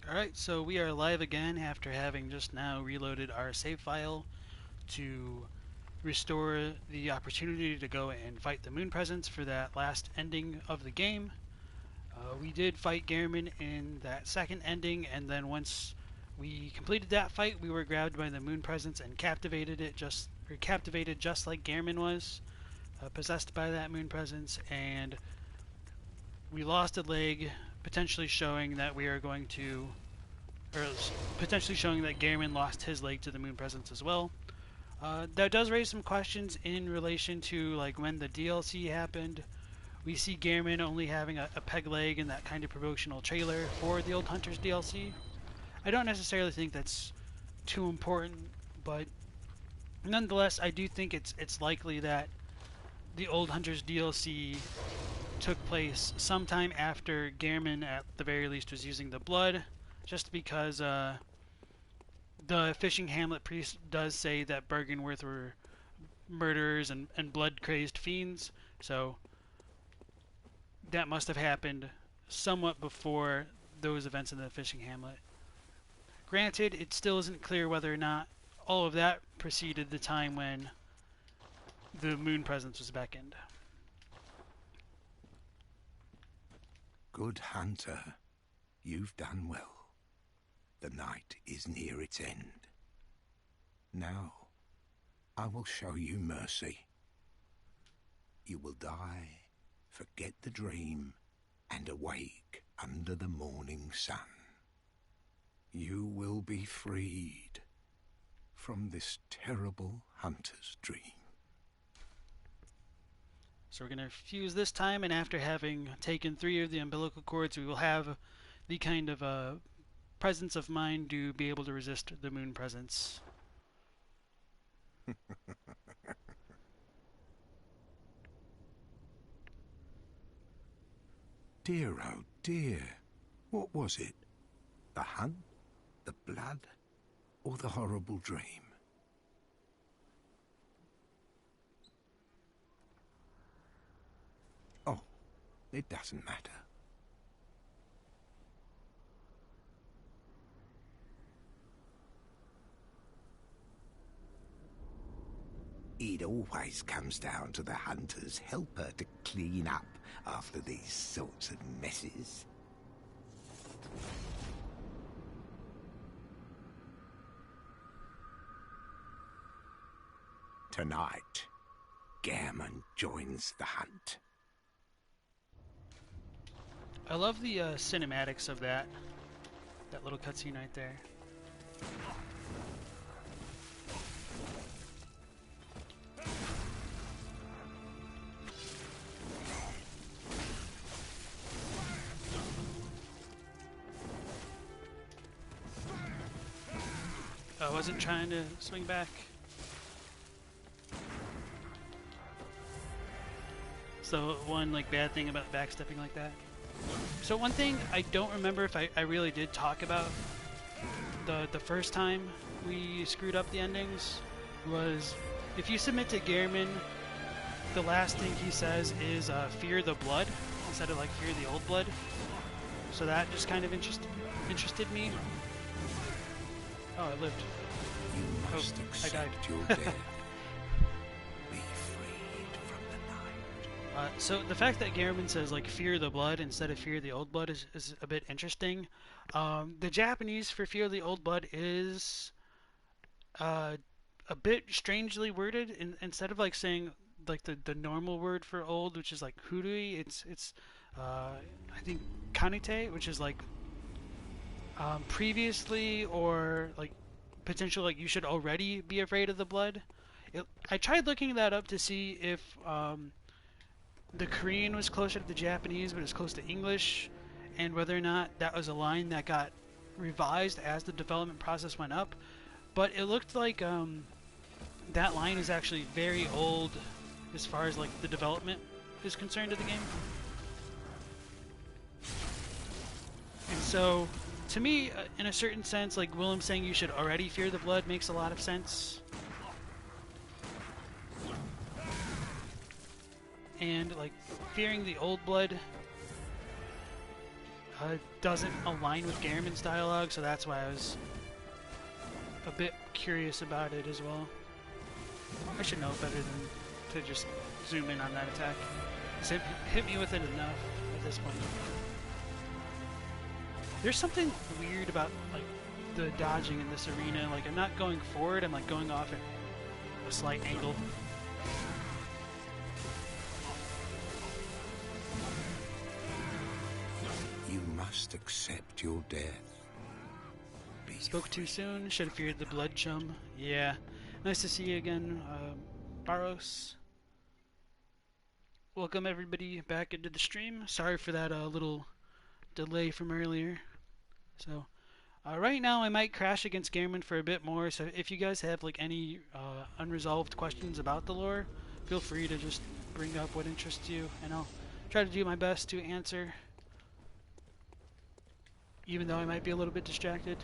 Alright, so we are live again after having just now reloaded our save file to restore the opportunity to go and fight the Moon Presence for that last ending of the game. We did fight Gehrman in that second ending, and then once we completed that fight, we were grabbed by the Moon Presence and captivated just like Gehrman was, possessed by that Moon Presence, and we lost a leg, potentially showing that we are going to, or potentially showing that Gehrman lost his leg to the Moon Presence as well. That does raise some questions in relation to like when the DLC happened. We see Gehrman only having a peg leg in that kind of promotional trailer for the Old Hunters DLC. I don't necessarily think that's too important, but nonetheless, I do think it's likely that the Old Hunters DLC took place sometime after Gehrman, at the very least, was using the blood, just because the fishing hamlet priest does say that Bergenworth were murderers and blood-crazed fiends, so that must have happened somewhat before those events in the fishing hamlet. Granted, it still isn't clear whether or not all of that preceded the time when the Moon Presence was beckoned. Good hunter, you've done well. The night is near its end. Now, I will show you mercy. You will die, forget the dream, and awake under the morning sun. You will be freed from this terrible hunter's dream. So we're going to fuse this time, and after having taken 3 of the umbilical cords, we will have the kind of presence of mind to be able to resist the Moon Presence. Dear, oh dear, what was it? The hunt, the blood, or the horrible dream? Oh, it doesn't matter. It always comes down to the hunter's helper to clean up after these sorts of messes. Tonight, Gehrman joins the hunt. I love the cinematics of that little cutscene right there. I wasn't trying to swing back. So one like bad thing about backstepping like that. So one thing I don't remember if I really did talk about the first time we screwed up the endings was if you submit to Gehrman, the last thing he says is fear the blood instead of like fear the old blood. So that just kind of interested me. Oh, I lived. You must I died. accept your death. Be freed from the night. So the fact that Gehrman says like fear the blood instead of fear the old blood is a bit interesting. The Japanese for fear the old blood is a bit strangely worded. Instead of like saying like the normal word for old, which is like hurui, it's I think kanite, which is like previously or like potential like you should already be afraid of the blood. I tried looking that up to see if the Korean was closer to the Japanese but it's close to English, and whether or not that was a line that got revised as the development process went up. But it looked like that line is actually very old as far as like the development is concerned of the game. And so to me, in a certain sense, like Willem saying you should already fear the blood makes a lot of sense. And like fearing the old blood doesn't align with Garamond's dialogue, so that's why I was a bit curious about it as well. I should know better than to just zoom in on that attack. Just hit me with it enough at this point. There's something weird about like the dodging in this arena. Like I'm not going forward, I'm like going off at a slight angle. You must accept your death. Spoke too soon. Should have feared the blood chum. Yeah. Nice to see you again, Baros. Welcome everybody back into the stream. Sorry for that little delay from earlier. So, right now I might crash against Garamond for a bit more. So if you guys have like any unresolved questions about the lore, feel free to just bring up what interests you, and I'll try to do my best to answer. Even though I might be a little bit distracted.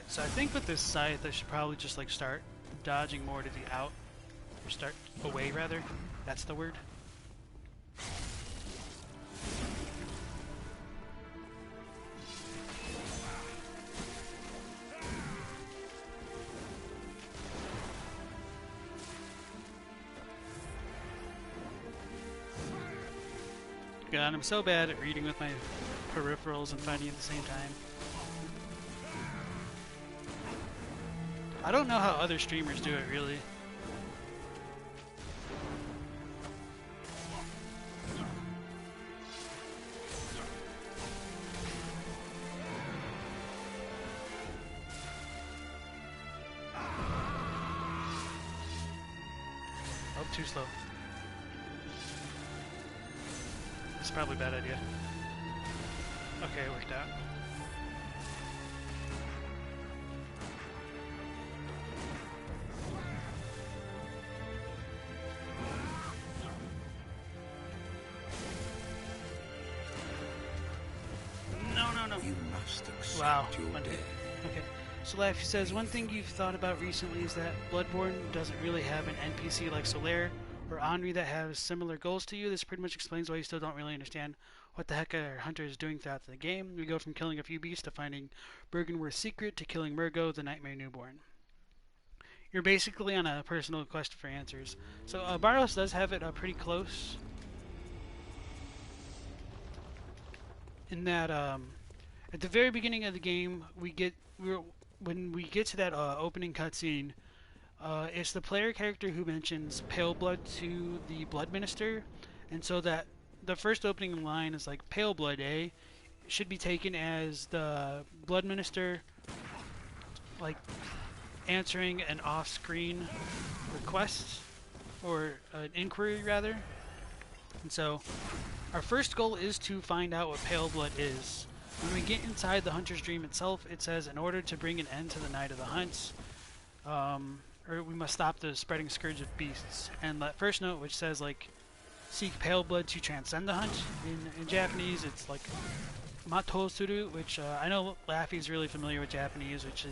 So I think with this scythe I should probably just like start dodging more to the out. Or start away rather. That's the word. God, I'm so bad at reading with my peripherals and fighting at the same time. I don't know how other streamers do it, really. Oh, too slow. It's probably a bad idea. Okay, it worked out. Wow. Okay. So Life says, one thing you've thought about recently is that Bloodborne doesn't really have an NPC like Solaire or Henri that has similar goals to you. This pretty much explains why you still don't really understand what the heck our hunter is doing throughout the game. We go from killing a few beasts to finding Bergenworth's secret to killing Murgo, the Nightmare Newborn. You're basically on a personal quest for answers. So Baros does have it pretty close. In that, at the very beginning of the game, when we get to that opening cutscene, it's the player character who mentions pale blood to the blood minister, and so that the first opening line is like pale blood, eh? It should be taken as the blood minister like answering an off-screen request or an inquiry rather. And so our first goal is to find out what pale blood is. When we get inside the Hunter's Dream itself, it says, in order to bring an end to the Night of the Hunts, or we must stop the spreading scourge of beasts. And that first note, which says, like, seek pale blood to transcend the hunt. In Japanese, it's like mato suru, which I know Laffy's really familiar with Japanese, which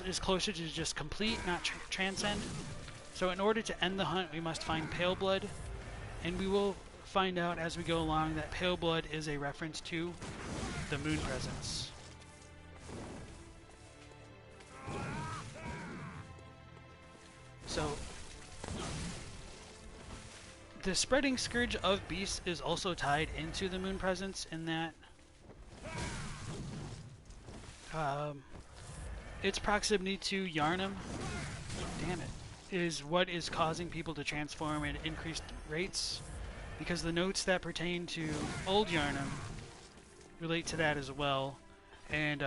is closer to just complete, not transcend. So in order to end the hunt, we must find pale blood, and we will find out as we go along that pale blood is a reference to the moon presence. So The spreading scourge of beasts is also tied into the moon presence in that its proximity to Yarnum, damn it, is what is causing people to transform at increased rates, because the notes that pertain to Old Yarnum relate to that as well. And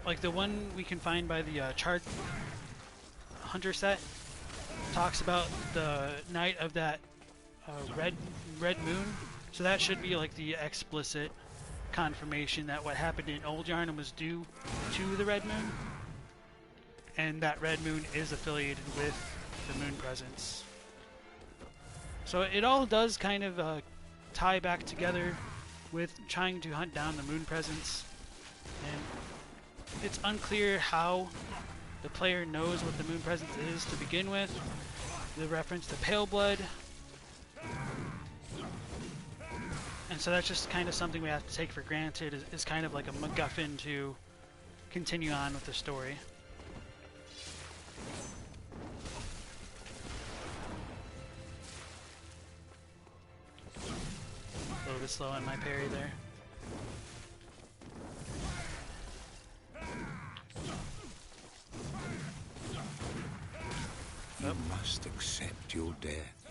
like the one we can find by the chart hunter set talks about the night of that red moon, so that should be like the explicit confirmation that what happened in Old Yarnum was due to the red moon, and that red moon is affiliated with the moon presence. So it all does kind of tie back together with trying to hunt down the moon presence, and it's unclear how the player knows what the moon presence is to begin with. The reference to pale blood, and so that's just kind of something we have to take for granted, is kind of like a MacGuffin to continue on with the story. A little bit slow on my parry there. You must accept your death.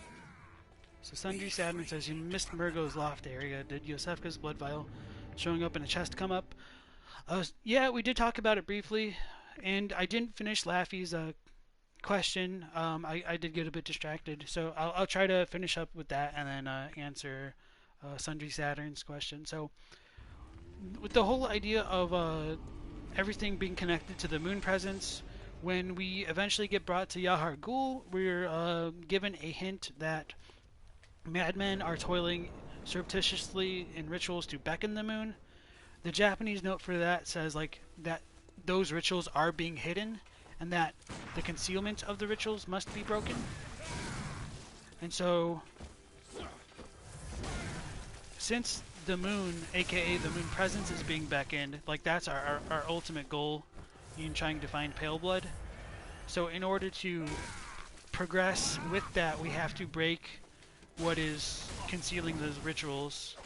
So Sundry Sadman says, you missed Murgo's loft area. Did Yosefka's blood vial showing up in a chest come up? Yeah, we did talk about it briefly, and I didn't finish Laffy's question. I did get a bit distracted, so I'll try to finish up with that and then answer Sundry Saturn's question. So with the whole idea of everything being connected to the moon presence, when we eventually get brought to Yahar Ghul, we're given a hint that madmen are toiling surreptitiously in rituals to beckon the moon. The Japanese note for that says like that those rituals are being hidden, and that the concealment of the rituals must be broken. And so, since the moon, aka the moon presence, is being beckoned, like that's our ultimate goal in trying to find pale blood. So in order to progress with that, we have to break what is concealing those rituals,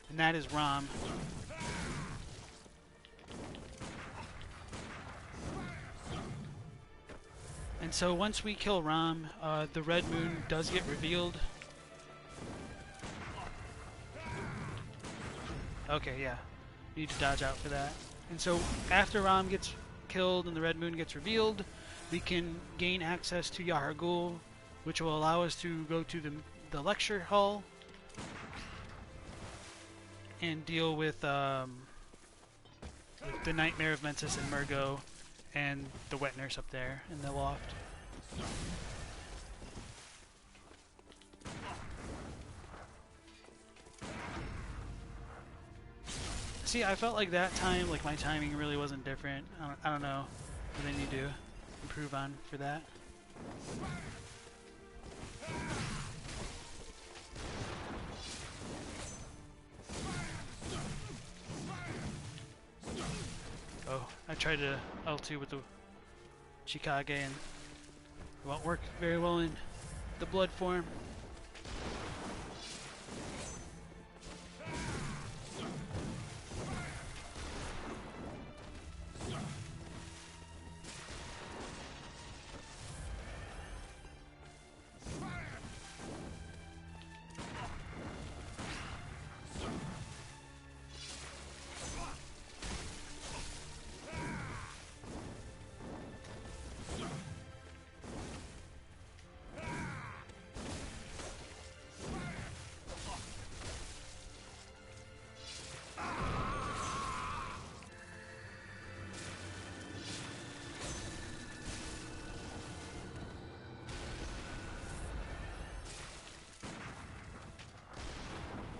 and that is Ram. And so once we kill Ram, the red moon does get revealed. Okay, yeah. Need to dodge out for that. And so after Ram gets killed and the red moon gets revealed, we can gain access to Yahar Ghul, which will allow us to go to the lecture hall and deal with the Nightmare of Mensis and Murgo and the wet nurse up there in the loft. See, I felt like that time, like my timing really wasn't different. I don't know what I need to improve on for that. Oh, I tried to L2 with the Chikage and it won't work very well in the blood form.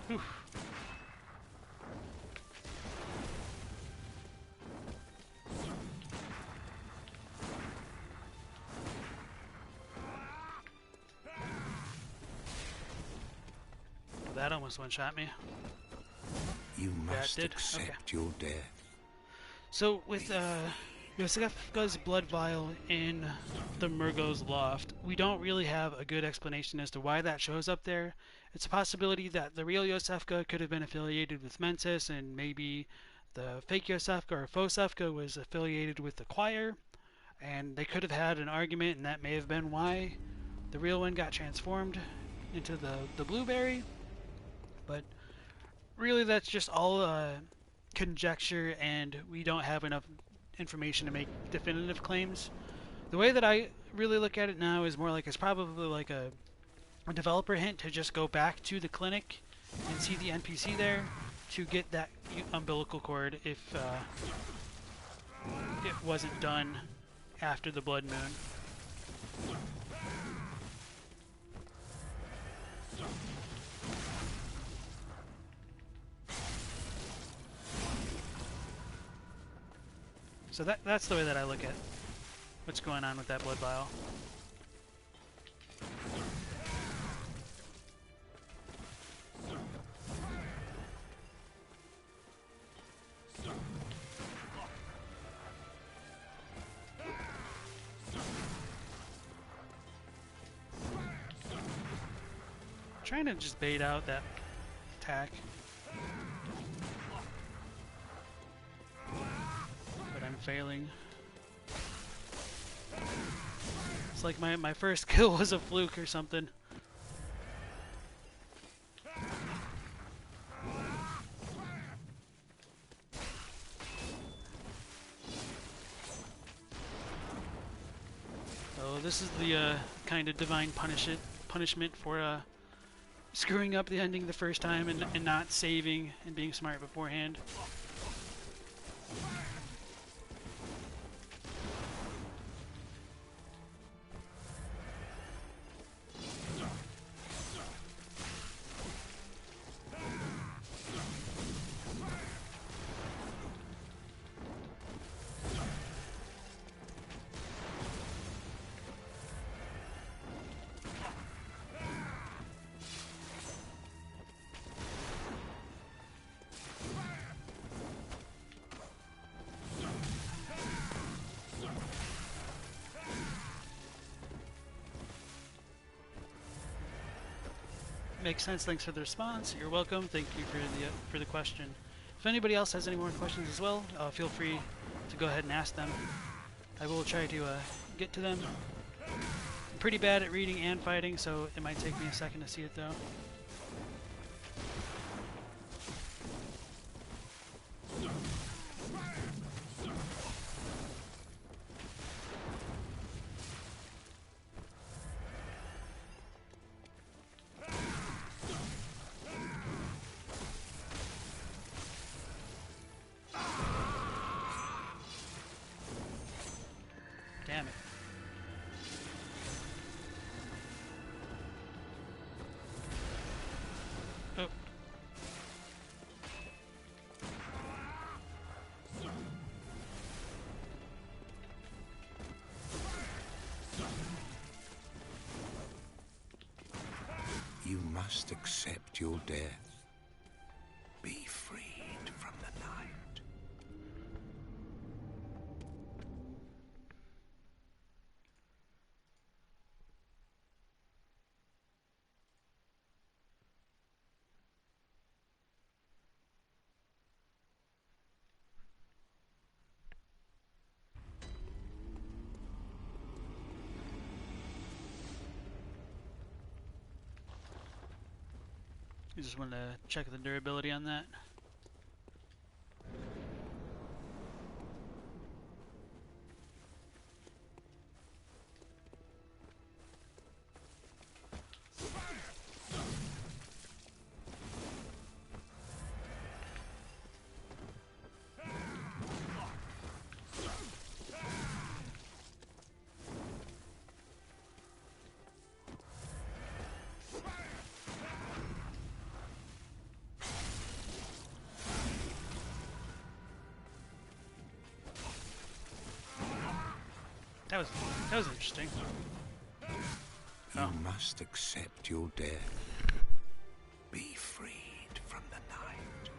Whew. That almost one-shot me. You must accept your death. So with Yosefka's blood vial in the Murgo's loft. We don't really have a good explanation as to why that shows up there. It's a possibility that the real Yosefka could have been affiliated with Mensis, and maybe the fake Yosefka or Fosefka was affiliated with the choir, and they could have had an argument, and that may have been why the real one got transformed into the blueberry. But really, that's just all conjecture, and we don't have enough information to make definitive claims. The way that I really look at it now is more like it's probably like a developer hint to just go back to the clinic and see the NPC there to get that umbilical cord if it wasn't done after the blood moon. So that's the way that I look at what's going on with that blood vial. Trying to just bait out that attack. But I'm failing. It's like my first kill was a fluke or something. So this is the kind of divine punishment for screwing up the ending the first time and not saving and being smart beforehand. Makes sense. Thanks for the response. You're welcome. Thank you for the question. If anybody else has any more questions as well, feel free to go ahead and ask them. I will try to get to them. I'm pretty bad at reading and fighting, so it might take me a second to see it though. Damn it. Oh. You must accept your death. Be freed from the night. You just want to check the durability on that. That was interesting. You must accept your death. Be freed from the night.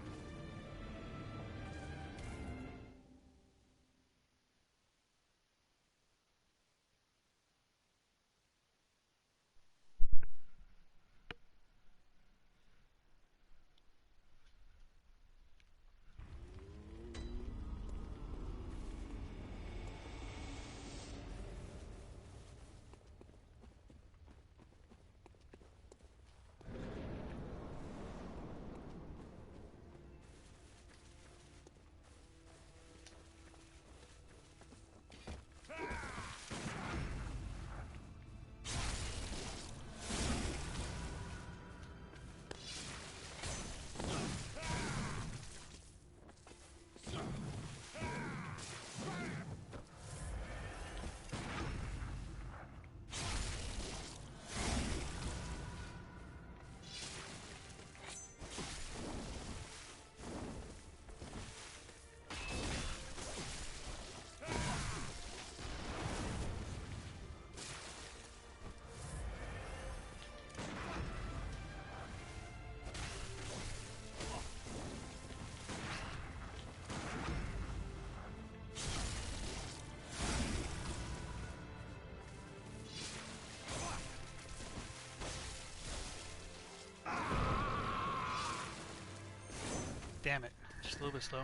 Damn it. Just a little bit slow.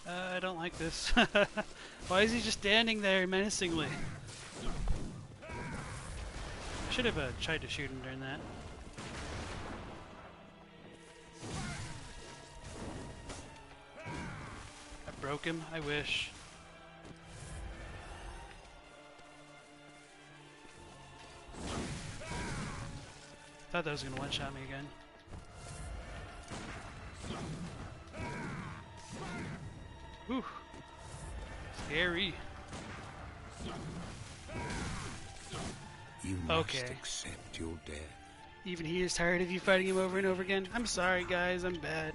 I don't like this. Why is he just standing there menacingly? I should have tried to shoot him during that. I broke him, I wish. Thought that was gonna one-shot me again. Whew. Scary. You must accept your death. Even he is tired of you fighting him over and over again. I'm sorry, guys. I'm bad.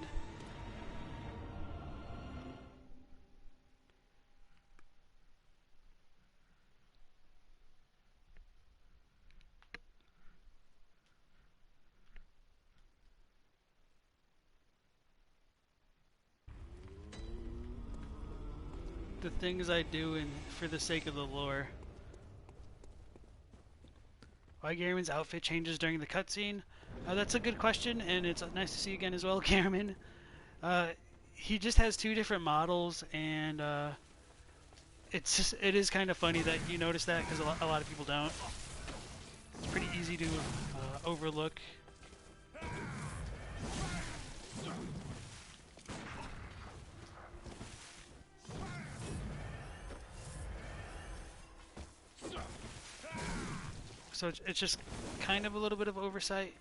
The things I do for the sake of the lore. Why Garamond's outfit changes during the cutscene? That's a good question, and it's nice to see you again as well, Garamond. He just has two different models, and it is kind of funny that you notice that because a lot of people don't. It's pretty easy to overlook. So it's just kind of a little bit of oversight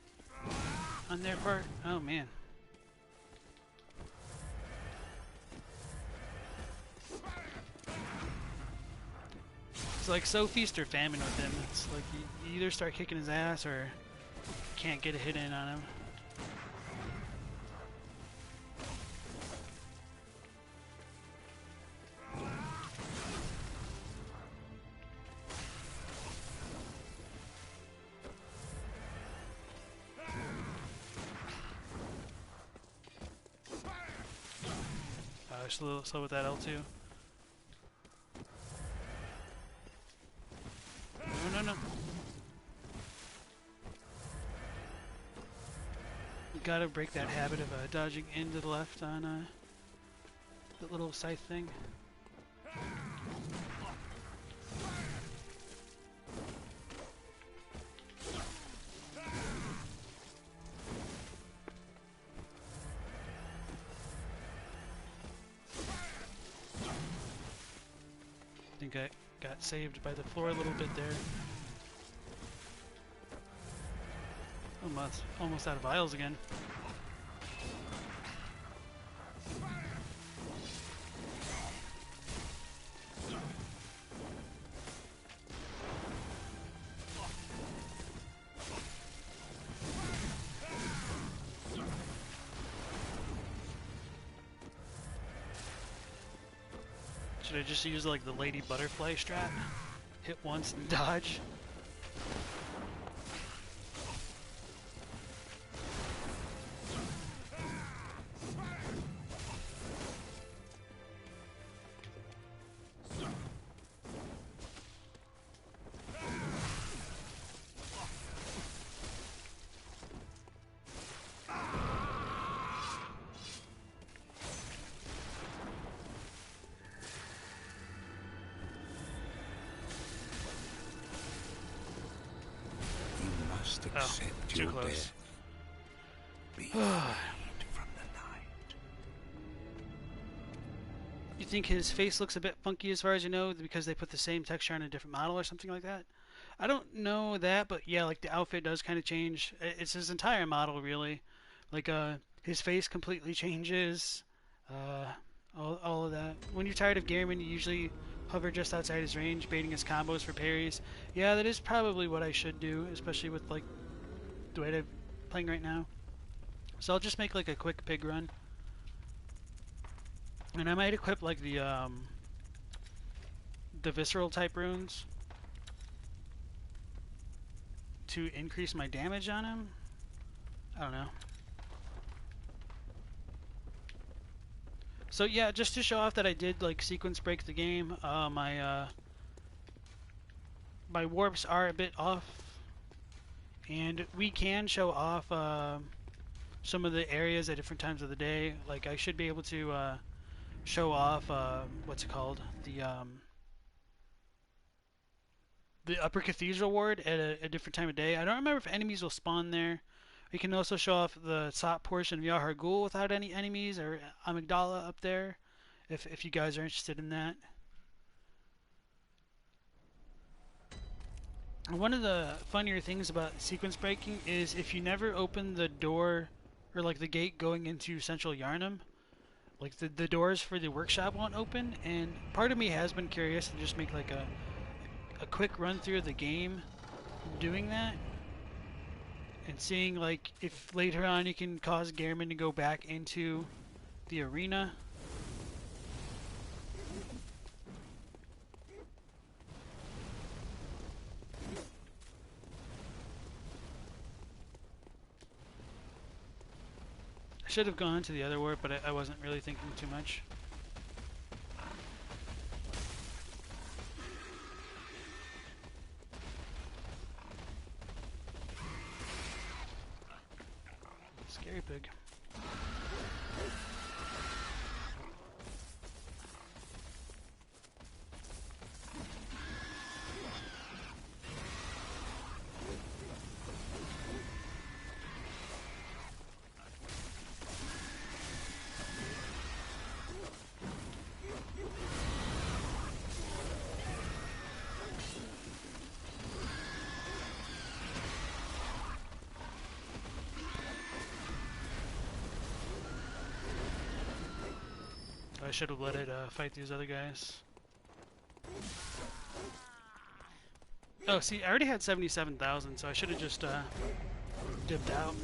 on their part. Oh man. It's like so feast or famine with him. It's like you either start kicking his ass or can't get a hit in on him. Just a little slow with that L2. No. You gotta break that habit of dodging into the left on the little scythe thing. I think I got saved by the floor a little bit there. Almost out of vials again. Should I just use like the Lady Butterfly strat? Hit once and dodge? Accept too your close. death. Be freed from the night. You think his face looks a bit funky as far as you know because they put the same texture on a different model or something like that? I don't know that, but yeah, like the outfit does kind of change. It's his entire model really. Like his face completely changes. All of that. When you're tired of Garamond, you usually hover just outside his range, baiting his combos for parries. Yeah, that is probably what I should do, especially with like the way I'm playing right now. So I'll just make like a quick pig run. And I might equip like the visceral type runes to increase my damage on him. I don't know. So yeah, just to show off that I did like sequence break the game, my warps are a bit off, and we can show off some of the areas at different times of the day. Like I should be able to show off what's it called, the upper cathedral ward at a different time of day. I don't remember if enemies will spawn there. We can also show off the top portion of Yahar Ghul without any enemies, or Amygdala up there, if you guys are interested in that. One of the funnier things about sequence breaking is if you never open the door or like the gate going into Central Yarnum, like the doors for the workshop won't open. And part of me has been curious to just make like a quick run through of the game doing that and seeing like if later on you can cause Gehrman to go back into the arena. I should have gone to the other warp, but I wasn't really thinking too much. Scary pig. I should have let it fight these other guys. Oh, see, I already had 77,000, so I should have just dipped out.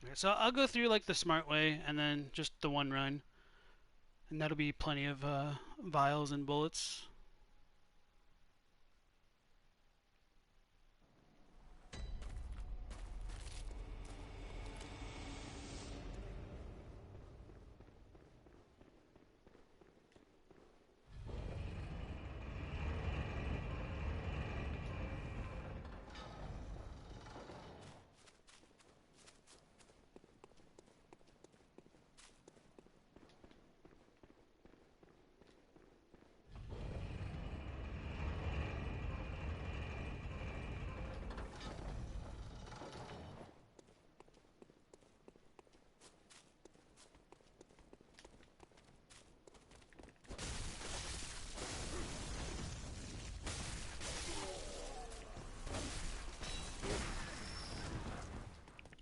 Okay, so I'll go through like the smart way and then just the one run, and that'll be plenty of vials and bullets.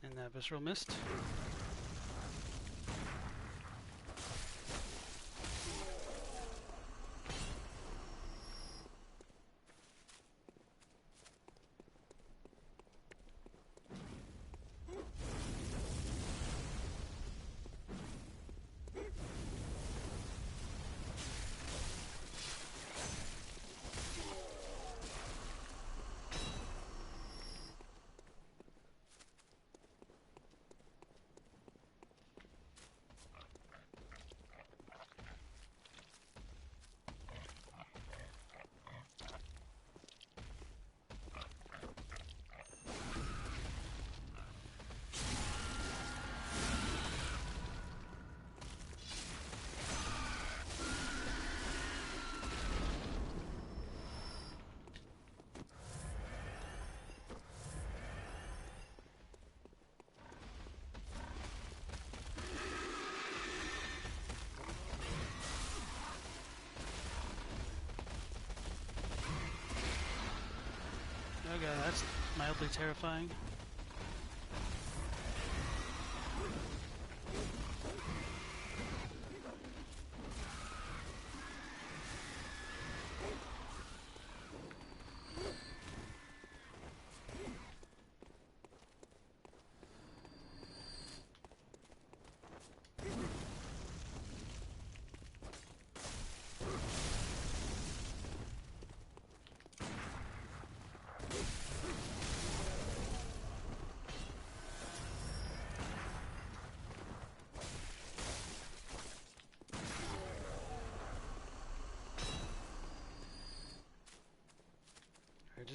And that visceral mist. Okay, that's mildly terrifying.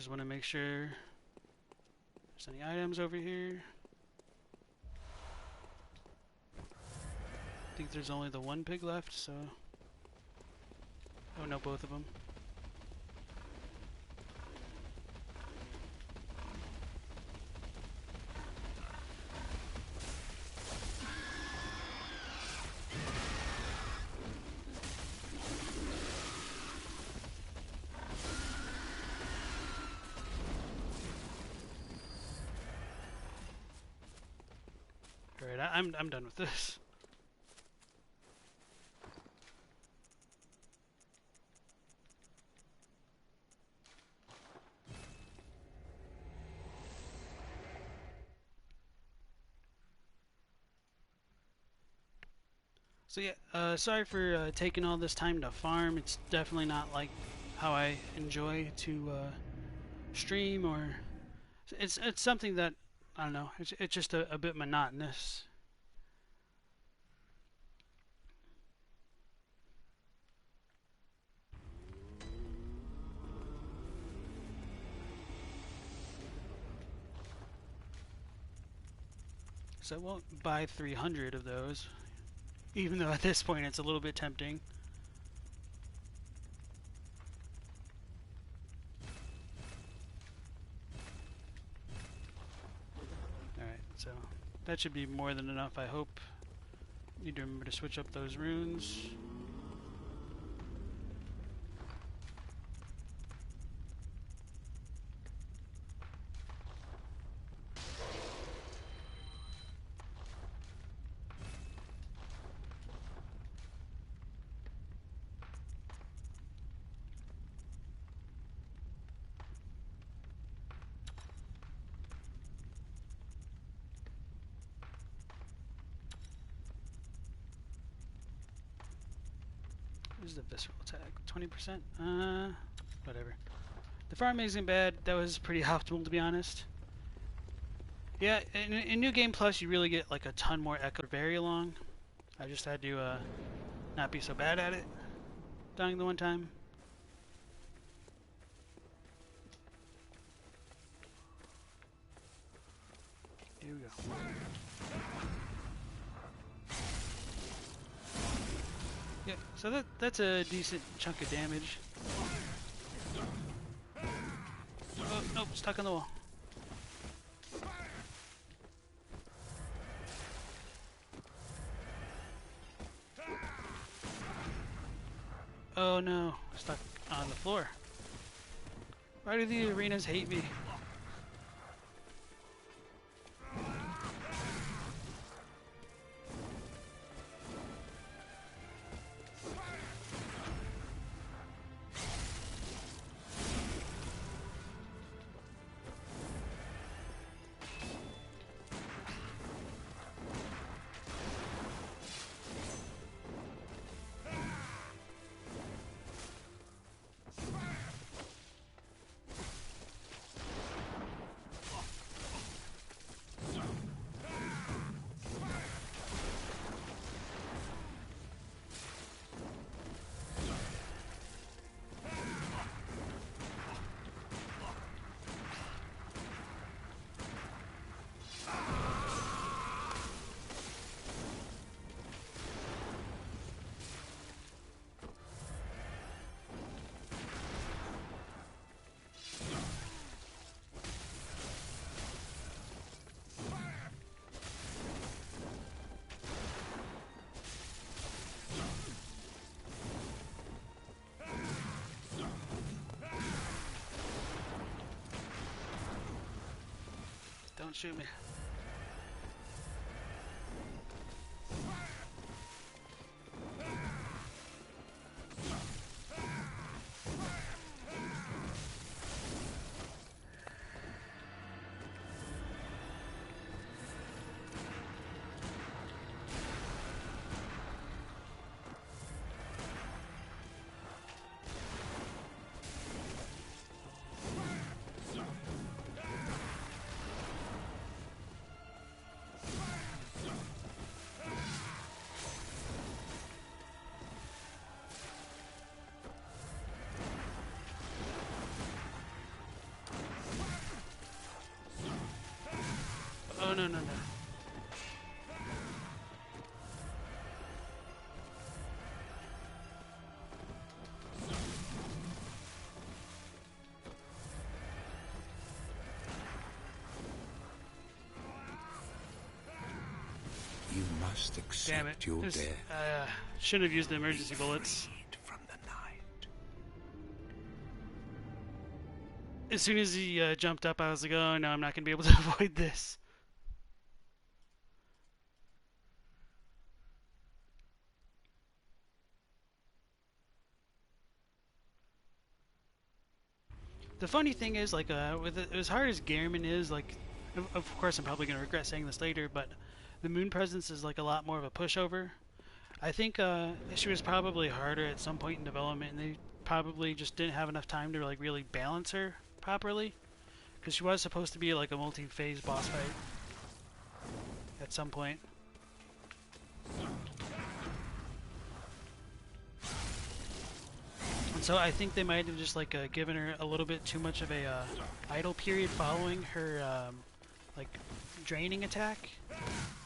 just want to make sure there's any items over here. I think there's only the one pig left, so... Oh no, both of them. Alright, I'm done with this. So yeah, sorry for taking all this time to farm. It's definitely not like how I enjoy to stream, or it's something that I don't know. It's just a bit monotonous. So I won't buy 300 of those, even though at this point it's a little bit tempting. Alright, so that should be more than enough, I hope. Need to remember to switch up those runes. What is the visceral attack? 20%? Whatever. The farm isn't bad. That was pretty optimal, to be honest. Yeah, in New Game Plus, you really get like a ton more echo for very long. I just had to not be so bad at it, dying the one time. Here we go. Yeah, so that's a decent chunk of damage. Oh, nope, stuck on the wall. Oh no, stuck on the floor. Why do the arenas hate me? Don't shoot me. You must Damn it. accept your death. Shouldn't have used the emergency bullets. Freed from the night. As soon as he jumped up, I was like, oh no, I'm not going to be able to avoid this. The funny thing is, like, with it, as hard as Gehrman is, like, of course I'm probably going to regret saying this later, but the moon presence is like a lot more of a pushover. I think she was probably harder at some point in development, and they probably just didn't have enough time to like really balance her properly, because she was supposed to be like a multi-phase boss fight at some point. And so I think they might have just like given her a little bit too much of a idle period following her like draining attack.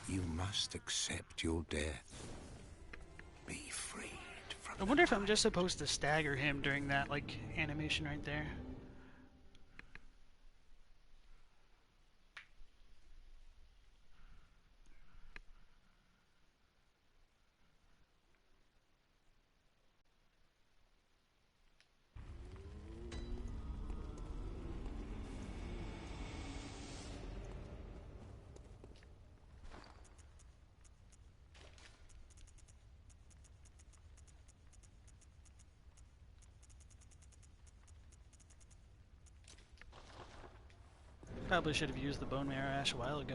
You must accept your death. Be freed from I wonder if I'm just supposed to stagger him during that like animation right there. Probably should have used the bone marrow ash a while ago.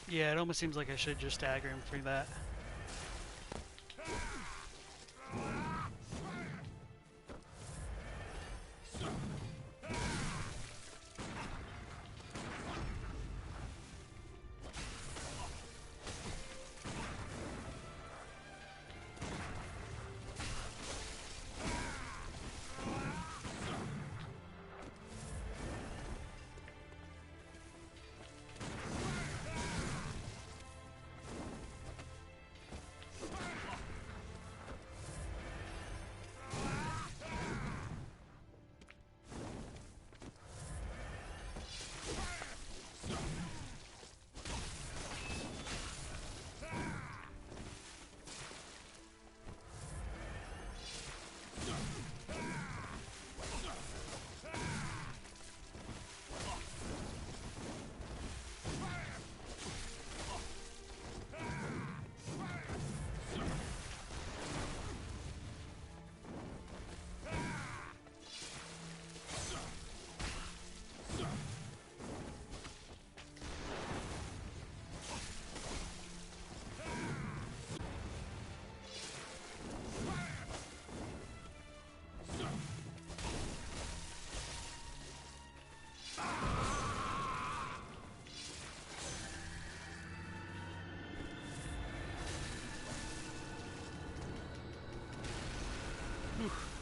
Yeah, it almost seems like I should just stagger him for that.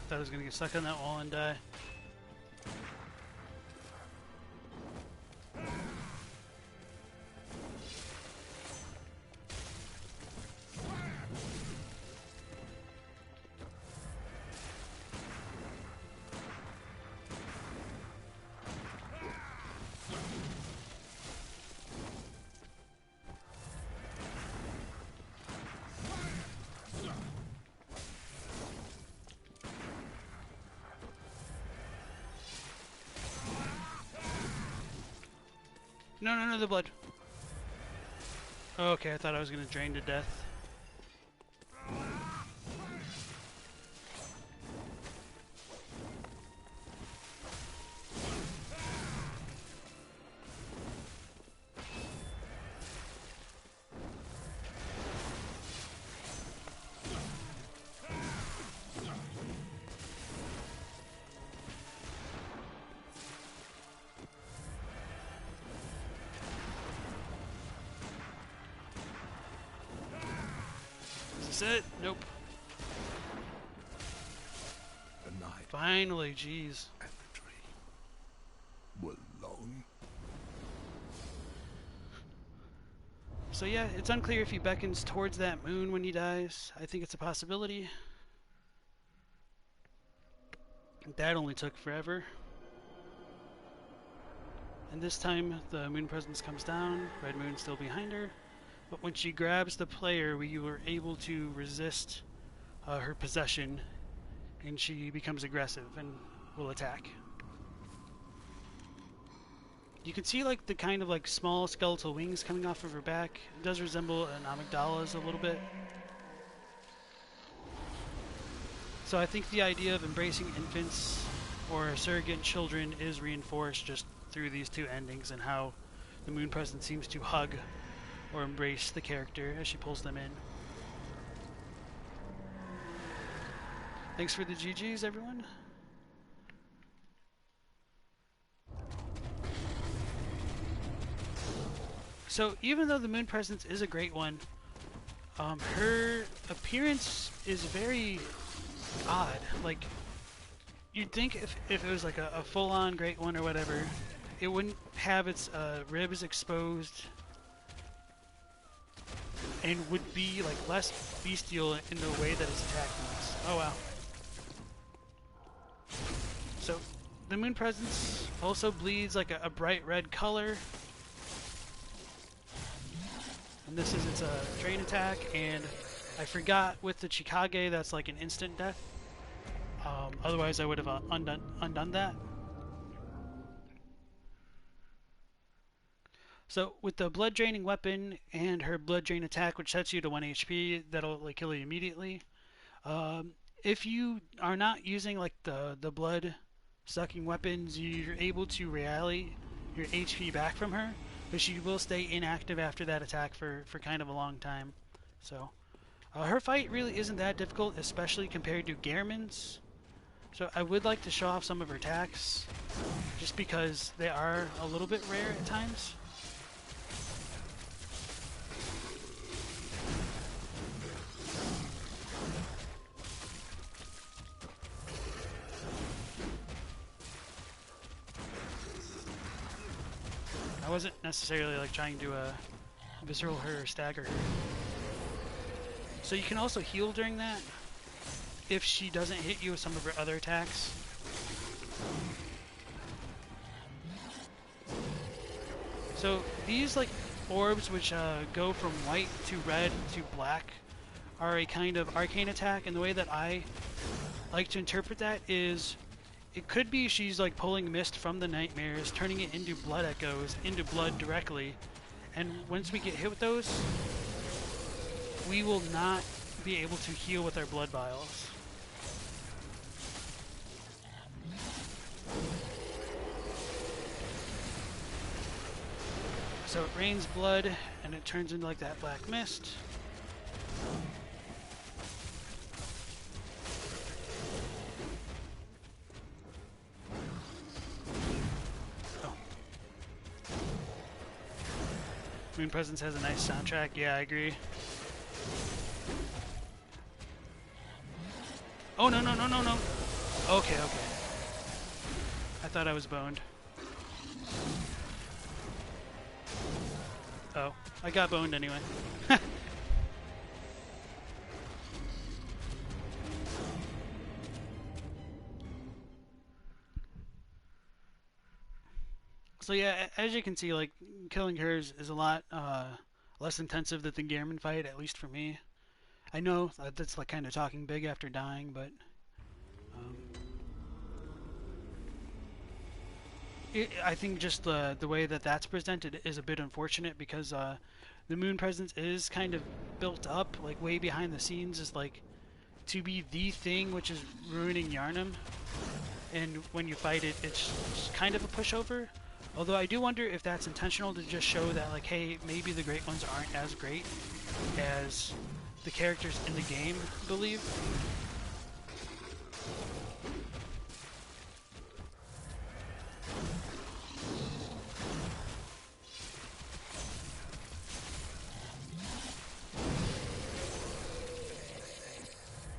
Thought I was gonna get stuck on that wall and die. No, no, no, the blood. Okay, I thought I was gonna drain to death. Is this it? Nope. the night. Finally, jeez. And the tree will long. So yeah, it's unclear if he beckons towards that moon when he dies. I think it's a possibility. That only took forever. And this time the moon presence comes down, red moon still behind her. But when she grabs the player, we were able to resist her possession, and she becomes aggressive and will attack. You can see like the kind of like small skeletal wings coming off of her back. It does resemble an amygdala's a little bit. So I think the idea of embracing infants or surrogate children is reinforced just through these two endings and how the moon presence seems to hug or embrace the character as she pulls them in. Thanks for the GGs, everyone. So even though the moon presence is a great one, her appearance is very odd. Like, you'd think if it was like a full-on great one or whatever, it wouldn't have its ribs exposed and would be like less bestial in the way that it's attacking us. Oh wow. So the moon presence also bleeds like a bright red color. And this is its drain attack, and I forgot with the Chikage that's like an instant death. Otherwise I would have undone that. So with the blood draining weapon and her blood drain attack, which sets you to 1 HP, that'll like kill you immediately. If you are not using like the blood sucking weapons, you're able to rally your HP back from her, but she will stay inactive after that attack for kind of a long time. So her fight really isn't that difficult, especially compared to Gehrman's. So I would like to show off some of her attacks, just because they are a little bit rare at times. I wasn't necessarily like trying to visceral her or stagger her. So you can also heal during that if she doesn't hit you with some of her other attacks. So these like orbs which go from white to red to black are a kind of arcane attack, and the way that I like to interpret that is it could be she's like pulling mist from the nightmares, turning it into blood echoes, into blood directly, and once we get hit with those, we will not be able to heal with our blood vials. So it rains blood, and it turns into like that black mist. Moon Presence has a nice soundtrack. Yeah, I agree. Oh, no, no, no, no, no. Okay, okay. I thought I was boned. Oh, I got boned anyway. So yeah, as you can see, like, killing her is a lot less intensive than the Gehrman fight, at least for me. I know that's like kind of talking big after dying, but I think just the way that that's presented is a bit unfortunate, because the Moon Presence is kind of built up, like way behind the scenes, is like to be the thing which is ruining Yharnam, and when you fight it, it's kind of a pushover. Although I do wonder if that's intentional to just show that, like, hey, maybe the Great Ones aren't as great as the characters in the game believe.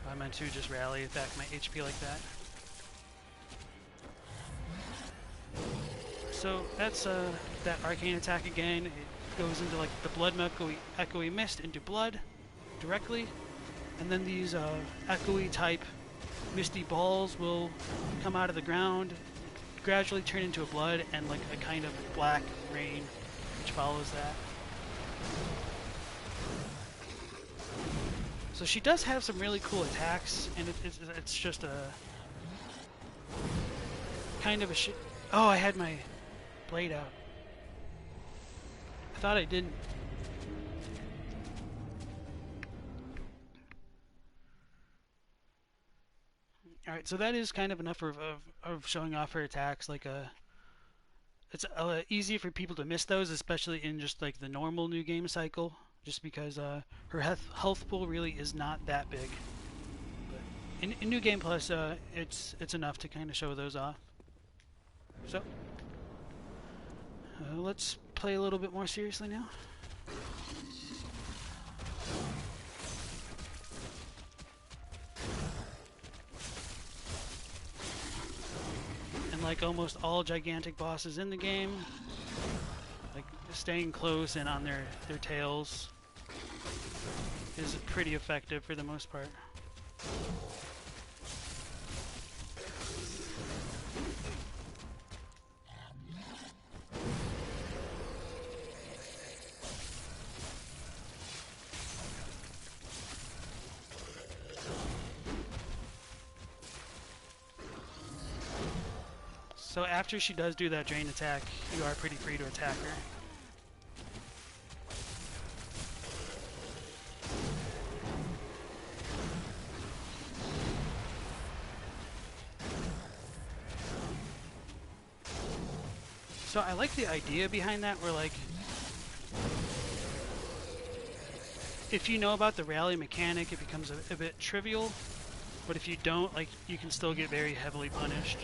I meant to just rally attack my HP like that. So that's that arcane attack again. It goes into like the blood echoey mist into blood directly, and then these echoey type misty balls will come out of the ground, gradually turn into a blood and like a kind of black rain which follows that. So she does have some really cool attacks, and it's just a kind of a oh, I had my blade out. I thought I didn't. Alright, so that is kind of enough of showing off her attacks. Like it's easy for people to miss those, especially in just like the normal new game cycle, just because her health pool really is not that big. But in New Game Plus, it's enough to kind of show those off. So let's play a little bit more seriously now. And like almost all gigantic bosses in the game, like staying close and on their tails is pretty effective for the most part. So after she does do that drain attack, you are pretty free to attack her. So I like the idea behind that, where like, if you know about the rally mechanic, it becomes a bit trivial, but if you don't, like, you can still get very heavily punished.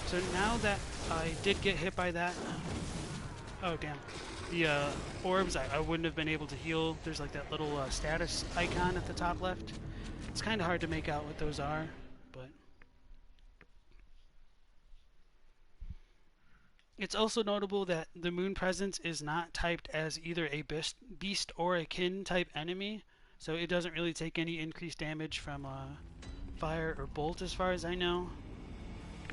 So now that I did get hit by that, oh damn, the orbs, I wouldn't have been able to heal. There's like that little status icon at the top left. It's kind of hard to make out what those are, but it's also notable that the Moon Presence is not typed as either a beast or a kin type enemy, so it doesn't really take any increased damage from fire or bolt as far as I know,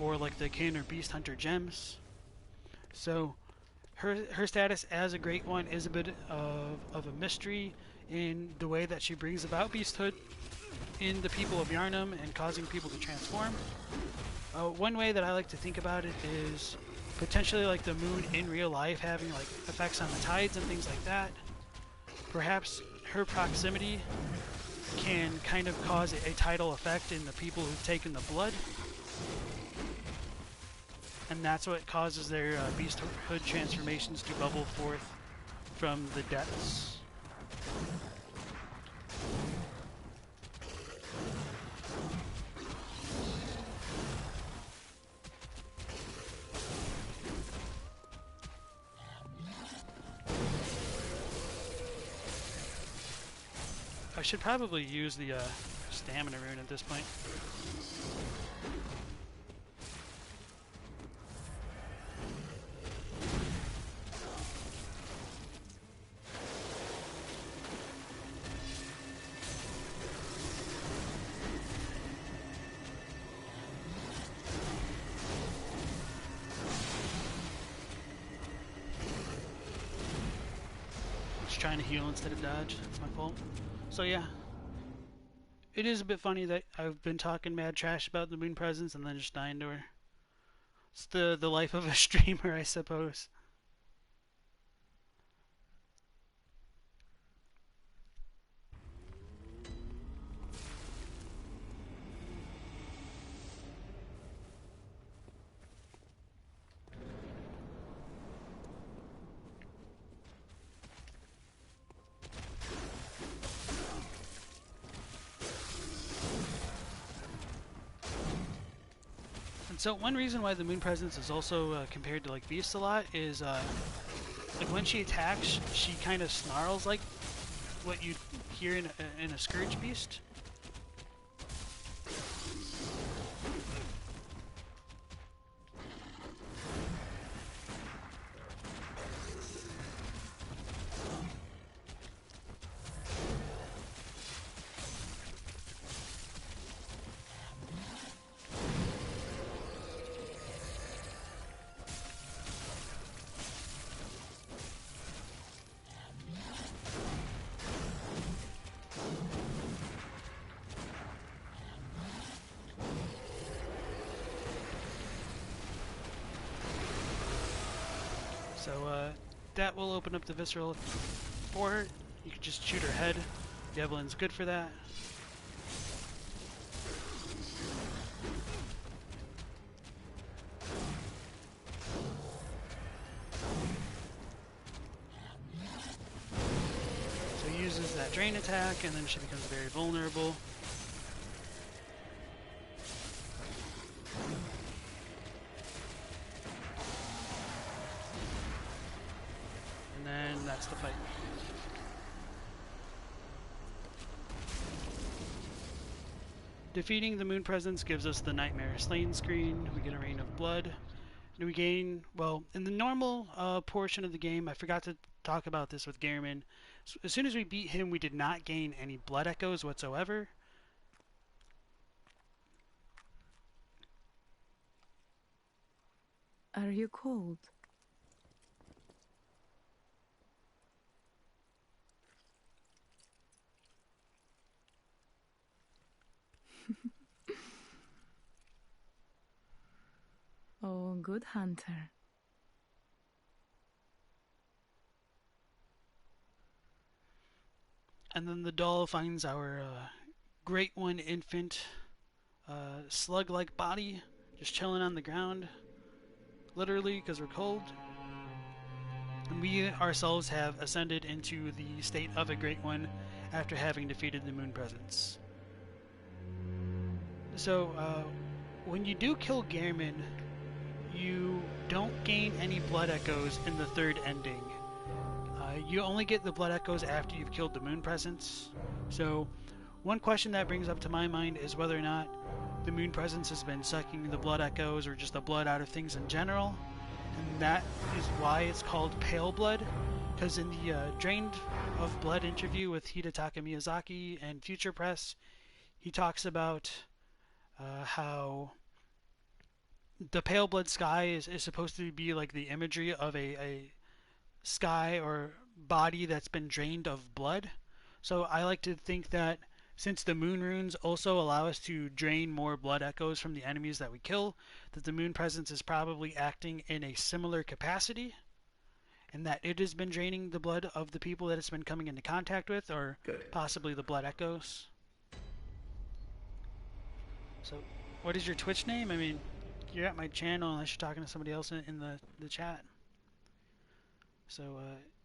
or like the kin or beast hunter gems. So her status as a Great One is a bit of a mystery in the way that she brings about beasthood in the people of Yharnam and causing people to transform. One way that I like to think about it is potentially like the moon in real life having like effects on the tides and things like that. Perhaps her proximity can kind of cause a tidal effect in the people who've taken the blood, and that's what causes their beasthood transformations to bubble forth from the depths. I should probably use the stamina rune at this point. Just trying to heal instead of dodge. That's my fault. So yeah, it is a bit funny that I've been talking mad trash about the Moon Presence and then just dying to her. It's the life of a streamer, I suppose. So one reason why the Moon Presence is also compared to like Beast a lot is like when she attacks, she kind of snarls like what you'd hear in a Scourge Beast. So that will open up the visceral for her. You can just shoot her head. Javelin's good for that. So he uses that drain attack, and then she becomes very vulnerable. And then that's the fight. Defeating the Moon Presence gives us the Nightmare Slain screen. We get a Rain of Blood. And we gain, well, in the normal portion of the game, I forgot to talk about this with Gehrman. So as soon as we beat him, we did not gain any blood echoes whatsoever. Are you cold? Oh, good hunter. And then the doll finds our Great One infant slug-like body just chilling on the ground, literally because we're cold. And we ourselves have ascended into the state of a Great One after having defeated the Moon Presence. So when you do kill Gehrman, you don't gain any blood echoes in the third ending. You only get the blood echoes after you've killed the Moon Presence. So one question that brings up to my mind is whether or not the Moon Presence has been sucking the blood echoes or just the blood out of things in general. And that is why it's called Pale Blood. Because in the Drained of Blood interview with Hidetaka Miyazaki and Future Press, he talks about how the pale blood sky is supposed to be like the imagery of a sky or body that's been drained of blood. So I like to think that since the moon runes also allow us to drain more blood echoes from the enemies that we kill, that the Moon Presence is probably acting in a similar capacity, and that it has been draining the blood of the people that it's been coming into contact with, or possibly the blood echoes. So what is your Twitch name? I mean, you're at my channel unless you're talking to somebody else in the chat. So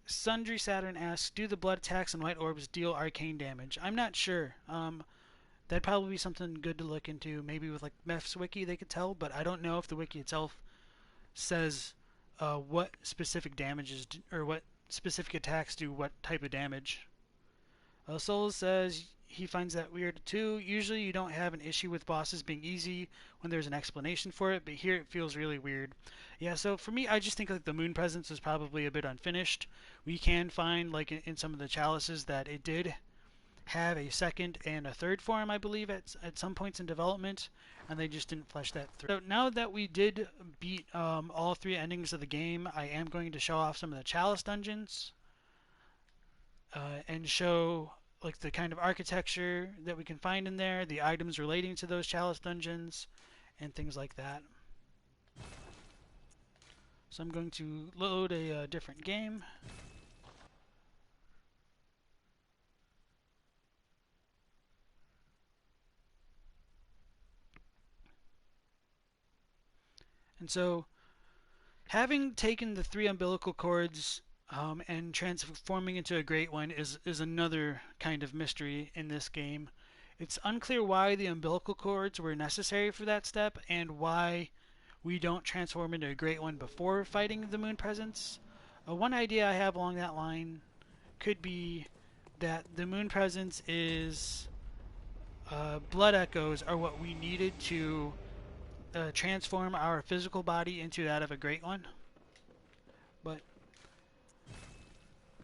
Sundry Saturn asks, do the blood attacks and white orbs deal arcane damage? I'm not sure. That'd probably be something good to look into. Maybe with like Meph's wiki they could tell, but I don't know if the wiki itself says what specific damages or what specific attacks do what type of damage. Soul says he finds that weird too. Usually you don't have an issue with bosses being easy when there's an explanation for it, but here it feels really weird. Yeah, so for me, I just think like the Moon Presence is probably a bit unfinished. We can find like in some of the chalices that it did have a second and a third form, I believe, at some points in development, and they just didn't flesh that through. So now that we did beat all three endings of the game, I am going to show off some of the chalice dungeons and show like the kind of architecture that we can find in there, the items relating to those chalice dungeons, and things like that. So I'm going to load a different game. And so, having taken the three umbilical cords and transforming into a Great One is another kind of mystery in this game. It's unclear why the umbilical cords were necessary for that step and why we don't transform into a Great One before fighting the Moon Presence. One idea I have along that line could be that the Moon Presence is blood echoes are what we needed to transform our physical body into that of a Great One. But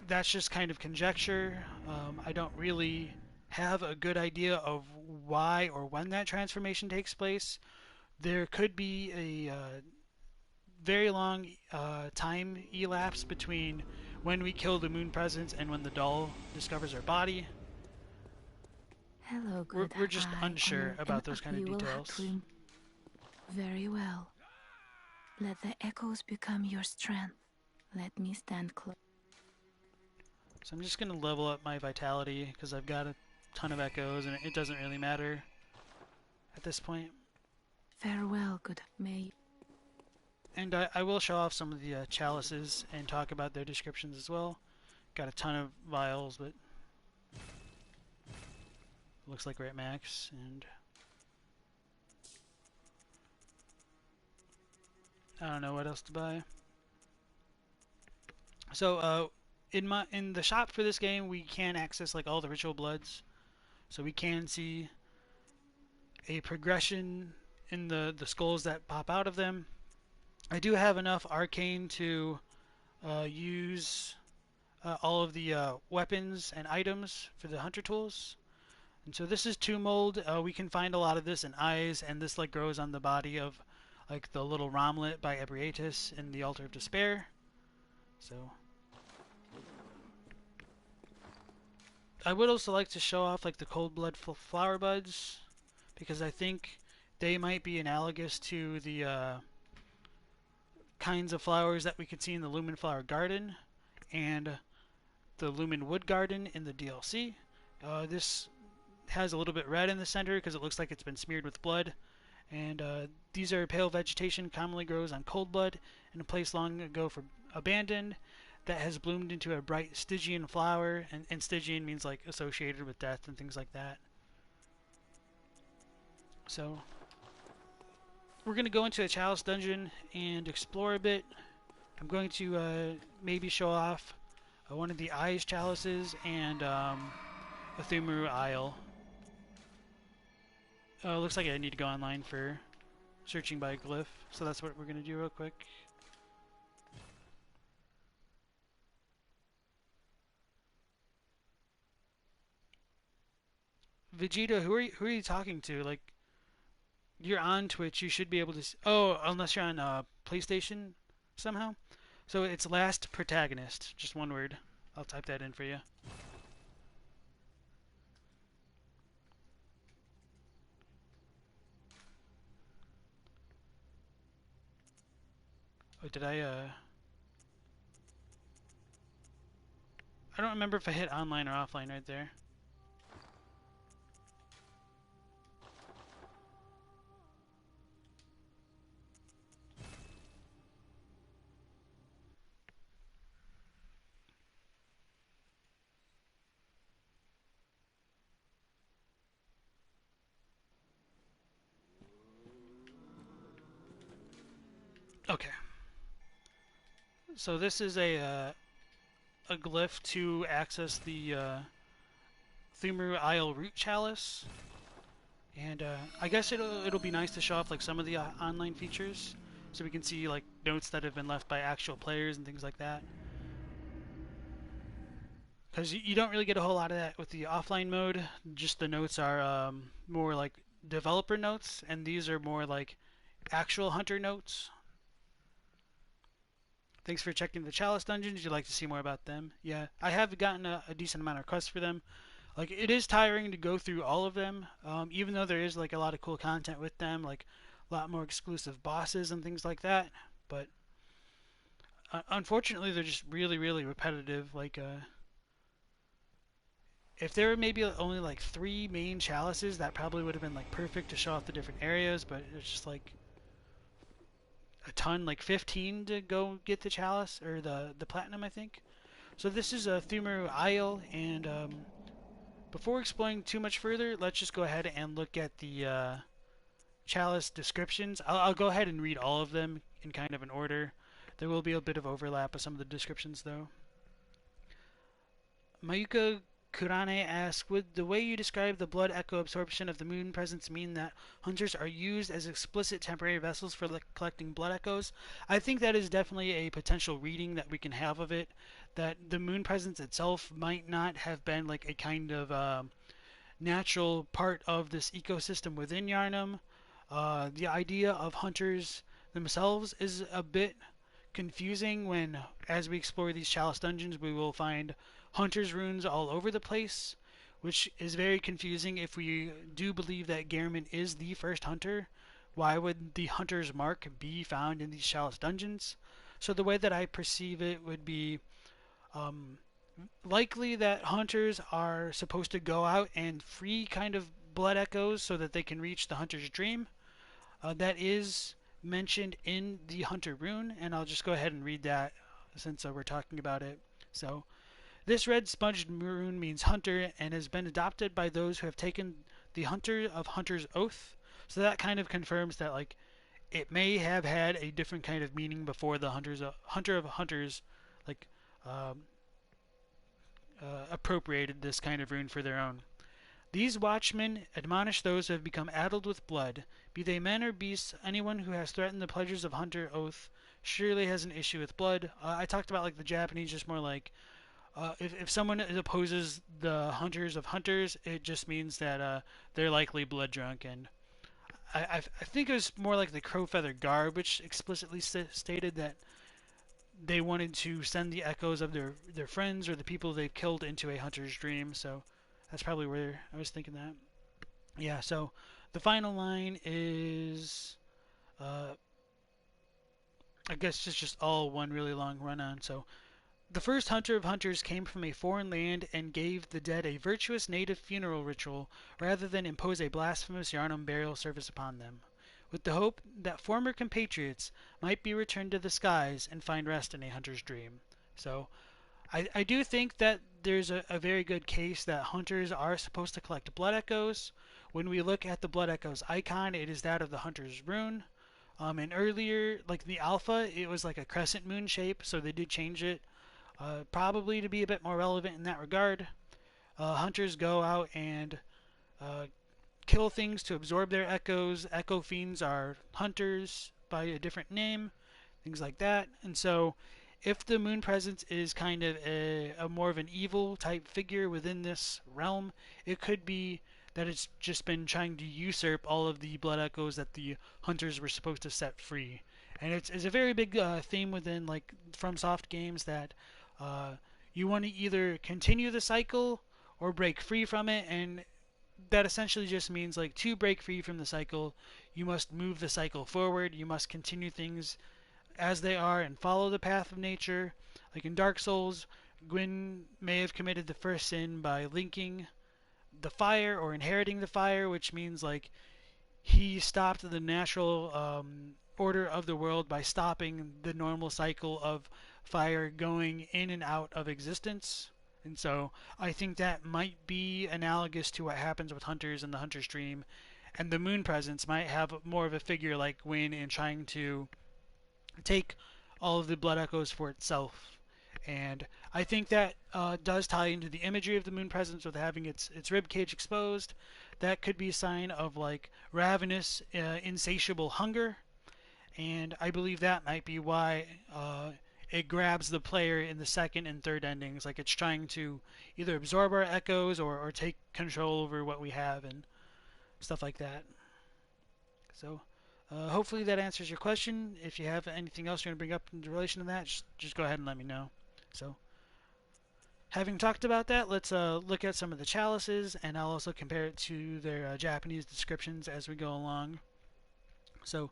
that's just kind of conjecture. I don't really have a good idea of why or when that transformation takes place. There could be a very long time elapse between when we kill the Moon Presence and when the doll discovers our body. Hello, good. We're just unsure about those kind of details. Very well. Let the echoes become your strength. Let me stand close. So I'm just going to level up my vitality because I've got a ton of echoes and it doesn't really matter at this point. Farewell, good may. And I will show off some of the chalices and talk about their descriptions as well. Got a ton of vials, but looks like we're at max. And I don't know what else to buy. So in the shop for this game, we can access like all the ritual bloods, so we can see a progression in the skulls that pop out of them. I do have enough arcane to use all of the weapons and items for the hunter tools. And so this is tomb mold. We can find a lot of this in eyes, and this like grows on the body of like the little Romlet by Ebrietis in the Altar of Despair. So I would also like to show off like the cold blood flower buds, because I think they might be analogous to the kinds of flowers that we could see in the Lumen Flower Garden and the Lumen Wood Garden in the DLC. This has a little bit red in the center because it looks like it's been smeared with blood. And these are pale vegetation, commonly grows on cold blood in a place long ago for abandoned, that has bloomed into a bright Stygian flower, and Stygian means like associated with death and things like that. So we're going to go into a chalice dungeon and explore a bit. I'm going to maybe show off one of the Eyes chalices and a Pthumerian Isle. Looks like I need to go online for searching by glyph, so that's what we're going to do real quick. Vegeta, who are you talking to? Like, you're on Twitch, you should be able to. Oh, unless you're on PlayStation somehow. So it's last protagonist, just one word. I'll type that in for you. Oh, did I don't remember if I hit online or offline right there. Okay. So this is a glyph to access the Pthumerian Isle Root Chalice, and I guess it'll be nice to show off like some of the online features, so we can see like notes that have been left by actual players and things like that. Because you don't really get a whole lot of that with the offline mode. Just the notes are more like developer notes, and these are more like actual hunter notes. Thanks for checking the Chalice dungeons. You'd like to see more about them? Yeah, I have gotten a decent amount of requests for them. Like, it is tiring to go through all of them, even though there is like a lot of cool content with them, like a lot more exclusive bosses and things like that. But unfortunately, they're just really, really repetitive. Like, if there were maybe only like 3 main chalices, that probably would have been like perfect to show off the different areas. But it's just like a ton, like 15 to go get the chalice or the platinum, I think. So this is a Pthumerian Isle, and before exploring too much further, let's just go ahead and look at the chalice descriptions. I'll go ahead and read all of them in kind of an order. There will be a bit of overlap with some of the descriptions, though. Mayuka Kurane asks, would the way you describe the blood echo absorption of the moon presence mean that hunters are used as explicit temporary vessels for collecting blood echoes? I think that is definitely a potential reading that we can have of it, that the moon presence itself might not have been like a kind of natural part of this ecosystem within Yharnam. The idea of hunters themselves is a bit confusing when, as we explore these chalice dungeons, we will find hunter's runes all over the place, which is very confusing. If we do believe that Gehrman is the first hunter, why would the hunter's mark be found in these chalice dungeons? So the way that I perceive it would be um, likely that hunters are supposed to go out and free kind of blood echoes so that they can reach the hunter's dream. That is mentioned in the hunter rune, and I'll just go ahead and read that since we're talking about it. So, this red sponged rune means hunter and has been adopted by those who have taken the hunter of hunter's oath. So that kind of confirms that like it may have had a different kind of meaning before the hunter of hunters like um, appropriated this kind of rune for their own. These watchmen admonish those who have become addled with blood, be they men or beasts. Anyone who has threatened the pledges of hunter oath surely has an issue with blood. I talked about like the Japanese, just more like if someone opposes the hunters of hunters, it just means that they're likely blood drunk. And I think it was more like the Crowfeather Guard, which explicitly stated that they wanted to send the echoes of their friends or the people they've killed into a hunter's dream. So that's probably where I was thinking that. Yeah, so the final line is, uh, I guess it's just all one really long run on. So the first hunter of hunters came from a foreign land and gave the dead a virtuous native funeral ritual rather than impose a blasphemous Yarnum burial service upon them, with the hope that former compatriots might be returned to the skies and find rest in a hunter's dream. So I do think that there's a very good case that hunters are supposed to collect blood echoes. When we look at the blood echoes icon, it is that of the hunter's rune. And earlier, like the alpha, it was like a crescent moon shape, so they did change it, probably to be a bit more relevant in that regard. Hunters go out and uh, kill things to absorb their echoes. Echo fiends are hunters by a different name, things like that. And so, if the moon presence is kind of a more of an evil type figure within this realm, it could be that it's just been trying to usurp all of the blood echoes that the hunters were supposed to set free. And it's a very big theme within like FromSoft games that uh, you want to either continue the cycle or break free from it, and that essentially just means like to break free from the cycle, you must move the cycle forward. You must continue things as they are and follow the path of nature. Like in Dark Souls, Gwyn may have committed the first sin by linking the fire or inheriting the fire, which means like he stopped the natural order of the world by stopping the normal cycle of fire going in and out of existence. And so I think that might be analogous to what happens with hunters in the hunter's dream. And the moon presence might have more of a figure like Gwyn in trying to take all of the blood echoes for itself. And I think that does tie into the imagery of the moon presence with having its rib cage exposed. That could be a sign of like ravenous, insatiable hunger, and I believe that might be why it grabs the player in the second and third endings. Like it's trying to either absorb our echoes or take control over what we have and stuff like that. So hopefully that answers your question. If you have anything else you want to bring up in relation to that, just go ahead and let me know. So, having talked about that, let's look at some of the chalices, and I'll also compare it to their Japanese descriptions as we go along. So,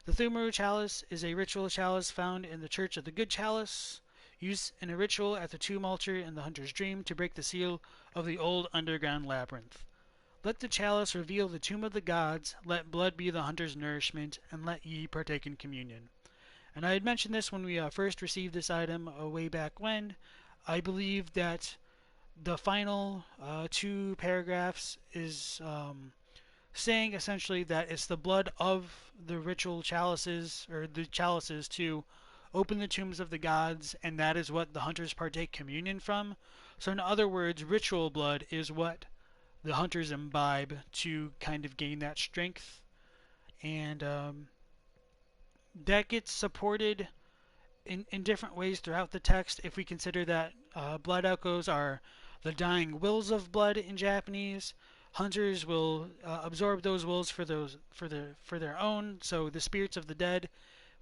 the Pthumerian Chalice is a ritual chalice found in the Church of the Good Chalice, used in a ritual at the tomb altar in the Hunter's Dream to break the seal of the old underground labyrinth. Let the chalice reveal the tomb of the gods, let blood be the hunter's nourishment, and let ye partake in communion. And I had mentioned this when we first received this item way back when. I believe that the final two paragraphs is saying essentially that it's the blood of the ritual chalices, or the chalices, to open the tombs of the gods, and that is what the hunters partake communion from. So, in other words, ritual blood is what the hunters imbibe to kind of gain that strength. And that gets supported in different ways throughout the text if we consider that blood echoes are the dying wills of blood in Japanese. Hunters will absorb those wills for their own, so the spirits of the dead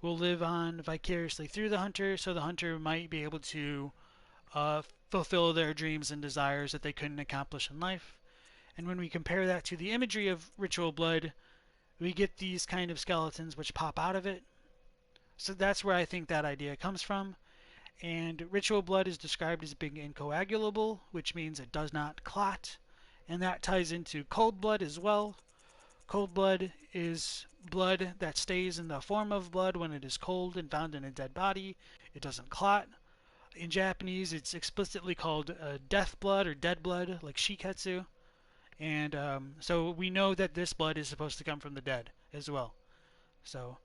will live on vicariously through the hunter, so the hunter might be able to fulfill their dreams and desires that they couldn't accomplish in life. And when we compare that to the imagery of ritual blood, we get these kind of skeletons which pop out of it. So that's where I think that idea comes from. And ritual blood is described as being incoagulable, which means it does not clot. And that ties into cold blood as well. Cold blood is blood that stays in the form of blood when it is cold and found in a dead body. It doesn't clot. In Japanese, it's explicitly called death blood or dead blood, like shiketsu. And so we know that this blood is supposed to come from the dead as well. So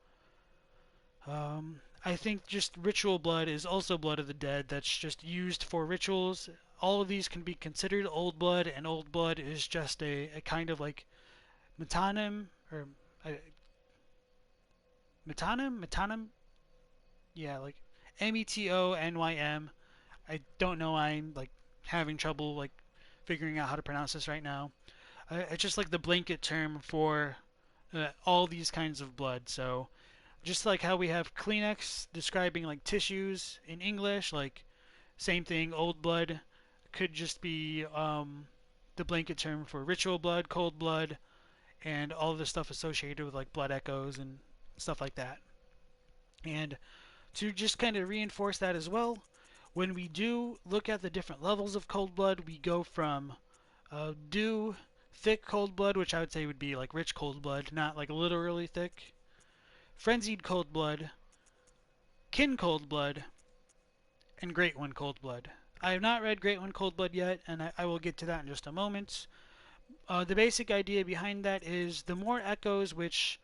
I think just ritual blood is also blood of the dead that's just used for rituals. All of these can be considered old blood, and old blood is just a kind of like metanym or uh, metanym, yeah, like Metonym. I don't know. I'm like having trouble like figuring out how to pronounce this right now. It's just like the blanket term for all these kinds of blood. So just like how we have Kleenex describing like tissues in English, like same thing, old blood could just be the blanket term for ritual blood, cold blood, and all of the stuff associated with like blood echoes and stuff like that. And to just kind of reinforce that as well, when we do look at the different levels of cold blood, we go from dew, thick cold blood, which I would say would be like rich cold blood, not like literally thick, frenzied cold blood, kin cold blood, and great one cold blood. I have not read Great One Cold Blood yet, and I will get to that in just a moment. The basic idea behind that is the more echoes which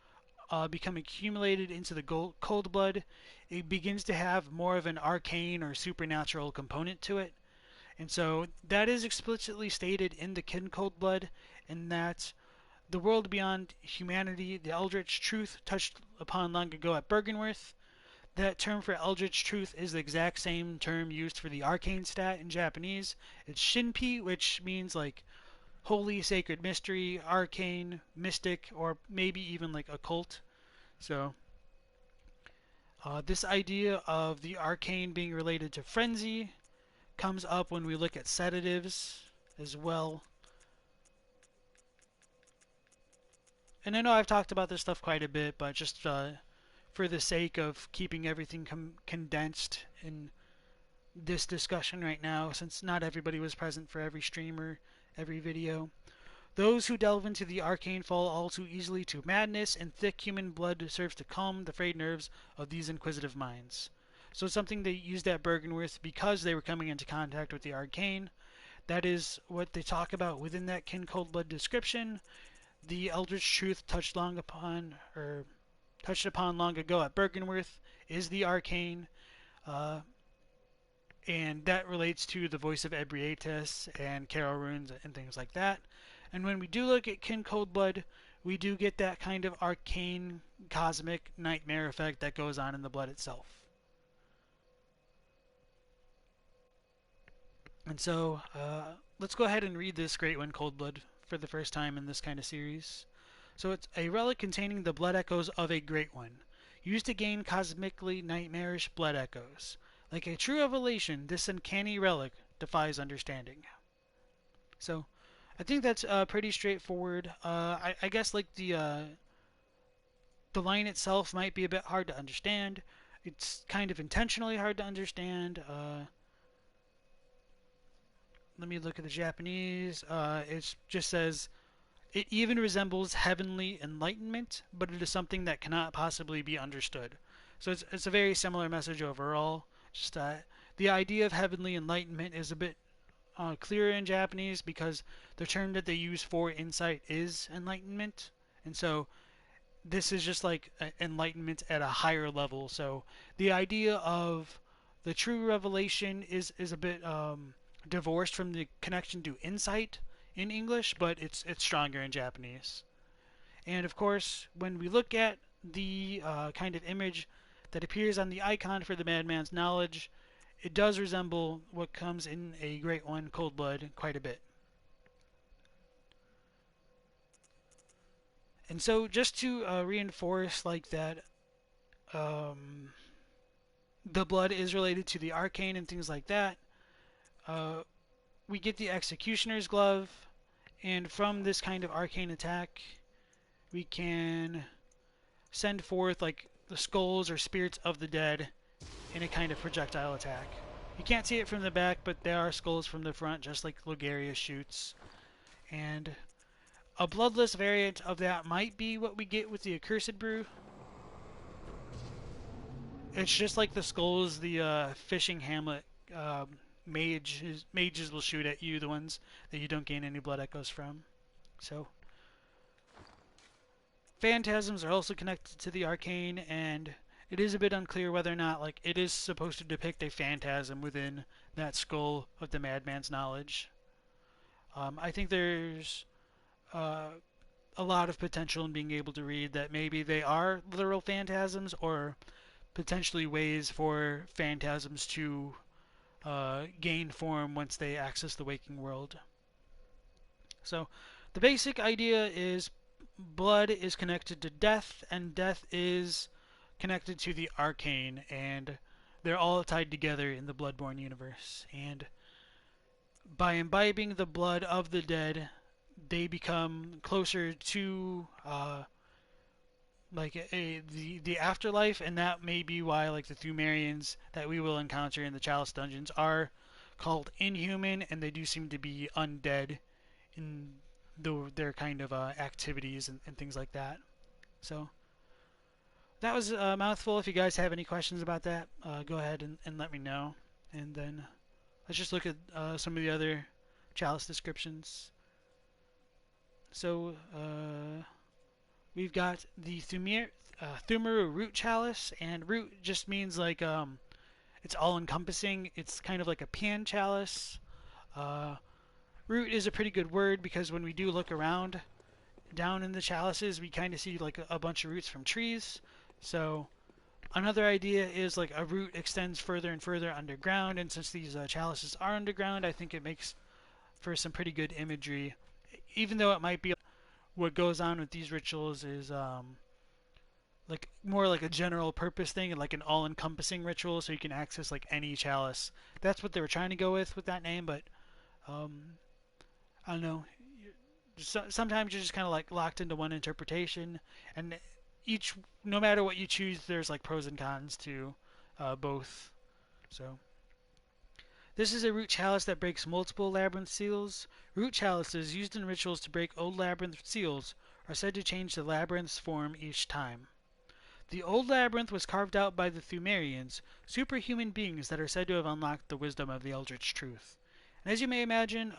become accumulated into the cold blood, it begins to have more of an arcane or supernatural component to it. And so that is explicitly stated in the kin cold blood, in that the world beyond humanity, the eldritch truth touched upon long ago at Bergenworth. That term for eldritch truth is the exact same term used for the arcane stat in Japanese. It's shinpi, which means like holy, sacred mystery, arcane, mystic, or maybe even like occult. So this idea of the arcane being related to frenzy comes up when we look at sedatives as well. And I know I've talked about this stuff quite a bit, but just for the sake of keeping everything condensed in this discussion right now, since not everybody was present for every stream or every video. Those who delve into the arcane fall all too easily to madness, and thick human blood serves to calm the frayed nerves of these inquisitive minds. So it's something they used at Bergenworth because they were coming into contact with the arcane. That is what they talk about within that kin cold blood description. The eldritch truth touched upon long ago at Bergenworth is the arcane, and that relates to the voice of Ebrietas and Carol runes and things like that. And when we do look at kin cold blood, we do get that kind of arcane cosmic nightmare effect that goes on in the blood itself. And so let's go ahead and read this Great One Cold Blood for the first time in this kind of series. So it's a relic containing the blood echoes of a Great One, used to gain cosmically nightmarish blood echoes. Like a true revelation, this uncanny relic defies understanding. So I think that's pretty straightforward. I guess like the line itself might be a bit hard to understand. It's kind of intentionally hard to understand. Let me look at the Japanese. It just says, it even resembles heavenly enlightenment, but it is something that cannot possibly be understood. So it's a very similar message overall. Just the idea of heavenly enlightenment is a bit clearer in Japanese because the term that they use for insight is enlightenment. And so this is just like enlightenment at a higher level. So the idea of the true revelation is a bit divorced from the connection to insight in English, but it's stronger in Japanese. And of course, when we look at the kind of image that appears on the icon for the madman's knowledge, it does resemble what comes in a Great One Cold Blood quite a bit. And so just to reinforce like that the blood is related to the arcane and things like that, we get the Executioner's Glove, and from this kind of arcane attack we can send forth like the skulls or spirits of the dead in a kind of projectile attack. You can't see it from the back, but there are skulls from the front, just like Logaria shoots. And a bloodless variant of that might be what we get with the Accursed Brew. It's just like the skulls the fishing hamlet mages will shoot at you, the ones that you don't gain any blood echoes from. So phantasms are also connected to the arcane, and it is a bit unclear whether or not like it is supposed to depict a phantasm within that skull of the madman's knowledge. I think there's uh, a lot of potential in being able to read that maybe they are literal phantasms or potentially ways for phantasms to gain form once they access the waking world. So the basic idea is blood is connected to death, and death is connected to the arcane, and they're all tied together in the Bloodborne universe. And by imbibing the blood of the dead, they become closer to the afterlife, and that may be why like the Pthumerians that we will encounter in the Chalice dungeons are called inhuman, and they do seem to be undead in their kind of activities and things like that. So that was a mouthful. If you guys have any questions about that, go ahead and let me know. And then let's just look at some of the other chalice descriptions. So we've got the Pthumeru root chalice, and root just means like it's all-encompassing. It's kind of like a pan chalice. Root is a pretty good word because when we do look around down in the chalices, we kind of see like a bunch of roots from trees. So another idea is like a root extends further and further underground, and since these chalices are underground, I think it makes for some pretty good imagery. Even though it might be what goes on with these rituals is like more like a general purpose thing and like an all-encompassing ritual, so you can access like any chalice. That's what they were trying to go with that name, but I don't know. Sometimes you're just kind of like locked into one interpretation, and no matter what you choose, there's like pros and cons to both. So this is a root chalice that breaks multiple labyrinth seals. Root chalices used in rituals to break old labyrinth seals are said to change the labyrinth's form each time. The old labyrinth was carved out by the Pthumerians, superhuman beings that are said to have unlocked the wisdom of the Eldritch Truth. And as you may imagine,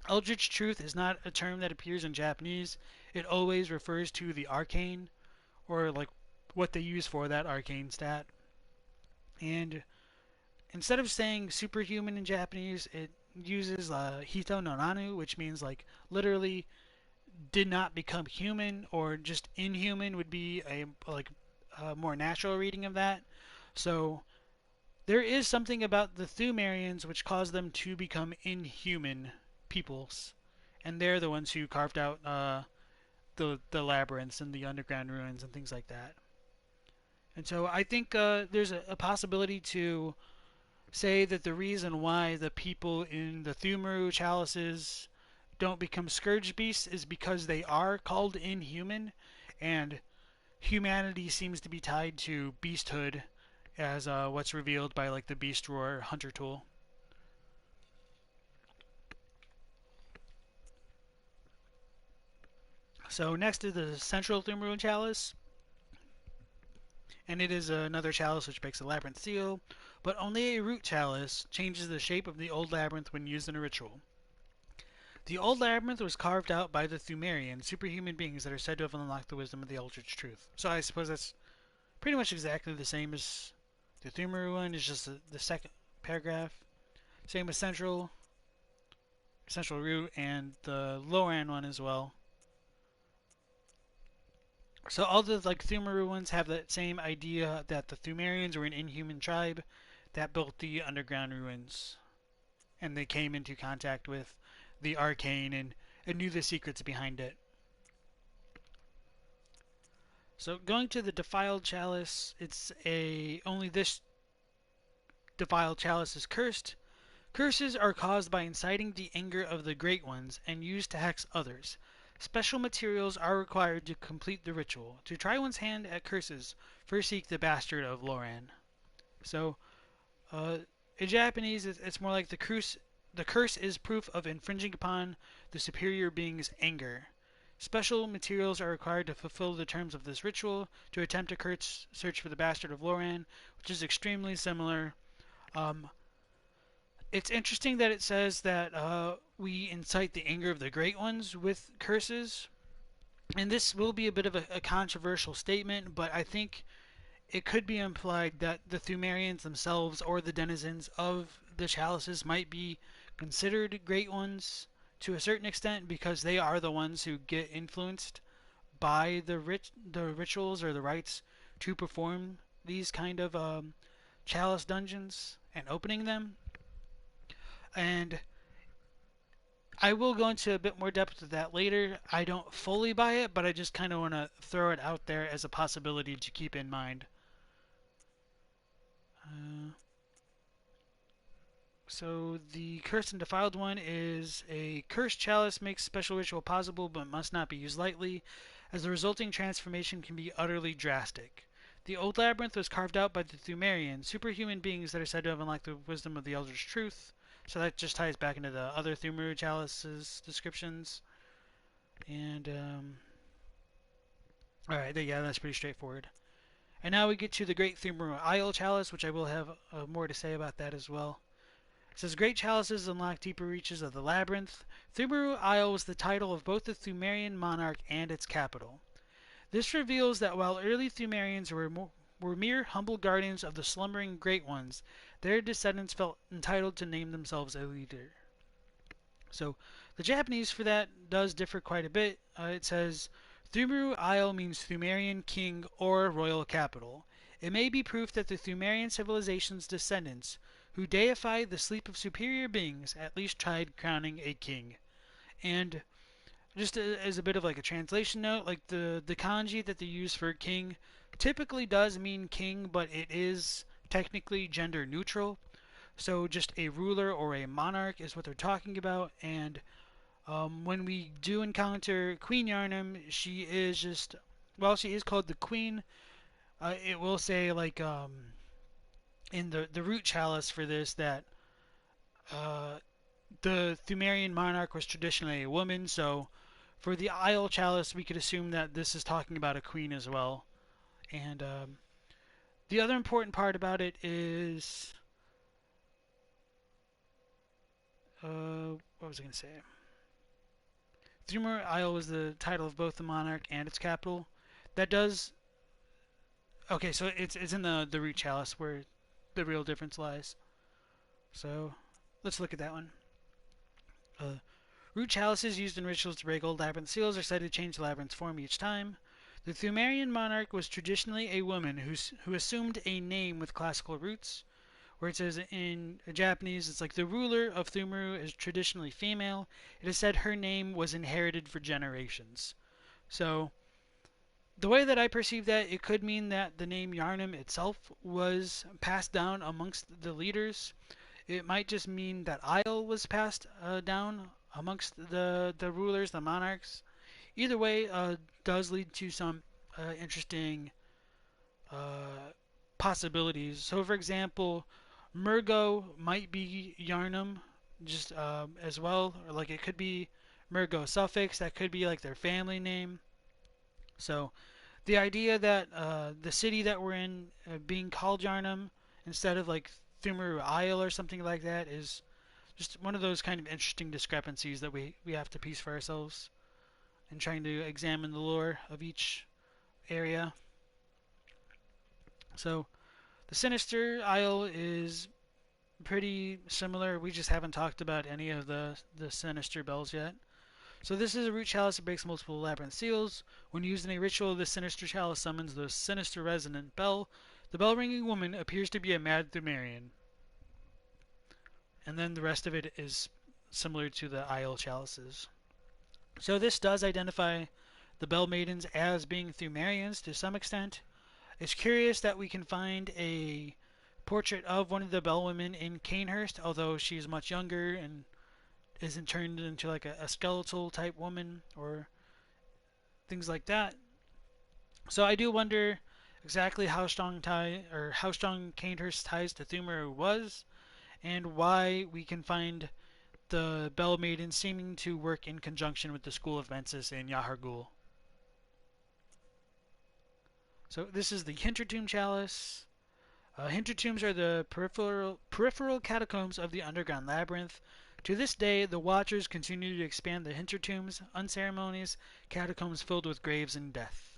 Eldritch Truth is not a term that appears in Japanese. It always refers to the arcane, or like what they use for that arcane stat. And instead of saying superhuman in Japanese, it uses hito no nanu, which means like literally did not become human, or just inhuman would be a more natural reading of that. So there is something about the Pthumerians which caused them to become inhuman peoples, and they're the ones who carved out the labyrinths and the underground ruins and things like that. And so I think there's a possibility to say that the reason why the people in the Pthumeru chalices don't become scourge beasts is because they are called inhuman, and humanity seems to be tied to beasthood as what's revealed by like the beast roar hunter tool. So next is the central Pthumerian chalice, and it is another chalice which makes a labyrinth seal, but only a root chalice changes the shape of the old labyrinth when used in a ritual. The old labyrinth was carved out by the Pthumerians, superhuman beings that are said to have unlocked the wisdom of the Eldritch Truth. So I suppose that's pretty much exactly the same as the Pthumeru one, it's just the second paragraph. Same with central root, and the Loran one as well. So all the like Pthumeru ones have that same idea that the Pthumerians were an inhuman tribe that built the underground ruins, and they came into contact with the arcane and knew the secrets behind it. So going to the defiled chalice, it's only this defiled chalice is cursed. Curses are caused by inciting the anger of the Great Ones and used to hex others. Special materials are required to complete the ritual. To try one's hand at curses, first seek the Bastard of Loran. So, in Japanese, it's more like the curse is proof of infringing upon the superior being's anger. Special materials are required to fulfill the terms of this ritual. To attempt a curse, search for the Bastard of Loran, which is extremely similar. Um, it's interesting that it says that we incite the anger of the Great Ones with curses. And this will be a bit of a controversial statement, but I think it could be implied that the Pthumerians themselves or the denizens of the chalices might be considered great ones to a certain extent because they are the ones who get influenced by the rituals or the rites to perform these kind of chalice dungeons and opening them. And I will go into a bit more depth with that later. I don't fully buy it, but I just kind of want to throw it out there as a possibility to keep in mind. So the cursed and defiled one is a cursed chalice makes special ritual possible but must not be used lightly, as the resulting transformation can be utterly drastic. The old labyrinth was carved out by the Pthumerians, superhuman beings that are said to have unlocked the wisdom of the Elder's truth. So that just ties back into the other Pthumerian Chalices descriptions. And alright, yeah, that's pretty straightforward. And now we get to the Great Pthumerian Isle Chalice, which I will have more to say about that as well. It says great chalices unlock deeper reaches of the labyrinth. Pthumerian Isle was the title of both the Pthumerian monarch and its capital. This reveals that while early Pthumerians were mere humble guardians of the slumbering Great Ones, their descendants felt entitled to name themselves a leader. So the Japanese for that does differ quite a bit. It says Pthumerian Isle means Pthumerian king or royal capital. It may be proof that the Pthumerian civilization's descendants, who deified the sleep of superior beings, at least tried crowning a king. And just as a bit of like a translation note, like the kanji that they use for king typically does mean king, but it is technically gender neutral. So just a ruler or a monarch is what they're talking about. And when we do encounter Queen Yarnum, she is just, well, she is called the queen. It will say like in the root chalice for this that uh, the Pthumerian monarch was traditionally a woman, so for the Isle chalice, we could assume that this is talking about a queen as well. And the other important part about it is, what was I going to say? Pthumerian Isle was the title of both the monarch and its capital. That does. Okay, so it's in the root chalice where the real difference lies. So let's look at that one. Root chalices used in rituals to break old labyrinth seals are said to change the labyrinth's form each time. The Pthumerian monarch was traditionally a woman who assumed a name with classical roots, where it says in Japanese, it's like the ruler of Pthumeru is traditionally female. It is said her name was inherited for generations. So, the way that I perceive that, it could mean that the name Yarnum itself was passed down amongst the leaders. It might just mean that Isle was passed down amongst the rulers, the monarchs. Either way, does lead to some interesting possibilities. So, for example, Murgo might be Yarnum, just as well, or like it could be Murgo suffix. That could be like their family name. So, the idea that the city that we're in being called Yarnum instead of like Thumeru Isle or something like that is just one of those kind of interesting discrepancies that we have to piece for ourselves in trying to examine the lore of each area. So the Sinister Isle is pretty similar. We just haven't talked about any of the Sinister bells yet. So this is a root chalice that breaks multiple labyrinth seals. When used in a ritual, the Sinister Chalice summons the sinister resonant bell. The bell-ringing woman appears to be a mad Pthumerian. And then the rest of it is similar to the Isle chalices. So this does identify the Bell Maidens as being Pthumerians to some extent. It's curious that we can find a portrait of one of the Bell women in Canehurst, although she's much younger and isn't turned into like a skeletal type woman or things like that. So I do wonder exactly how strong Cainhurst's ties to Thumer was, and why we can find the Bell Maiden seeming to work in conjunction with the School of Mensis in Yahar'gul. So this is the Hintertomb Chalice. Hintertombs are the peripheral catacombs of the underground labyrinth. To this day, the Watchers continue to expand the Hintertombs, unceremonious catacombs filled with graves and death.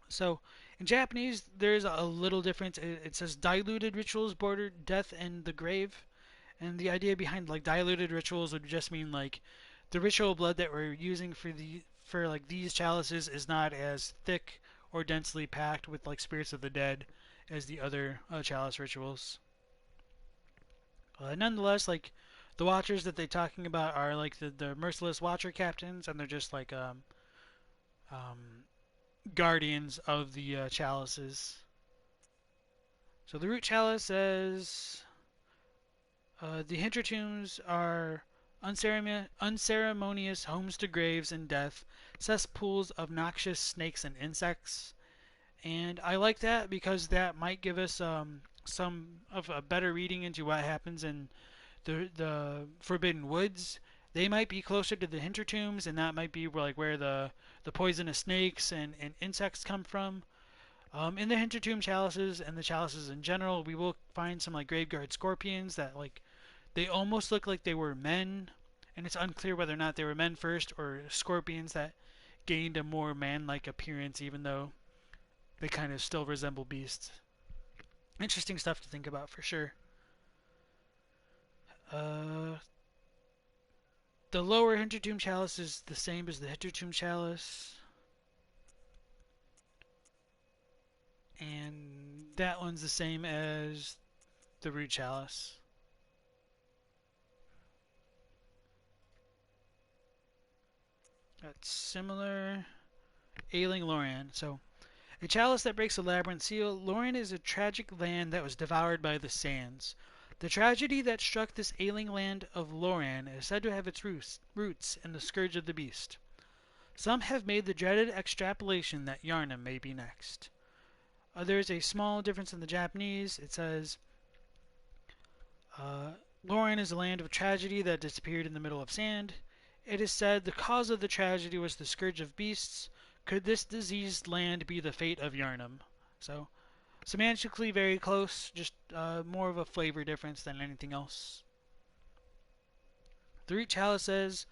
So, in Japanese, there's a little difference. It says diluted rituals border death and the grave, and the idea behind like diluted rituals would just mean like the ritual blood that we're using for like these chalices is not as thick or densely packed with like spirits of the dead as the other chalice rituals. Nonetheless, like the Watchers that they're talking about are like the merciless Watcher captains, and they're just like um, guardians of the chalices. So the root chalice says the Hintertombs are unceremonious homes to graves and death, cesspools of noxious snakes and insects. And I like that because that might give us some of a better reading into what happens in the Forbidden Woods. They might be closer to the Hintertombs, and that might be where the poisonous snakes and insects come from. In the Hintertomb chalices and the chalices in general, we will find some like Graveguard scorpions that like they almost look like they were men, and it's unclear whether or not they were men first or scorpions that gained a more man-like appearance, even though they kind of still resemble beasts. Interesting stuff to think about for sure. Uh, the lower Hintertomb chalice is the same as the Hintertomb chalice. And that one's the same as the root chalice. That's similar. Ailing Lorien. So, a chalice that breaks a labyrinth seal. Lorien is a tragic land that was devoured by the sands. The tragedy that struck this ailing land of Lorien is said to have its roots in the scourge of the beast. Some have made the dreaded extrapolation that Yharnam may be next. There is a small difference in the Japanese. It says, Lorien is a land of tragedy that disappeared in the middle of sand. It is said the cause of the tragedy was the scourge of beasts. Could this diseased land be the fate of Yharnam? So, semantically very close, just more of a flavor difference than anything else. The root chalice says,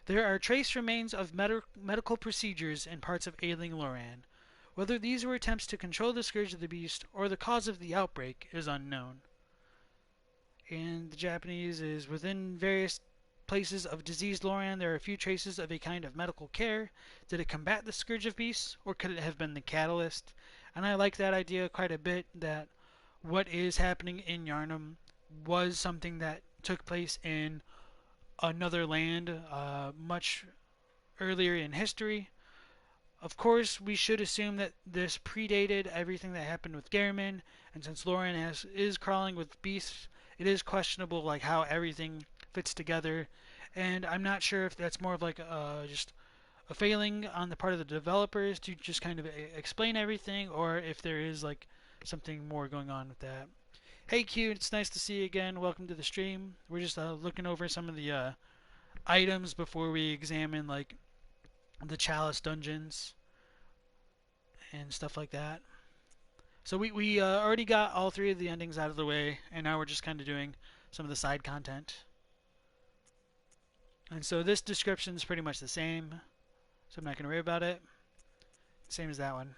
there are trace remains of medical procedures in parts of ailing Lorien. Whether these were attempts to control the scourge of the beast or the cause of the outbreak is unknown. And the Japanese is within various places of diseased Lorien, there are a few traces of a kind of medical care. Did it combat the scourge of beasts, or could it have been the catalyst? And I like that idea quite a bit, that what is happening in Yharnam was something that took place in another land much earlier in history. Of course, we should assume that this predated everything that happened with Gehrman, and since Lorien is crawling with beasts, it is questionable like how everything fits together, and I'm not sure if that's more of like just a failing on the part of the developers to just kind of explain everything, or if there is like something more going on with that. Hey Q, it's nice to see you again. Welcome to the stream. We're just looking over some of the items before we examine like the Chalice dungeons and stuff like that. So we already got all three of the endings out of the way, and now we're just kind of doing some of the side content. And so this description is pretty much the same, so I'm not going to worry about it. Same as that one.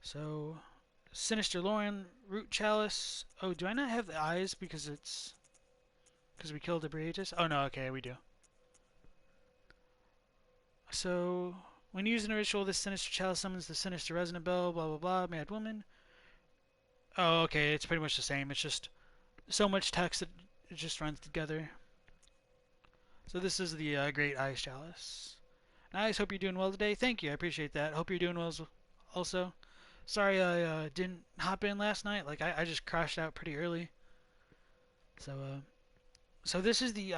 So, Sinister Lorien, Root Chalice. Oh, do I not have the eyes because we killed the Briatus? Oh no, okay, we do. So, when using a ritual, this Sinister Chalice summons the Sinister Resonant Bell, blah blah blah, Mad Woman. Oh, okay, it's pretty much the same. It's just so much text that it just runs together. So this is the Great Ice Chalice. Nice, hope you're doing well today. Thank you, I appreciate that. Hope you're doing well also. Sorry I didn't hop in last night. Like, I just crashed out pretty early. So, So this is the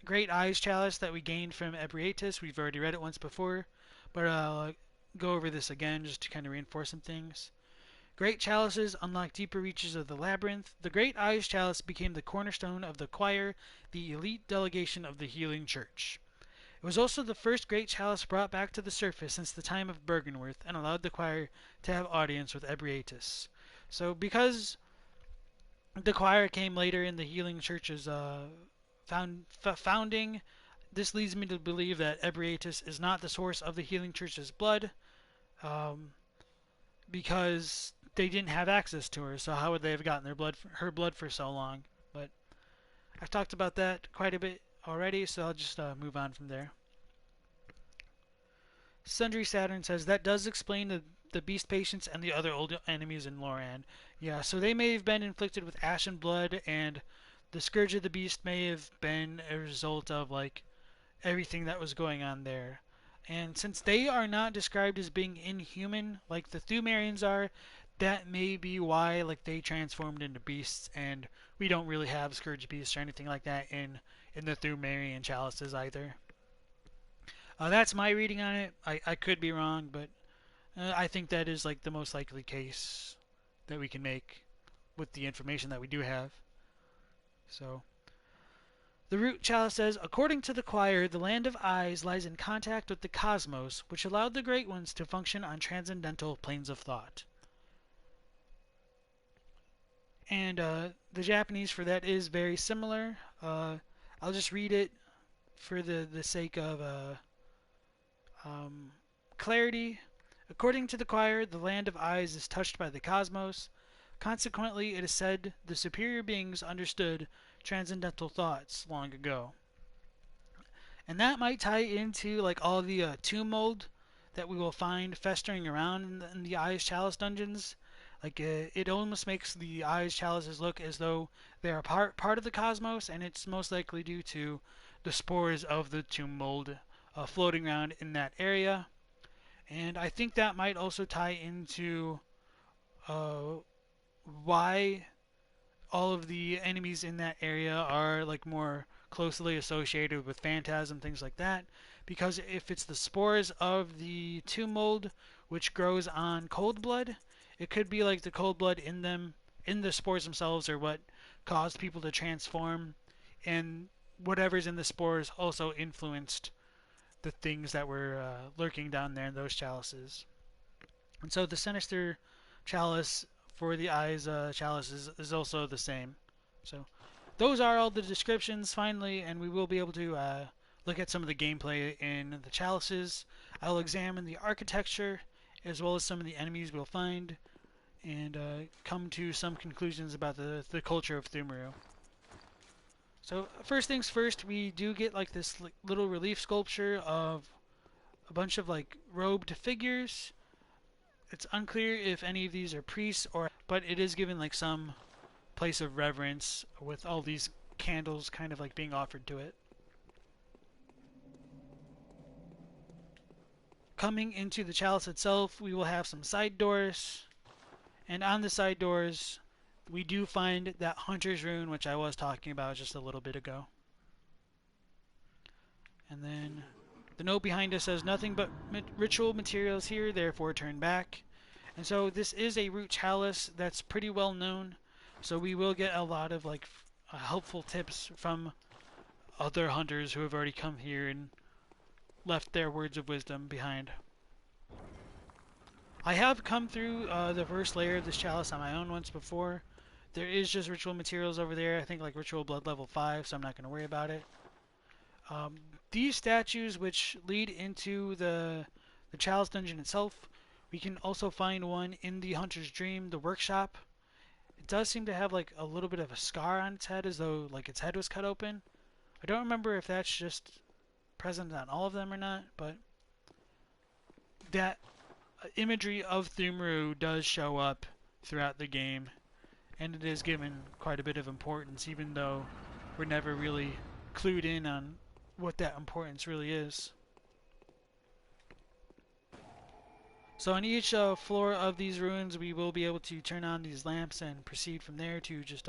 Great Eyes Chalice that we gained from Ebrietas. We've already read it once before, but I'll go over this again just to kind of reinforce some things. Great chalices unlock deeper reaches of the labyrinth. The Great Eyes Chalice became the cornerstone of the choir, the elite delegation of the Healing Church. It was also the first great chalice brought back to the surface since the time of Bergenworth and allowed the choir to have audience with Ebrietas. So because the choir came later in the Healing Church's founding, this leads me to believe that Ebrietas is not the source of the Healing Church's blood, um, because they didn't have access to her. So how would they have gotten her blood for so long? But I've talked about that quite a bit already, so I'll just move on from there. Sundry Saturn says that does explain the beast patients and the other old enemies in Loran. Yeah, so they may have been inflicted with ashen blood, and the Scourge of the Beast may have been a result of like everything that was going on there. And since they are not described as being inhuman like the Pthumerians are, that may be why like they transformed into beasts, and we don't really have Scourge beasts or anything like that in the Pthumerian Chalices either. That's my reading on it. I could be wrong, but I think that is like the most likely case that we can make with the information that we do have. So, the Root Chalice says, according to the choir, the Land of Eyes lies in contact with the cosmos, which allowed the Great Ones to function on transcendental planes of thought. And the Japanese for that is very similar. I'll just read it for the sake of clarity. According to the choir, the Land of Eyes is touched by the cosmos. Consequently, it is said the superior beings understood transcendental thoughts long ago. And that might tie into like all the tomb mold that we will find festering around in the Eyes Chalice dungeons. Like it almost makes the Eyes Chalices look as though they are part of the cosmos, and it's most likely due to the spores of the tomb mold floating around in that area. And I think that might also tie into why all of the enemies in that area are like more closely associated with phantasm, things like that. Because if it's the spores of the tomb mold which grows on cold blood, it could be like the cold blood in them, in the spores themselves, are what caused people to transform, and whatever's in the spores also influenced the things that were lurking down there in those chalices. And so the Sinister Chalice for the Eyes Chalice is also the same. So those are all the descriptions finally, and we will be able to look at some of the gameplay in the chalices. I'll examine the architecture as well as some of the enemies we'll find, and come to some conclusions about the culture of Pthumeru. So first things first, we do get like this little relief sculpture of a bunch of like robed figures. It's unclear if any of these are priests or, but it is given like some place of reverence with all these candles kind of like being offered to it. Coming into the chalice itself, we will have some side doors, and on the side doors we do find that Hunter's Rune, which I was talking about just a little bit ago. And then the note behind us says nothing but ritual materials here, therefore turn back. And so this is a root chalice that's pretty well known, so we will get a lot of like helpful tips from other hunters who have already come here and left their words of wisdom behind. I have come through the first layer of this chalice on my own once before. There is just ritual materials over there, I think like ritual blood level 5, so I'm not going to worry about it. These statues which lead into the chalice dungeon itself, we can also find one in the Hunter's Dream, the workshop. It does seem to have like a little bit of a scar on its head, as though like its head was cut open. I don't remember if that's just present on all of them or not, but that imagery of Pthumeru does show up throughout the game, and it is given quite a bit of importance, even though we're never really clued in on what that importance really is. So on each floor of these ruins, we will be able to turn on these lamps and proceed from there to just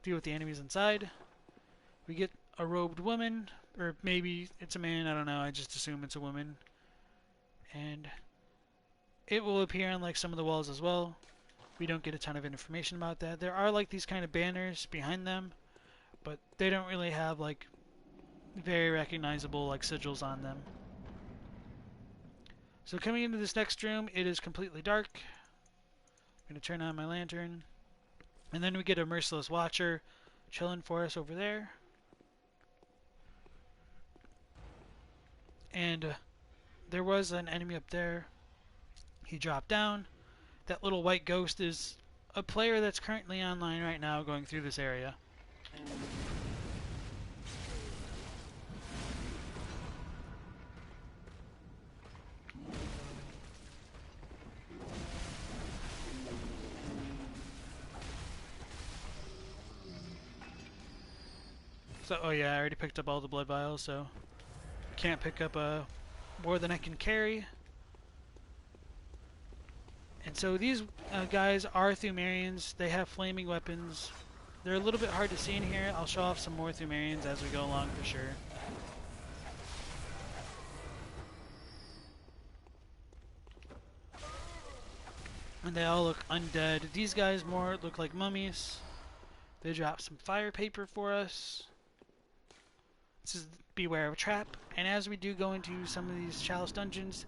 deal with the enemies inside. We get a robed woman, or maybe it's a man, I don't know, I just assume it's a woman. And it will appear on like some of the walls as well. We don't get a ton of information about that. There are like these kind of banners behind them, but they don't really have like very recognizable like sigils on them. So coming into this next room, it is completely dark. I'm going to turn on my lantern. And then we get a Merciless Watcher chilling for us over there. And there was an enemy up there. He dropped down. That little white ghost is a player that's currently online right now going through this area. So, oh yeah, I already picked up all the blood vials, so can't pick up more than I can carry. And so these guys are Pthumerians. They have flaming weapons. They're a little bit hard to see in here. I'll show off some more Pthumerians as we go along for sure. And they all look undead. These guys more look like mummies. They drop some fire paper for us. This is beware of a trap. And as we do go into some of these chalice dungeons,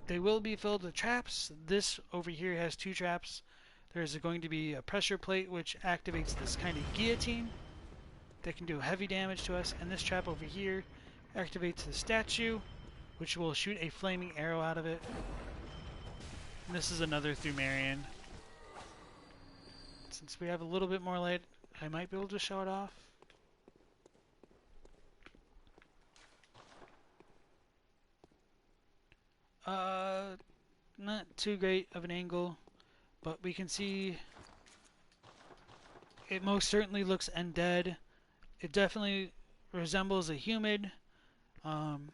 they will be filled with traps. This over here has 2 traps. There's going to be a pressure plate which activates this kind of guillotine that can do heavy damage to us. And this trap over here activates the statue, which will shoot a flaming arrow out of it. And this is another Pthumerian. Since we have a little bit more light, I might be able to show it off. Not too great of an angle, but we can see it most certainly looks undead. It definitely resembles a human, and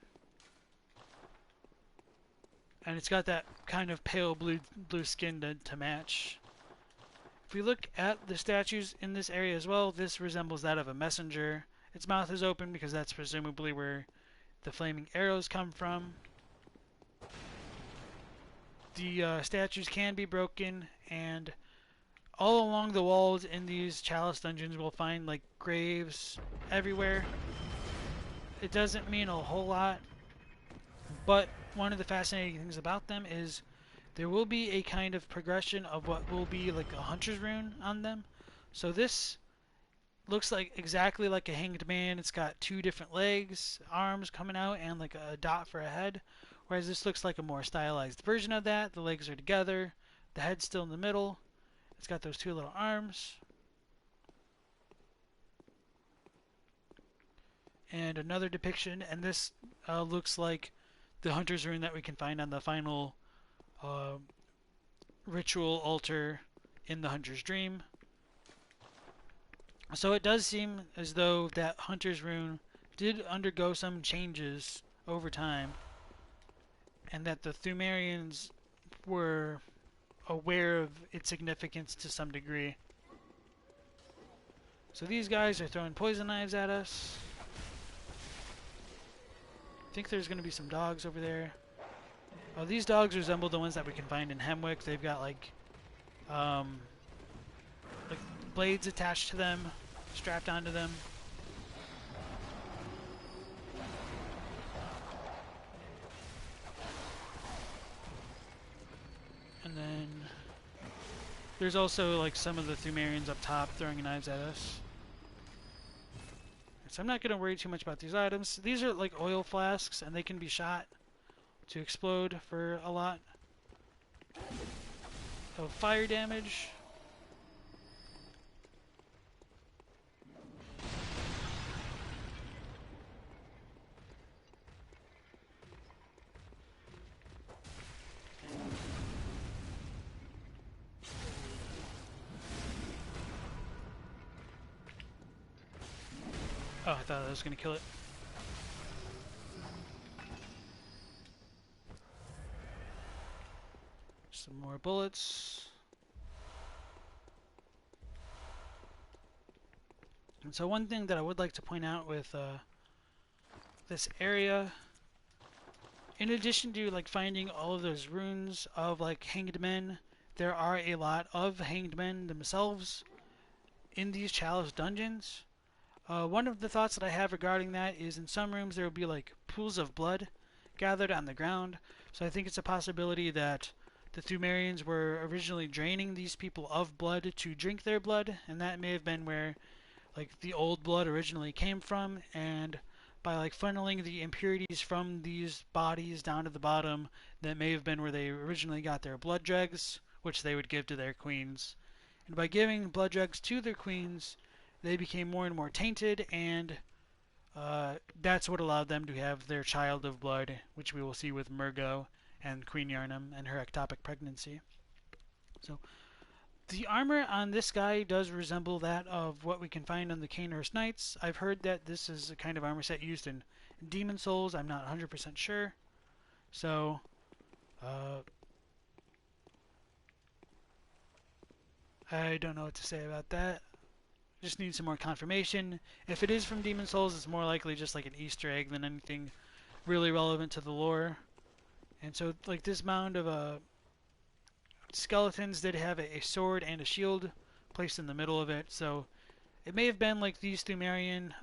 it's got that kind of pale blue skin to match. If we look at the statues in this area as well, this resembles that of a messenger. Its mouth is open because that's presumably where the flaming arrows come from. The statues can be broken, and all along the walls in these chalice dungeons we'll find like graves everywhere. It doesn't mean a whole lot, but one of the fascinating things about them is there will be a kind of progression of what will be like a hunter's rune on them. So this looks like exactly like a hanged man. It's got 2 different legs, arms coming out, and like a dot for a head. Whereas this looks like a more stylized version of that. The legs are together, the head's still in the middle. It's got those 2 little arms. And another depiction, and this looks like the hunter's rune that we can find on the final ritual altar in the hunter's dream. So it does seem as though that hunter's rune did undergo some changes over time, and that the Pthumerians were aware of its significance to some degree. So these guys are throwing poison knives at us. I think there's going to be some dogs over there. Oh, these dogs resemble the ones that we can find in Hemwick. They've got like blades attached to them, strapped onto them. And then there's also like some of the Pthumerians up top throwing knives at us. So I'm not going to worry too much about these items. These are like oil flasks, and they can be shot to explode for a lot of fire damage. Oh, I thought I was going to kill it. Some more bullets. And so one thing that I would like to point out with this area, in addition to like finding all of those runes of like hanged men, there are a lot of hanged men themselves in these chalice dungeons. One of the thoughts that I have regarding that is in some rooms there will be like pools of blood gathered on the ground. So I think it's a possibility that the Pthumerians were originally draining these people of blood to drink their blood, and that may have been where like the old blood originally came from, and by like funneling the impurities from these bodies down to the bottom, that may have been where they originally got their blood dregs, which they would give to their queens. And by giving blood dregs to their queens, they became more and more tainted, and that's what allowed them to have their child of blood, which we will see with Murgo and Queen Yarnum and her ectopic pregnancy. So the armor on this guy does resemble that of what we can find on the Canehurst Knights. I've heard that this is a kind of armor set used in Demon Souls. I'm not 100% sure. So, I don't know what to say about that. Just need some more confirmation. If it is from Demon Souls, it's more likely just like an Easter egg than anything really relevant to the lore. And so, like this mound of skeletons did have a sword and a shield placed in the middle of it, so it may have been like these Pthumerian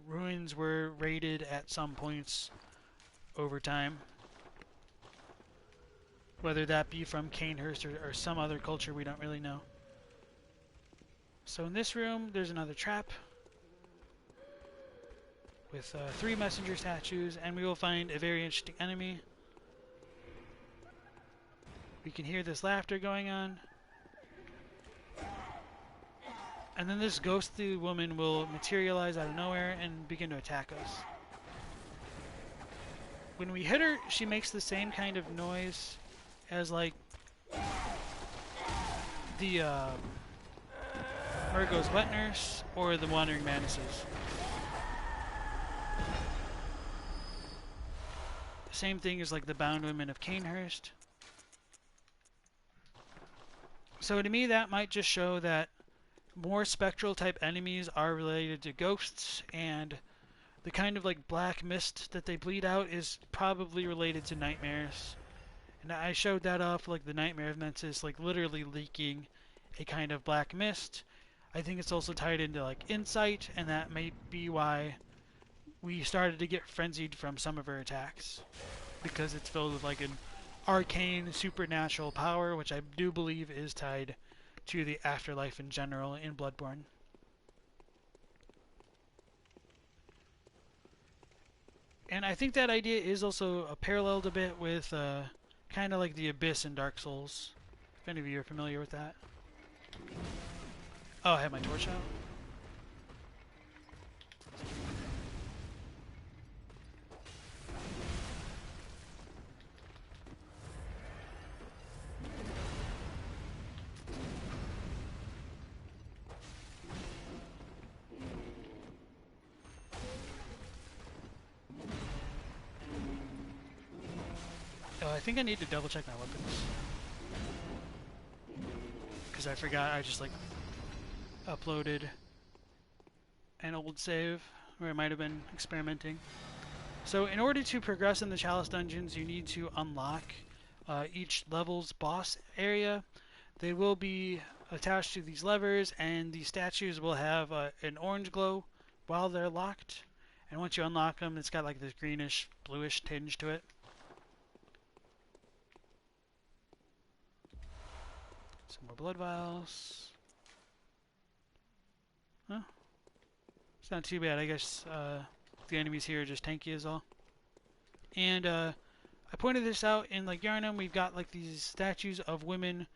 ruins were raided at some points over time. Whether that be from Canehurst or some other culture, we don't really know. So in this room, there's another trap with 3 messenger statues, and we will find a very interesting enemy. We can hear this laughter going on. And then this ghostly woman will materialize out of nowhere and begin to attack us. When we hit her, she makes the same kind of noise as like the Murgo's Wet Nurse or the Wandering Manuses. Same thing as like the Bound Women of Canehurst. So to me that might just show that more spectral type enemies are related to ghosts, and the kind of like black mist that they bleed out is probably related to nightmares. And I showed that off like the Nightmare of Mensis like literally leaking a kind of black mist. I think it's also tied into like insight, and that may be why we started to get frenzied from some of her attacks, because it's filled with like an arcane supernatural power, which I do believe is tied to the afterlife in general in Bloodborne. And I think that idea is also paralleled a bit with kind of like the Abyss in Dark Souls, if any of you are familiar with that. Oh, I have my torch out. I think I need to double check my weapons, because I forgot I just like uploaded an old save where I might have been experimenting. So in order to progress in the Chalice dungeons, you need to unlock each level's boss area. They will be attached to these levers, and the statues will have an orange glow while they're locked. And once you unlock them, it's got like this greenish, bluish tinge to it. Some more blood vials. Huh? It's not too bad. I guess the enemies here are just tanky as all. And I pointed this out in like Yarnum. We've got like these statues of women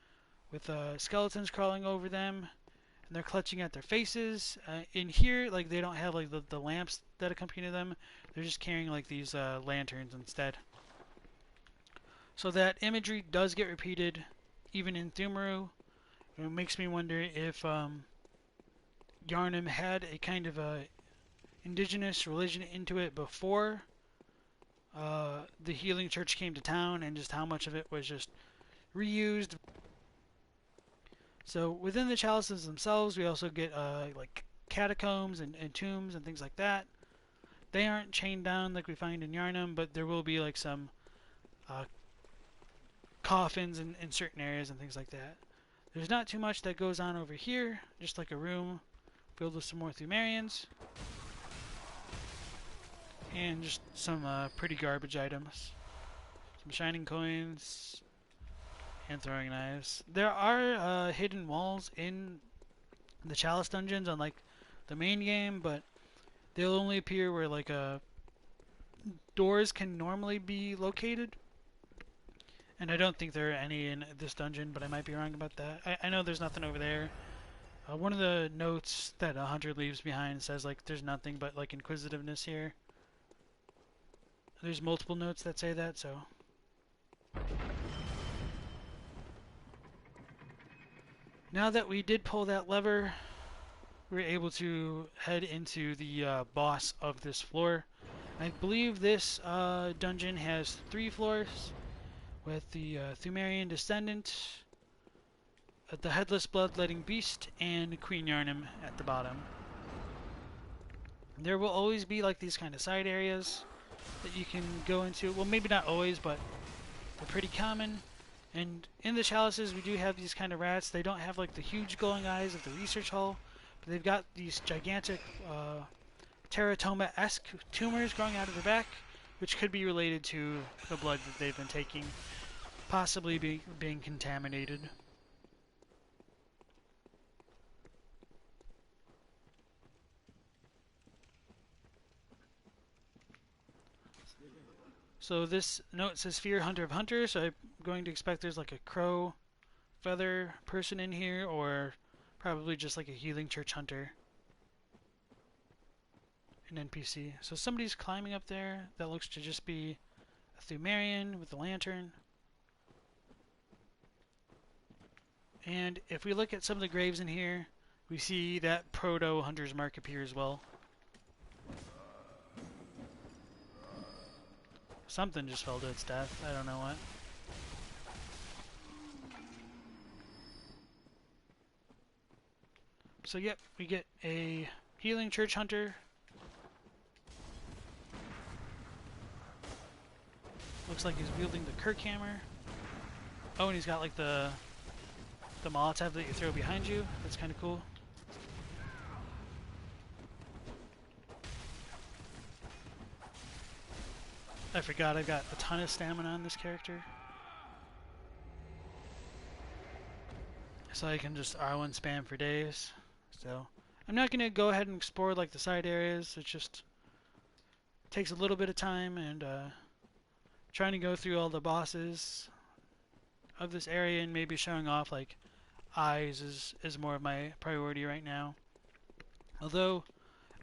with skeletons crawling over them, and they're clutching at their faces. In here, like they don't have like the lamps that accompany them. They're just carrying like these lanterns instead. So that imagery does get repeated even in Pthumeru. It makes me wonder if Yarnum had a kind of a indigenous religion into it before the Healing Church came to town, and just how much of it was just reused. So within the chalices themselves, we also get like catacombs and tombs and things like that. They aren't chained down like we find in Yharnam, but there will be like some coffins in certain areas and things like that. There's not too much that goes on over here, just like a room filled with some more Pthumerians. And just some pretty garbage items. Some shining coins and throwing knives. There are hidden walls in the Chalice dungeons, unlike the main game, but they'll only appear where like doors can normally be located. And I don't think there are any in this dungeon, but I might be wrong about that. I know there's nothing over there. One of the notes that a hunter leaves behind says like there's nothing but like inquisitiveness here. There's multiple notes that say that, so. Now that we did pull that lever, we're able to head into the boss of this floor. I believe this dungeon has 3 floors, with the Pthumerian Descendant, the Headless Bloodletting Beast, and Queen Yharnam at the bottom. There will always be like these kind of side areas that you can go into. Well, maybe not always, but they're pretty common. And in the chalices, we do have these kind of rats. They don't have like the huge glowing eyes of the research hall, but they've got these gigantic teratoma-esque tumors growing out of their back, which could be related to the blood that they've been taking, possibly being contaminated. So this note says Fear Hunter of Hunters, so I'm going to expect there's like a crow feather person in here, or probably just like a healing church hunter. An NPC. So somebody's climbing up there. That looks to just be a Pthumerian with a lantern. And if we look at some of the graves in here, we see that proto-hunter's mark appear as well. Something just fell to its death. I don't know what. So yep, we get a healing church hunter. Looks like he's wielding the Kirk hammer. Oh, and he's got like the Molotov that you throw behind you. That's kind of cool. I forgot I've got a ton of stamina on this character. So I can just R1 spam for days. So I'm not going to go ahead and explore like the side areas. It just takes a little bit of time, and trying to go through all the bosses of this area and maybe showing off like eyes is more of my priority right now. Although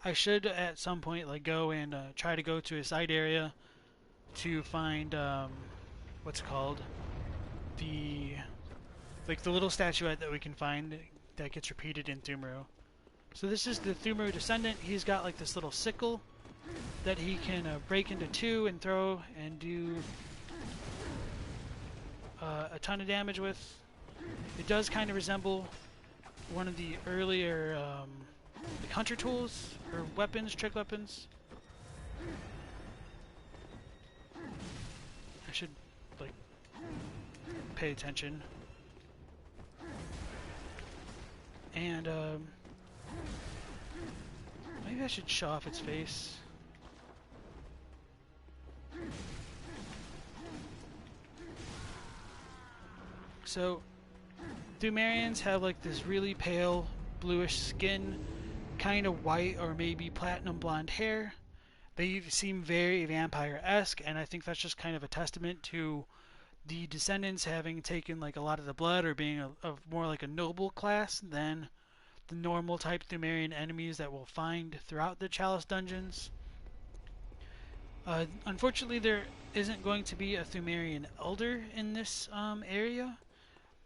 I should at some point like go and try to go to a side area to find what's it called, the little statuette that we can find that gets repeated in Pthumero. So this is the Pthumero Descendant. He's got like this little sickle that he can break into 2 and throw and do a ton of damage with. It does kind of resemble one of the earlier like hunter tools or weapons, trick weapons. I should like pay attention. And maybe I should show off its face. So Pthumerians have like this really pale bluish skin, kind of white or maybe platinum blonde hair. They seem very vampire-esque, and I think that's just kind of a testament to the descendants having taken like a lot of the blood, or being a more like a noble class than the normal type Pthumerian enemies that we'll find throughout the Chalice dungeons. Unfortunately, there isn't going to be a Pthumerian elder in this area,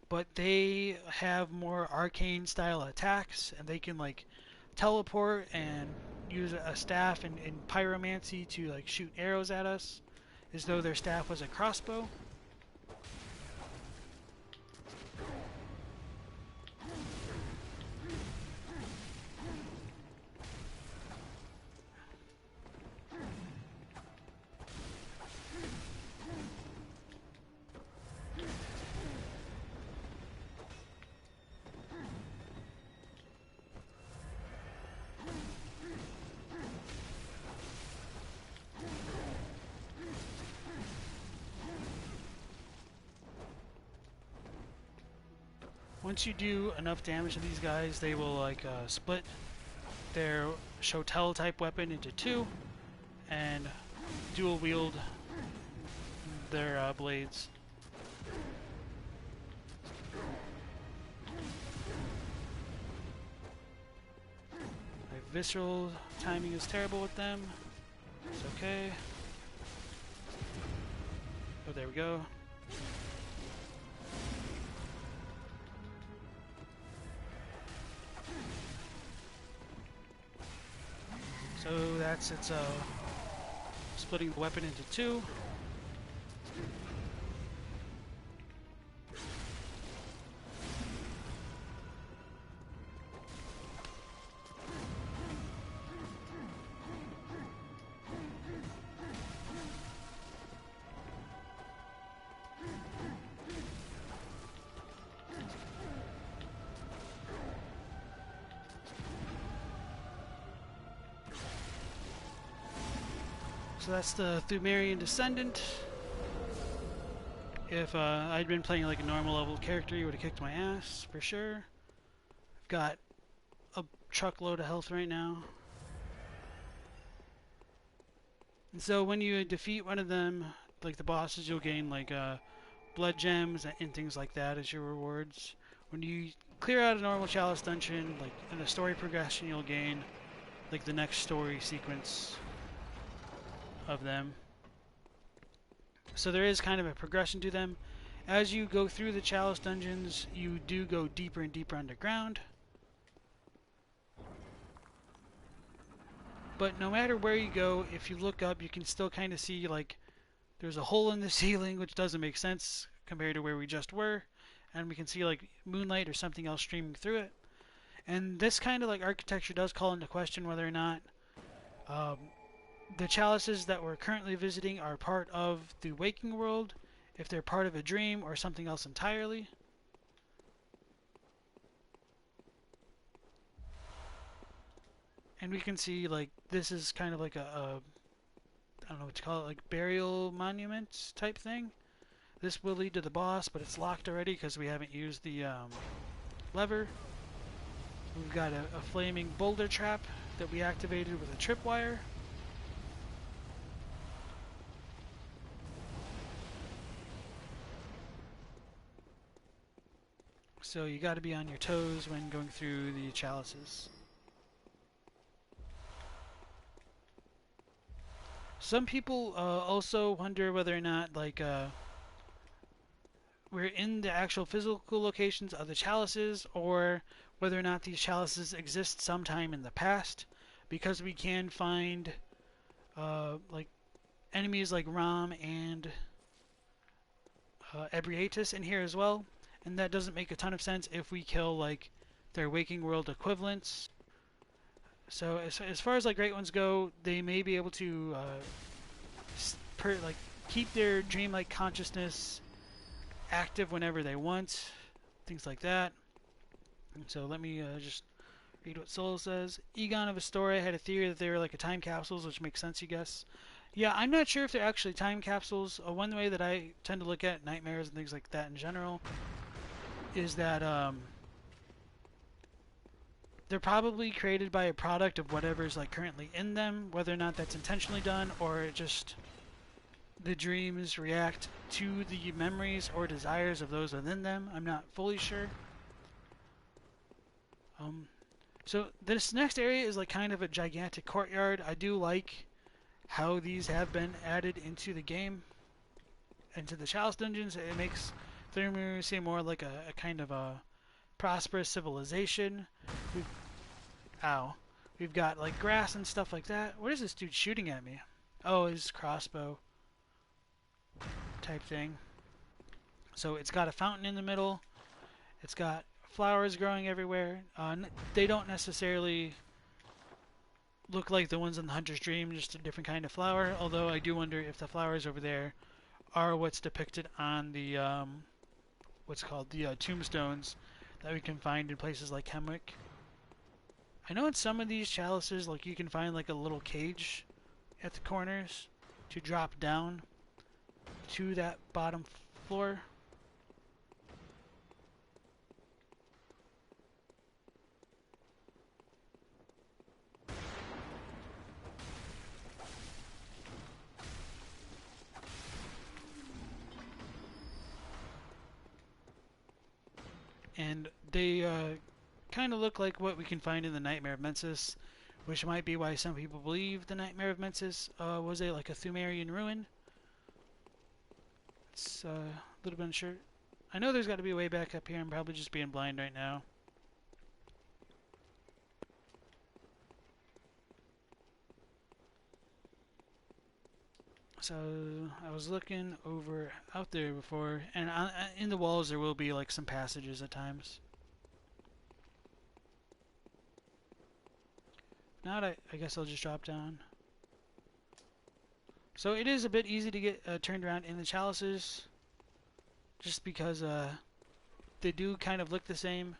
but they have more arcane style attacks, and they can like teleport and use a staff in pyromancy to like shoot arrows at us as though their staff was a crossbow. Once you do enough damage to these guys, they will like split their Shotel type weapon into two and dual wield their blades. My visceral timing is terrible with them. It's okay. Oh, there we go. So that's its splitting the weapon into two. So that's the Pthumerian Descendant. If I'd been playing like a normal level character, you would have kicked my ass, for sure. I've got a truckload of health right now. And so when you defeat one of them, like the bosses, you'll gain like blood gems and things like that as your rewards. When you clear out a normal chalice dungeon, like in a story progression, you'll gain like the next story sequence of them. So there is kind of a progression to them. As you go through the chalice dungeons, you do go deeper and deeper underground. But no matter where you go, if you look up, you can still kind of see like there's a hole in the ceiling, which doesn't make sense compared to where we just were. And we can see like moonlight or something else streaming through it. And this kind of like architecture does call into question whether or not the chalices that we're currently visiting are part of the waking world, if they're part of a dream or something else entirely. And we can see like this is kind of like a I don't know what to call it, like burial monument type thing. This will lead to the boss, but it's locked already because we haven't used the lever. We've got a flaming boulder trap that we activated with a tripwire. So you got to be on your toes when going through the chalices. Some people also wonder whether or not like we're in the actual physical locations of the chalices, or whether or not these chalices exist sometime in the past, because we can find like enemies like Ram and Ebrietus in here as well. And that doesn't make a ton of sense if we kill like their waking world equivalents. So as far as like great ones go, they may be able to like keep their dreamlike consciousness active whenever they want, things like that. And so let me just read what Solo says. Egon of Astoria had a theory that they were like a time capsules, which makes sense, you guess. Yeah, I'm not sure if they're actually time capsules. One way that I tend to look at nightmares and things like that in general is that they're probably created by a product of whatever's like currently in them, whether or not that's intentionally done or it just the dreams react to the memories or desires of those within them. I'm not fully sure. So this next area is like kind of a gigantic courtyard. I do like how these have been added into the game, into the Chalice dungeons. It makes Pthumerian seem more like a kind of a prosperous civilization. We've got like grass and stuff like that. What is this dude shooting at me? Oh, his crossbow type thing. So it's got a fountain in the middle. It's got flowers growing everywhere. They don't necessarily look like the ones in the Hunter's Dream, just a different kind of flower. Although I do wonder if the flowers over there are what's depicted on the what's called the tombstones that we can find in places like Hemwick. I know in some of these chalices, like you can find like a little cage at the corners to drop down to that bottom floor. and they kind of look like what we can find in the Nightmare of Mensis, which might be why some people believe the Nightmare of Mensis was like a Pthumerian ruin. It's a little bit unsure. I know there's got to be a way back up here. I'm probably just being blind right now. So I was looking over out there before, and in the walls there will be like some passages at times. If not, I guess I'll just drop down. So it is a bit easy to get turned around in the chalices, just because they do kind of look the same,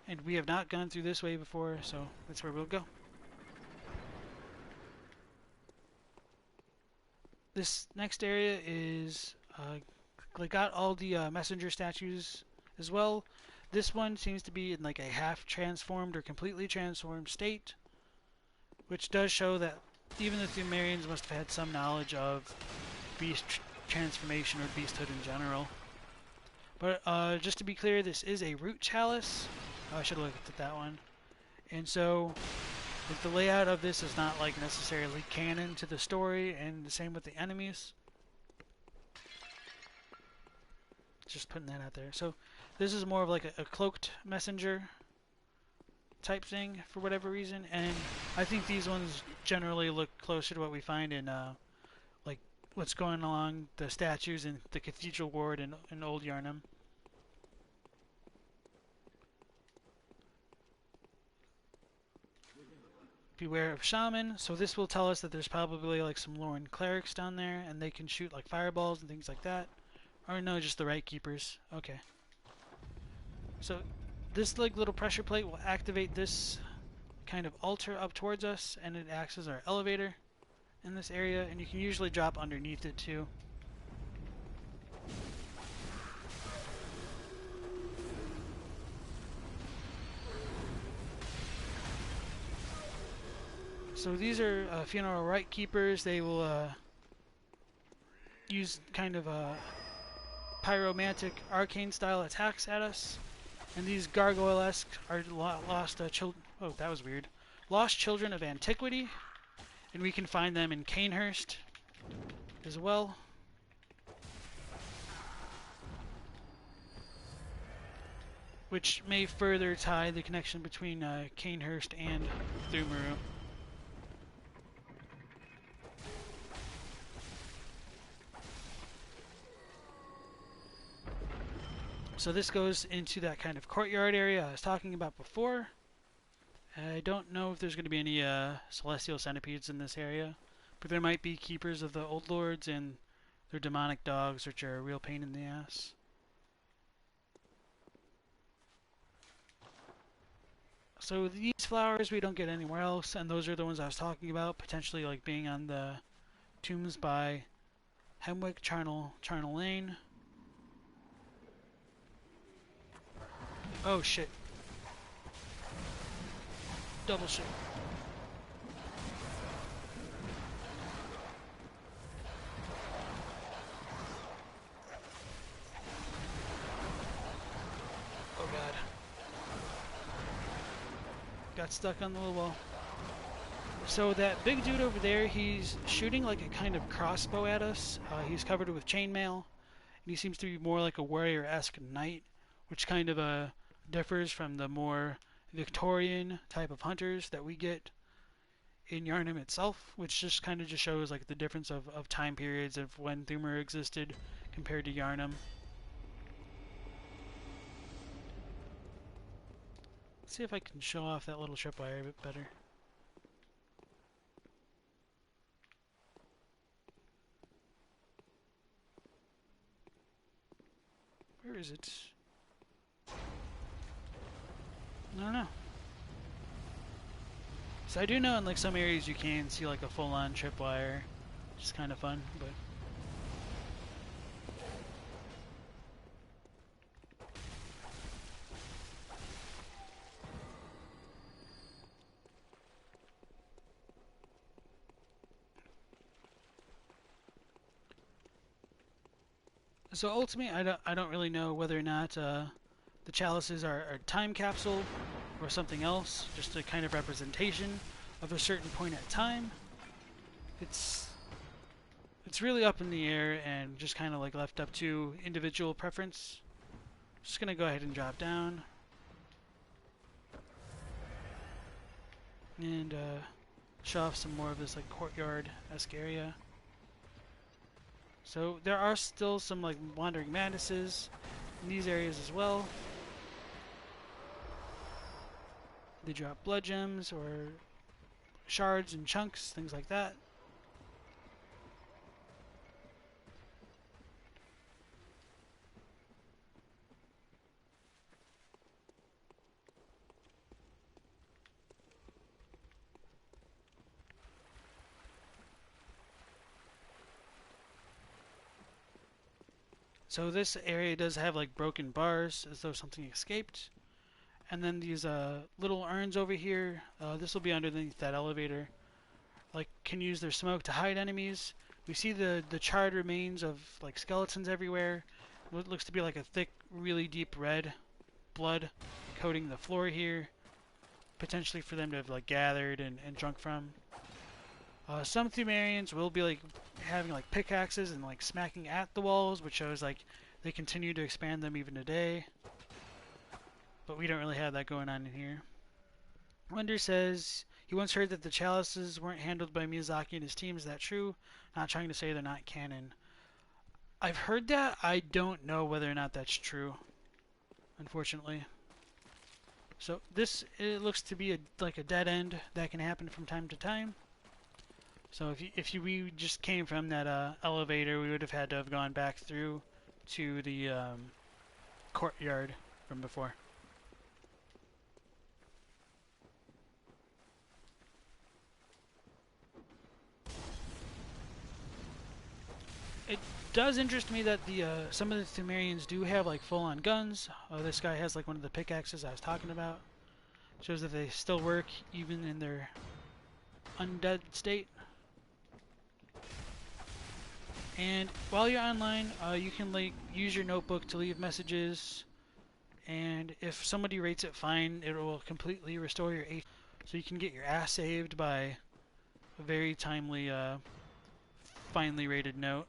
and we have not gone through this way before, so that's where we'll go. This next area is got all the messenger statues as well. This one seems to be in like a half transformed or completely transformed state, which does show that even the Pthumerians must have had some knowledge of beast transformation or beasthood in general. But just to be clear, this is a root chalice. I should have looked at that one. And so like, the layout of this is not like necessarily canon to the story, and the same with the enemies. Just putting that out there. So this is more of like a cloaked messenger type thing for whatever reason, and I think these ones generally look closer to what we find in like what's going along the statues in the Cathedral Ward in Old Yharnam. Beware of Shaman. So this will tell us that there's probably like some Lauren clerics down there, and they can shoot like fireballs and things like that. Or no, just the right keepers. Okay. So this like little pressure plate will activate this kind of altar up towards us, and it acts as our elevator in this area, and you can usually drop underneath it too. So these are funeral rite keepers. They will use kind of pyromantic arcane style attacks at us. And these gargoyle-esque are lost children. Oh, that was weird. Lost children of antiquity, and we can find them in Canehurst as well. Which may further tie the connection between Canehurst and Pthumeru. So this goes into that kind of courtyard area I was talking about before. I don't know if there's going to be any celestial centipedes in this area, but there might be keepers of the old lords and their demonic dogs, which are a real pain in the ass. So these flowers we don't get anywhere else, and those are the ones I was talking about, potentially like being on the tombs by Hemwick, Charnel Lane. Oh shit. Double shit. Oh god. Got stuck on the little wall. So that big dude over there, he's shooting like a kind of crossbow at us. He's covered with chainmail, and he seems to be more like a warrior-esque knight, which kind of differs from the more Victorian type of hunters that we get in Yharnam itself, which just kind of just shows like the difference of time periods of when Pthumera existed compared to Yharnam. Let's see if I can show off that little tripwire a bit better. Where is it? I don't know. So I do know in like some areas you can see like a full-on tripwire, which is kind of fun, but so ultimately I don't really know whether or not the chalices are a time capsule or something else, just a kind of representation of a certain point at time. It's really up in the air and just kind of like left up to individual preference. Just gonna go ahead and drop down and show off some more of this like courtyard-esque area. So there are still some like wandering madnesses in these areas as well. They drop blood gems or shards and chunks, things like that. So this area does have like broken bars as though something escaped. And then these little urns over here, this will be underneath that elevator, like can use their smoke to hide enemies. We see the charred remains of like skeletons everywhere. What looks to be like a thick, really deep red blood coating the floor here, potentially for them to have like gathered and drunk from. Some Pthumerians will be like having like pickaxes and like smacking at the walls, which shows like they continue to expand them even today. But we don't really have that going on in here. Wonder says he once heard that the chalices weren't handled by Miyazaki and his team. Is that true? Not trying to say they're not canon. I've heard that. I don't know whether or not that's true, unfortunately. So this, it looks to be like a dead end that can happen from time to time. So we just came from that elevator, we would have had to have gone back through to the courtyard from before. It does interest me that the some of the Pthumerians do have like full-on guns. This guy has like one of the pickaxes I was talking about. Shows that they still work even in their undead state. And while you're online, you can like use your notebook to leave messages, and if somebody rates it fine, it will completely restore your HP. So you can get your ass saved by a very timely, finely rated note.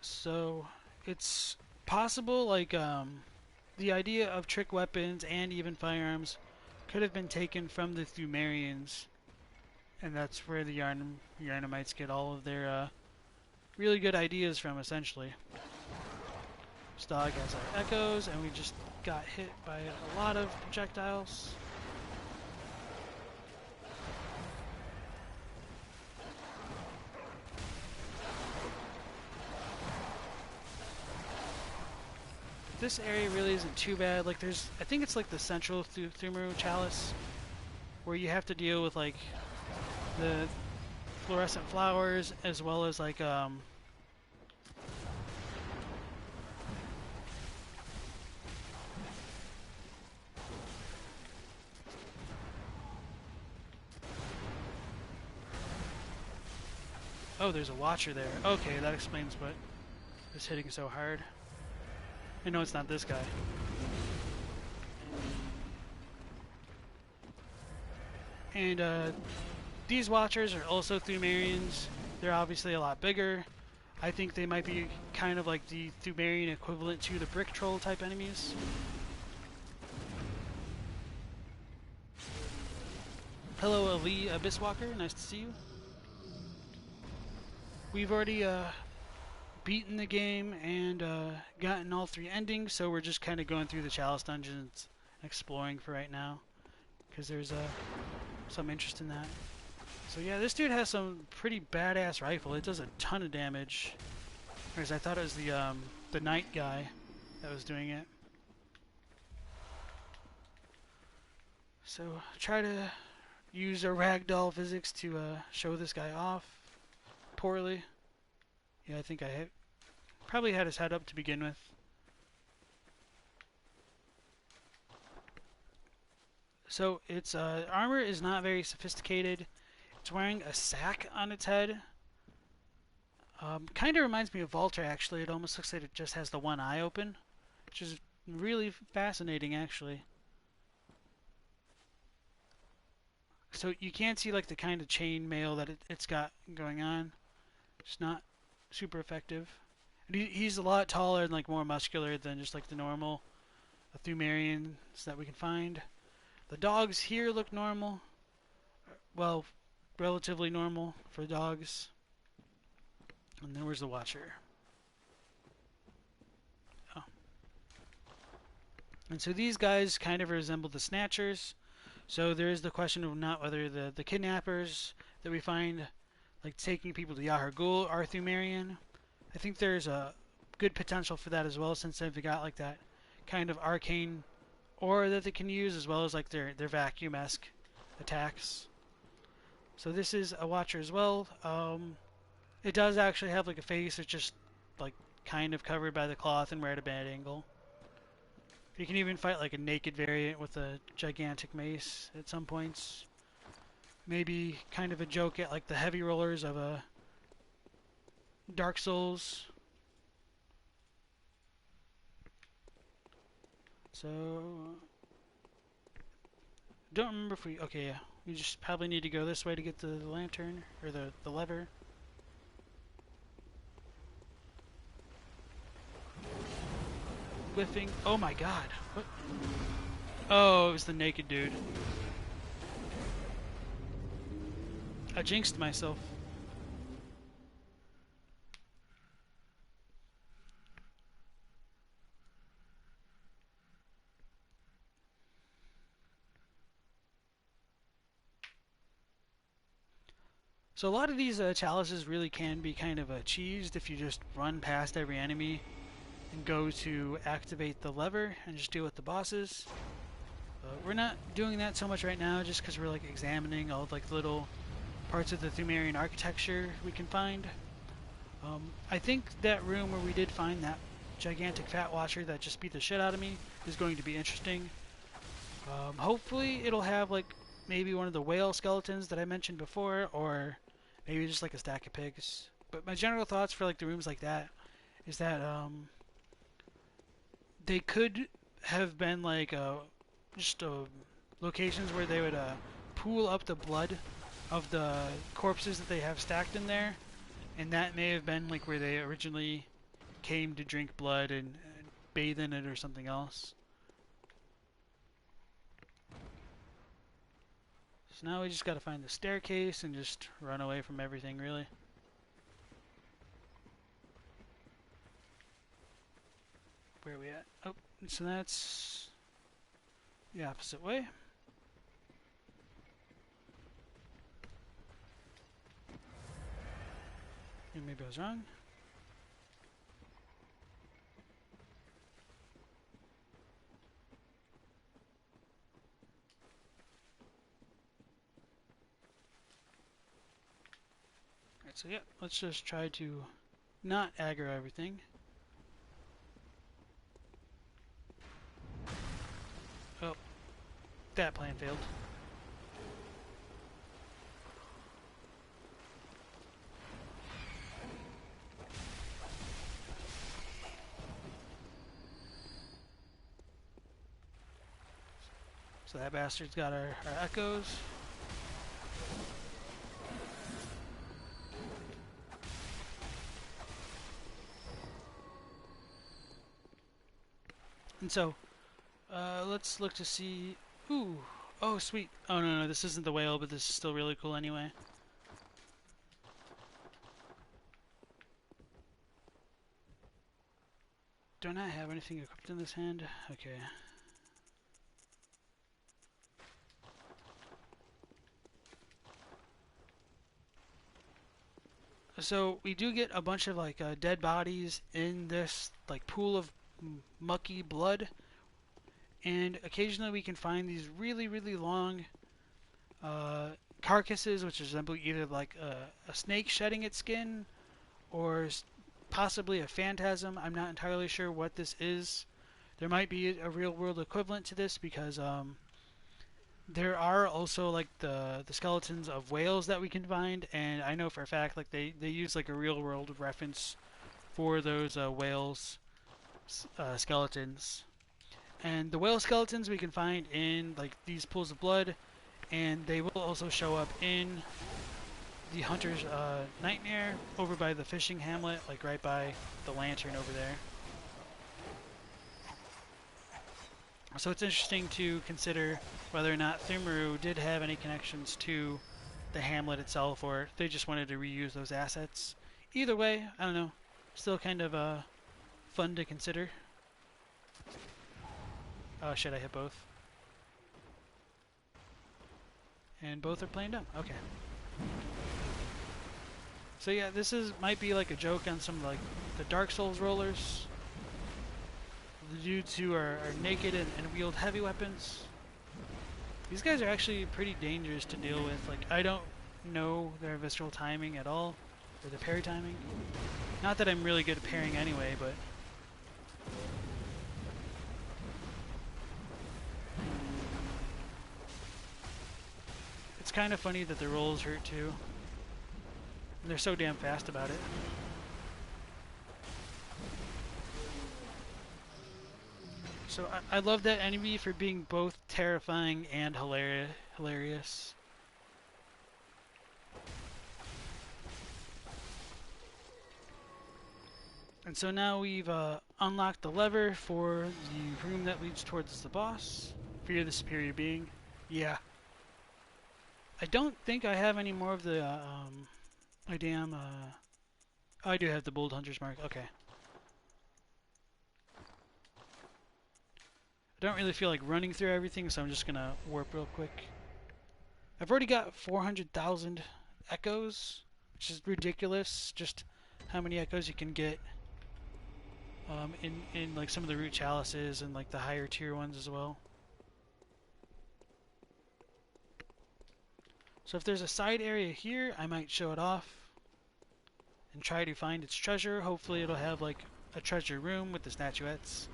So it's possible, like, the idea of trick weapons and even firearms could have been taken from the Pthumerians, and that's where the Yarnamites get all of their really good ideas from, essentially. This dog has our echoes, and we just got hit by a lot of projectiles. This area really isn't too bad. Like I think it's like the central Pthumerian Chalice, where you have to deal with like the fluorescent flowers as well as like oh, there's a watcher there. Okay, that explains what is hitting so hard. I know it's not this guy. And these watchers are also Pthumerians. They're obviously a lot bigger. I think they might be kind of like the Pthumerian equivalent to the brick troll type enemies. Hello, Ali Abysswalker. Nice to see you. We've already beaten the game and gotten all 3 endings, so we're just kind of going through the Chalice dungeons, exploring for right now, because there's some interest in that. So yeah, this dude has some pretty badass rifle. It does a ton of damage, whereas I thought it was the knight guy that was doing it. So try to use a ragdoll physics to show this guy off poorly. Yeah, I think I probably had his head up to begin with. So its armor is not very sophisticated. It's wearing a sack on its head. Kind of reminds me of Volter, actually. It almost looks like it just has the one eye open, which is really fascinating, actually. So you can't see like the kind of chain mail that it's got going on. It's not super effective. And he's a lot taller and like more muscular than just like the normal Pthumerians that we can find. The dogs here look normal. Well, relatively normal for dogs. And then where's the Watcher? Oh. And so these guys kind of resemble the Snatchers. So there is the question of not whether the kidnappers that we find, like taking people to Yahar Ghul, are Pthumerian. I think there's a good potential for that as well, since they've got like that kind of arcane aura that they can use, as well as like their vacuum-esque attacks. So this is a Watcher as well. It does actually have like a face. It's just like kind of covered by the cloth and we're at a bad angle. You can even fight like a naked variant with a gigantic mace at some points. Maybe kind of a joke at like the heavy rollers of a Dark Souls. So don't remember if we okay, yeah. We just probably need to go this way to get the lantern or the lever. Whiffing. Oh my god. What? Oh, it was the naked dude. I jinxed myself. So a lot of these chalices really can be kind of cheesed if you just run past every enemy and go to activate the lever and just deal with the bosses. We're not doing that so much right now just because we're like examining all like little parts of the Pthumerian architecture we can find. I think that room where we did find that gigantic fat watcher that just beat the shit out of me is going to be interesting. Hopefully it'll have like maybe one of the whale skeletons that I mentioned before, or maybe just like a stack of pigs. But my general thoughts for like the rooms like that is that they could have been like just locations where they would pool up the blood of the corpses that they have stacked in there, and that may have been like where they originally came to drink blood and bathe in it or something else. So now we just gotta find the staircase and just run away from everything, really. Where are we at? Oh, so that's the opposite way. And maybe I was wrong. Alright, so yeah, let's just try to not aggro everything. Oh, that plan failed. So that bastard's got our echoes. And so, let's look to see... Ooh, oh sweet. Oh no, this isn't the whale, but this is still really cool anyway. Do not have anything equipped in this hand? Okay. So we do get a bunch of like dead bodies in this like pool of mucky blood, and occasionally we can find these really long carcasses which resemble either like a snake shedding its skin or possibly a phantasm. I'm not entirely sure what this is. There might be a real world equivalent to this because There are also like the skeletons of whales that we can find, and I know for a fact like they use like a real world reference for those whales skeletons. And the whale skeletons we can find in like these pools of blood, and they will also show up in the Hunter's Nightmare over by the fishing hamlet, like right by the lantern over there. So it's interesting to consider whether or not Pthumerian did have any connections to the hamlet itself, or they just wanted to reuse those assets. Either way, I don't know. Still kind of fun to consider. Oh shit, I hit both. And both are playing dumb. Okay. So yeah, this might be like a joke on some like the Dark Souls rollers. The dudes who are naked and wield heavy weapons. These guys are actually pretty dangerous to deal with. Like, I don't know their visceral timing at all, or the parry timing. Not that I'm really good at parrying anyway, but it's kind of funny that the rolls hurt too. And they're so damn fast about it. So I love that enemy for being both terrifying and hilarious. And so now we've unlocked the lever for the room that leads towards the boss. Fear the superior being. Yeah. I don't think I have any more of the, my damn, oh, I do have the Bold Hunter's Mark. Okay. I don't really feel like running through everything, so I'm just gonna warp real quick. I've already got 400,000 echoes, which is ridiculous. Just how many echoes you can get in like some of the root chalices and like the higher tier ones as well. So if there's a side area here, I might show it off and try to find its treasure. Hopefully it'll have like a treasure room with the statuettes.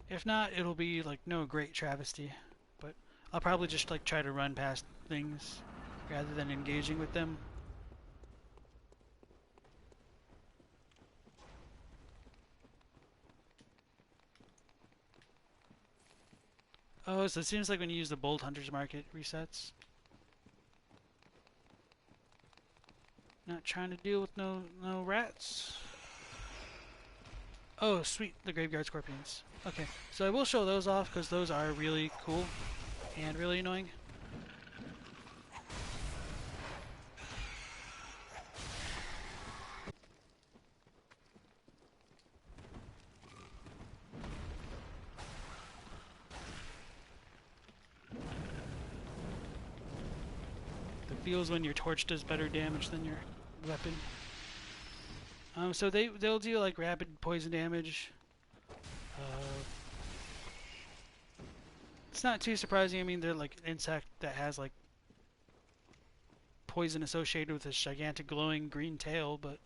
If not, it'll be like no great travesty, but I'll probably just like try to run past things rather than engaging with them. Oh, so it seems like when you use the Bold Hunter's Mark it resets. Not trying to deal with no rats. Oh, sweet, the Graveyard Scorpions. Okay, so I will show those off because those are really cool and really annoying. The feels when your torch does better damage than your weapon. So they'll do like rapid poison damage. It's not too surprising. I mean, they're like an insect that has like poison associated with this gigantic glowing green tail, but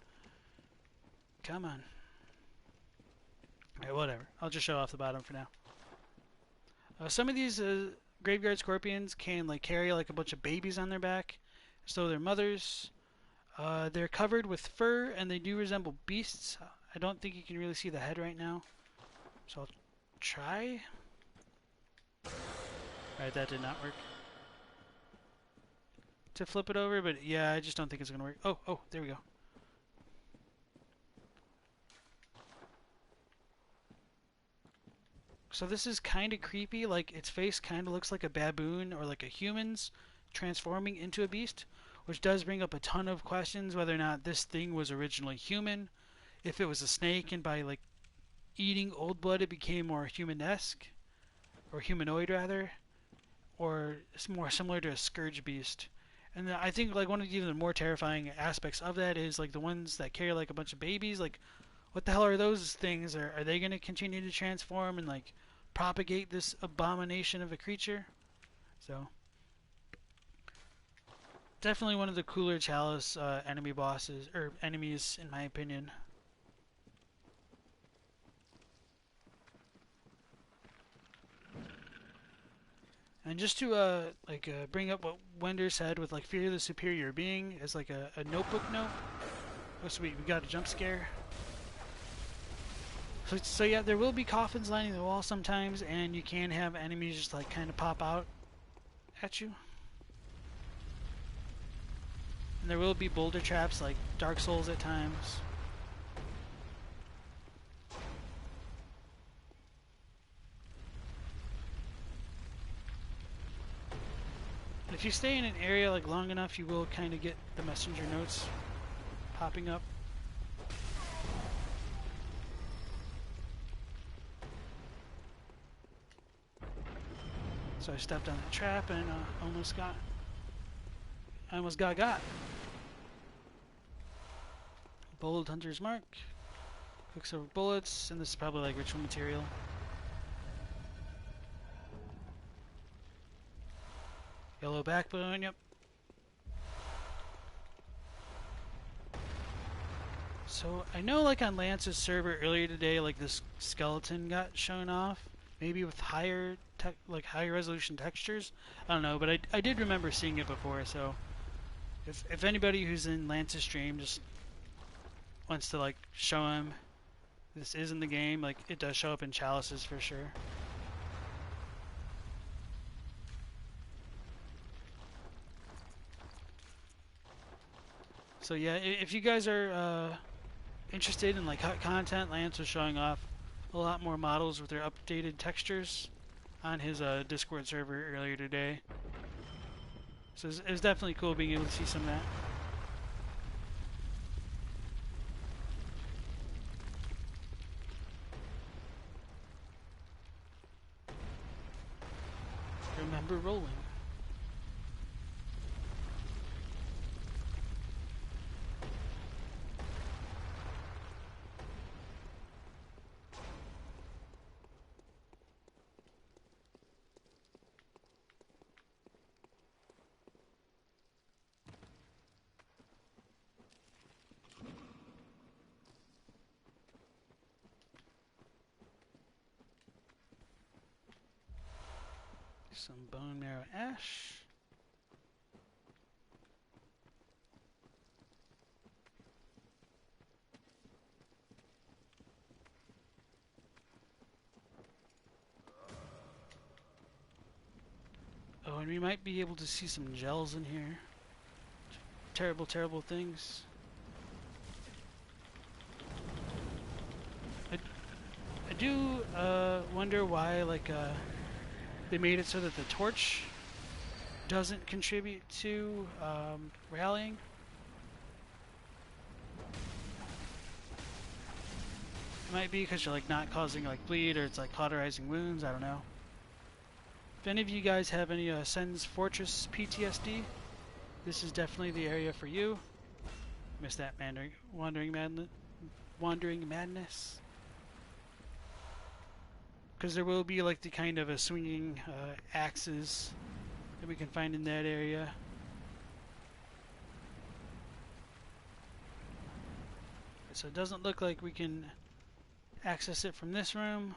come on. Alright, whatever. I'll just show off the bottom for now. Some of these graveyard scorpions can like carry like a bunch of babies on their back, so they're mothers. They're covered with fur and they do resemble beasts. I don't think you can really see the head right now, so I'll try. Alright, that did not work. To flip it over, but yeah, I just don't think it's gonna work. Oh, there we go. So this is kind of creepy, like its face kind of looks like a baboon or like a human's transforming into a beast, which does bring up a ton of questions whether or not this thing was originally human, if it was a snake and by like eating old blood it became more human-esque, or humanoid rather, or it's more similar to a scourge beast. And I think like one of the even more terrifying aspects of that is like the ones that carry like a bunch of babies. Like, what the hell are those things? Are they going to continue to transform and like propagate this abomination of a creature? So definitely one of the cooler Chalice enemy bosses or enemies in my opinion. And just to bring up what Wender said with like fear the superior being as like a notebook note. Oh sweet, we got a jump scare. So yeah, there will be coffins lining the wall sometimes, and you can have enemies just like kind of pop out at you. And there will be boulder traps like Dark Souls at times. If you stay in an area like long enough, you will kind of get the messenger notes popping up. So I stepped on that trap and I almost got. Bold Hunter's Mark. Quicksilver bullets, and this is probably like ritual material. Yellow backbone, yep. So I know like on Lance's server earlier today, like this skeleton got shown off, maybe with higher resolution textures. I don't know, but I did remember seeing it before. So if anybody who's in Lance's stream just wants to like show him this is in the game, like it does show up in Chalices for sure. So yeah, if you guys are interested in like content, Lance was showing off a lot more models with their updated textures on his Discord server earlier today. So it was definitely cool being able to see some of that. Remember rolling. Some bone marrow ash. Oh, and we might be able to see some gels in here. Terrible, terrible things. I do wonder why they made it so that the torch doesn't contribute to rallying. It might be because you're like not causing like bleed, or it's like cauterizing wounds. I don't know. If any of you guys have any Sen's Fortress PTSD, this is definitely the area for you. Missed that wandering madness. Because there will be like the kind of a swinging axes that we can find in that area. So it doesn't look like we can access it from this room.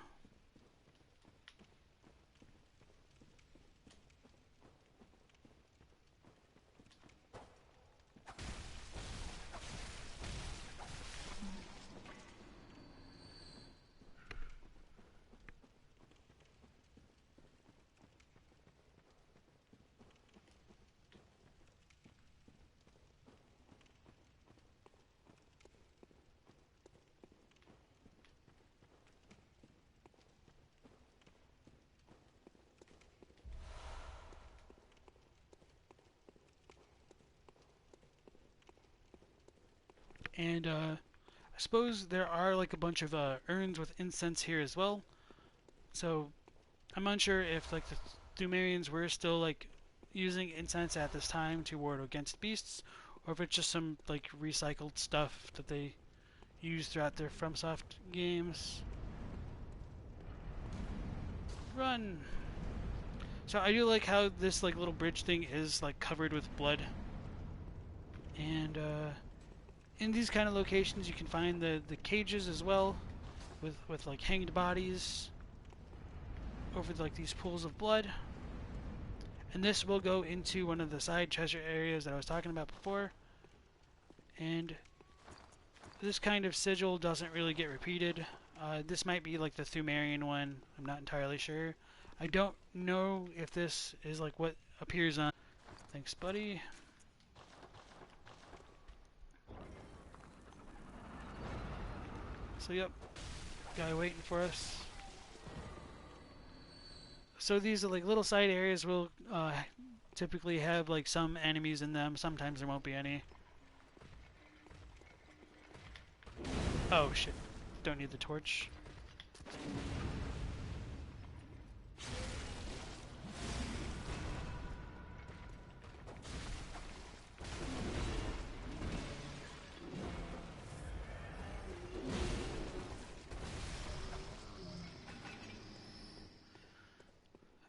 And I suppose there are like a bunch of urns with incense here as well. So I'm unsure if like the Pthumerians were still like using incense at this time to ward against beasts, or if it's just some like recycled stuff that they use throughout their FromSoft games. Run! So I do like how this like little bridge thing is like covered with blood. And in these kind of locations you can find the cages as well, with like hanged bodies over like these pools of blood. And this will go into one of the side treasure areas that I was talking about before. And this kind of sigil doesn't really get repeated. This might be like the Pthumerian one. I'm not entirely sure. I don't know if this is like what appears on... Thanks, buddy. So, yep. Guy waiting for us. So these are like little side areas will typically have like some enemies in them. Sometimes there won't be any. Oh shit. Don't need the torch.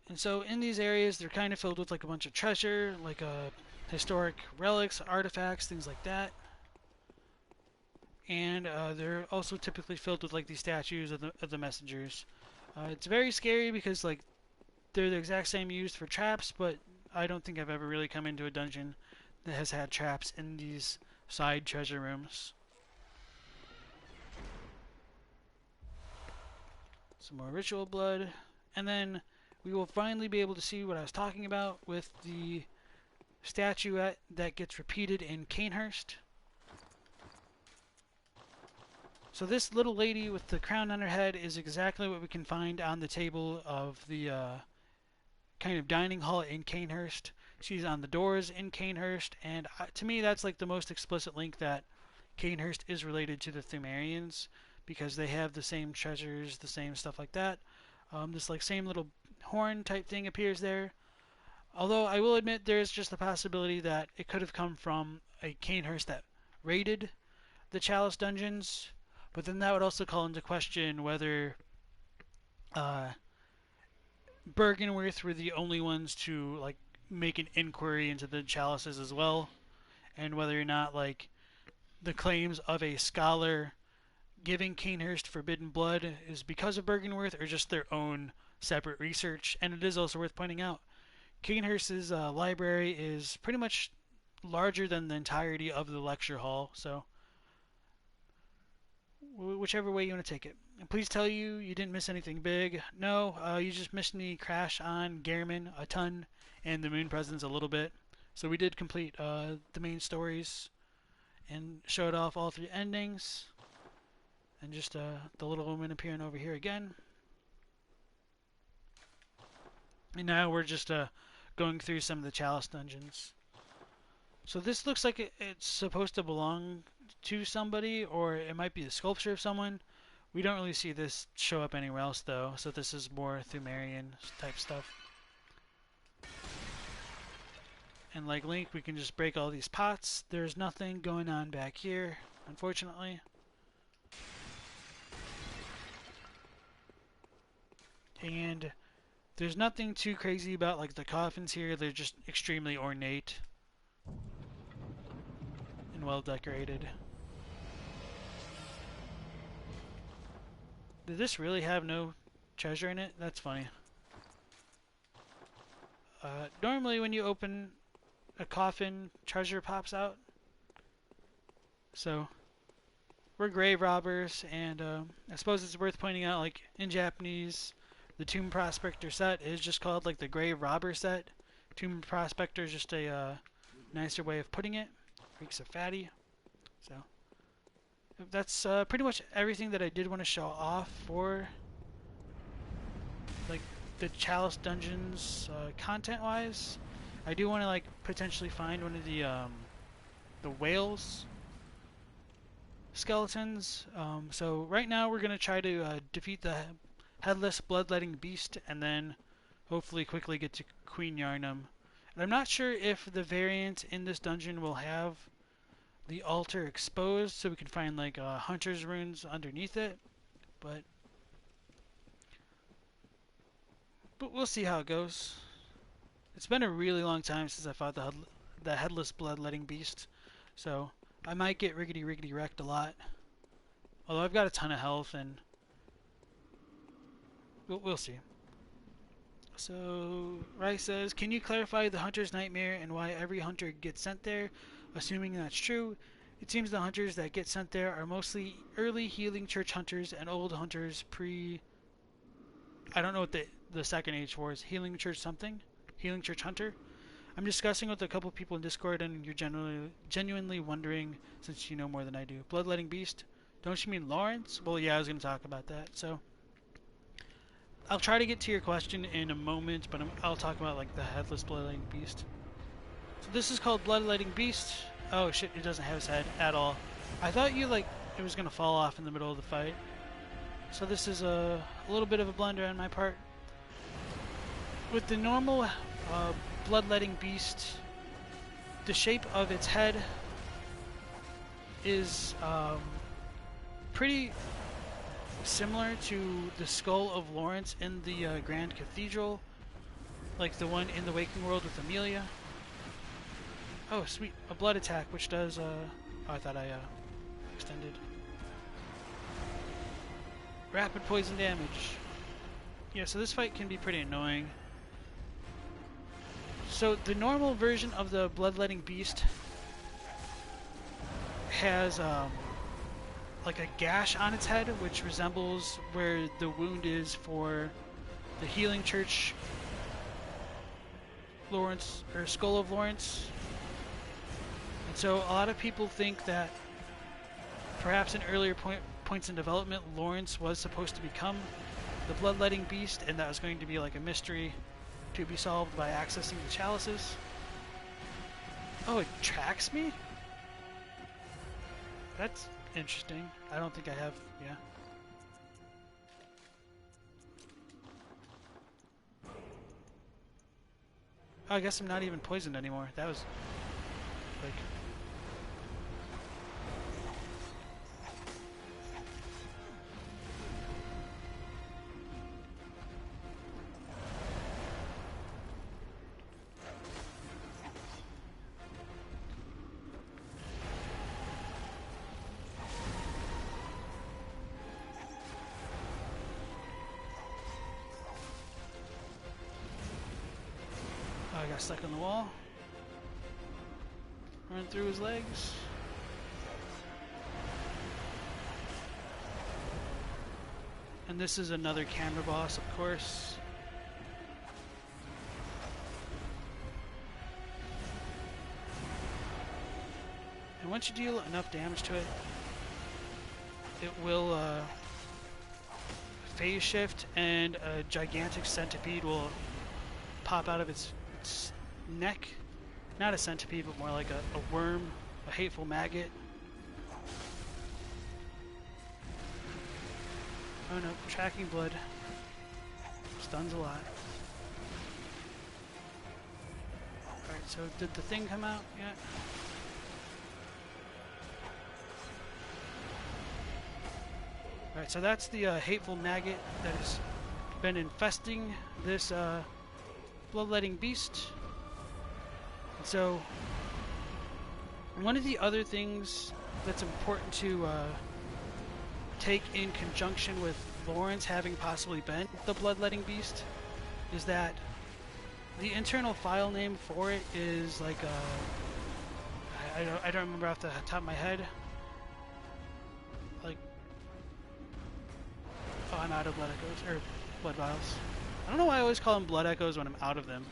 And so in these areas, they're kind of filled with like a bunch of treasure, like historic relics, artifacts, things like that. And they're also typically filled with like these statues of the messengers. It's very scary because like they're the exact same used for traps, but I don't think I've ever really come into a dungeon that has had traps in these side treasure rooms. Some more ritual blood, and then we will finally be able to see what I was talking about with the statuette that gets repeated in Canehurst. So this little lady with the crown on her head is exactly what we can find on the table of the kind of dining hall in Canehurst. She's on the doors in Canehurst, and to me that's like the most explicit link that Canehurst is related to the Pthumerians, because they have the same treasures, the same stuff like that. This like same little horn type thing appears there. Although I will admit there's just the possibility that it could have come from a Canehurst that raided the Chalice dungeons, but then that would also call into question whether Bergenworth were the only ones to like make an inquiry into the chalices as well, and whether or not like the claims of a scholar giving Canehurst forbidden blood is because of Bergenworth or just their own separate research. And it is also worth pointing out, Canehurst's library is pretty much larger than the entirety of the lecture hall, so whichever way you want to take it. And please tell you didn't miss anything big. No, you just missed me crash on Gehrman a ton and the Moon Presence a little bit. So we did complete the main stories and showed off all three endings. And just the little woman appearing over here again. And now we're just going through some of the Chalice dungeons. So this looks like it's supposed to belong to somebody, or it might be the sculpture of someone. We don't really see this show up anywhere else though, so this is more Pthumerian type stuff. And like Link, we can just break all these pots. There's nothing going on back here, unfortunately. And there's nothing too crazy about like the coffins here. They're just extremely ornate and well decorated. Did this really have no treasure in it? That's funny. Normally when you open a coffin, treasure pops out. So we're grave robbers, and I suppose it's worth pointing out, like in Japanese, the Tomb Prospector set is just called like the Grave Robber set. Tomb Prospector is just a nicer way of putting it. Reeks of fatty. So that's pretty much everything that I did want to show off for like the Chalice dungeons content-wise. I do want to like potentially find one of the whales skeletons. So right now we're gonna try to defeat the headless bloodletting beast, and then hopefully quickly get to Queen Yarnum. And I'm not sure if the variant in this dungeon will have the altar exposed, so we can find like hunter's runes underneath it, but we'll see how it goes. It's been a really long time since I fought the headless bloodletting beast, so I might get riggedy wrecked a lot. Although I've got a ton of health, and we'll see. So Rice says, can you clarify the hunter's nightmare and why every hunter gets sent there? Assuming that's true, it seems the hunters that get sent there are mostly early healing church hunters and old hunters pre... I don't know what the second age was. Healing church something? Healing church hunter? I'm discussing with a couple people in Discord and you're genuinely wondering since you know more than I do. Bloodletting Beast? Don't you mean Lawrence? Well, yeah, I was going to talk about that. So I'll try to get to your question in a moment, but I'll talk about like the headless bloodletting beast. So this is called bloodletting beast. Oh shit, it doesn't have his head at all. I thought you like it was gonna fall off in the middle of the fight. So this is a little bit of a blunder on my part. With the normal bloodletting beast, the shape of its head is pretty similar to the skull of Lawrence in the Grand Cathedral, like the one in the Waking World with Amelia. Oh, sweet. A blood attack, which does, oh, I thought I extended. Rapid poison damage. Yeah, so this fight can be pretty annoying. So the normal version of the bloodletting beast has, like a gash on its head, which resembles where the wound is for the healing church Lawrence, or skull of Lawrence. And so a lot of people think that perhaps in earlier points in development, Lawrence was supposed to become the bloodletting beast, and that was going to be like a mystery to be solved by accessing the chalices. Oh, it tracks me? That's interesting. I don't think I have, yeah. Oh, I guess I'm not even poisoned anymore. That was, like... I got stuck on the wall. Run through his legs. And this is another camera boss, of course. And once you deal enough damage to it, it will phase shift, and a gigantic centipede will pop out of its neck. Not a centipede, but more like a worm, a hateful maggot. Oh no, tracking blood. Stuns a lot. Alright, so did the thing come out yet? Alright, so that's the hateful maggot that has been infesting this bloodletting beast. And so, one of the other things that's important to take in conjunction with Lawrence having possibly been the bloodletting beast is that the internal file name for it is like I don't remember off the top of my head. Like, oh, I'm out of blood echoes or blood vials. I don't know why I always call them blood echoes when I'm out of them.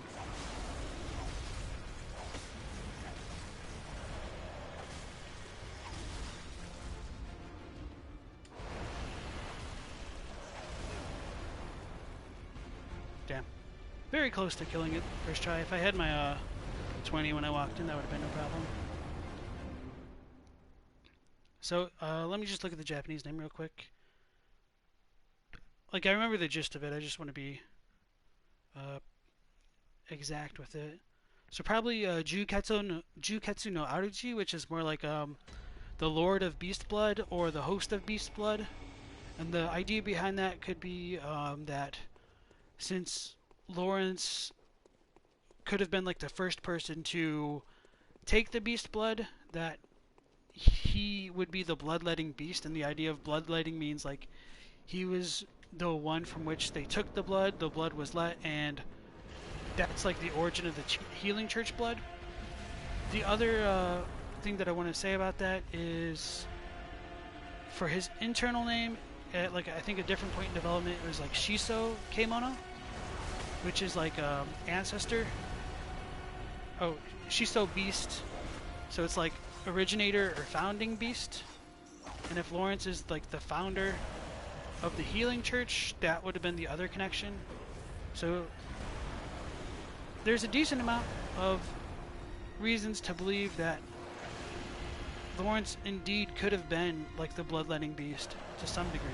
Damn. Very close to killing it first try. If I had my 20 when I walked in, that would have been no problem. So, let me just look at the Japanese name real quick. Like, I remember the gist of it, I just want to be exact with it. So probably Juketsu no Aruji, which is more like the Lord of Beast Blood or the Host of Beast Blood. And the idea behind that could be that since Lawrence could have been like the first person to take the Beast Blood, that he would be the bloodletting beast, and the idea of bloodletting means like he was the one from which they took the blood was let, and that's like the origin of the healing church blood. The other thing that I want to say about that is for his internal name, at like I think a different point in development, it was like Shiso Keimono, which is like ancestor. Oh, Shiso Beast. So it's like originator or founding beast. And if Lawrence is like the founder of the healing church, that would have been the other connection. So there's a decent amount of reasons to believe that Lawrence indeed could have been like the bloodletting beast to some degree.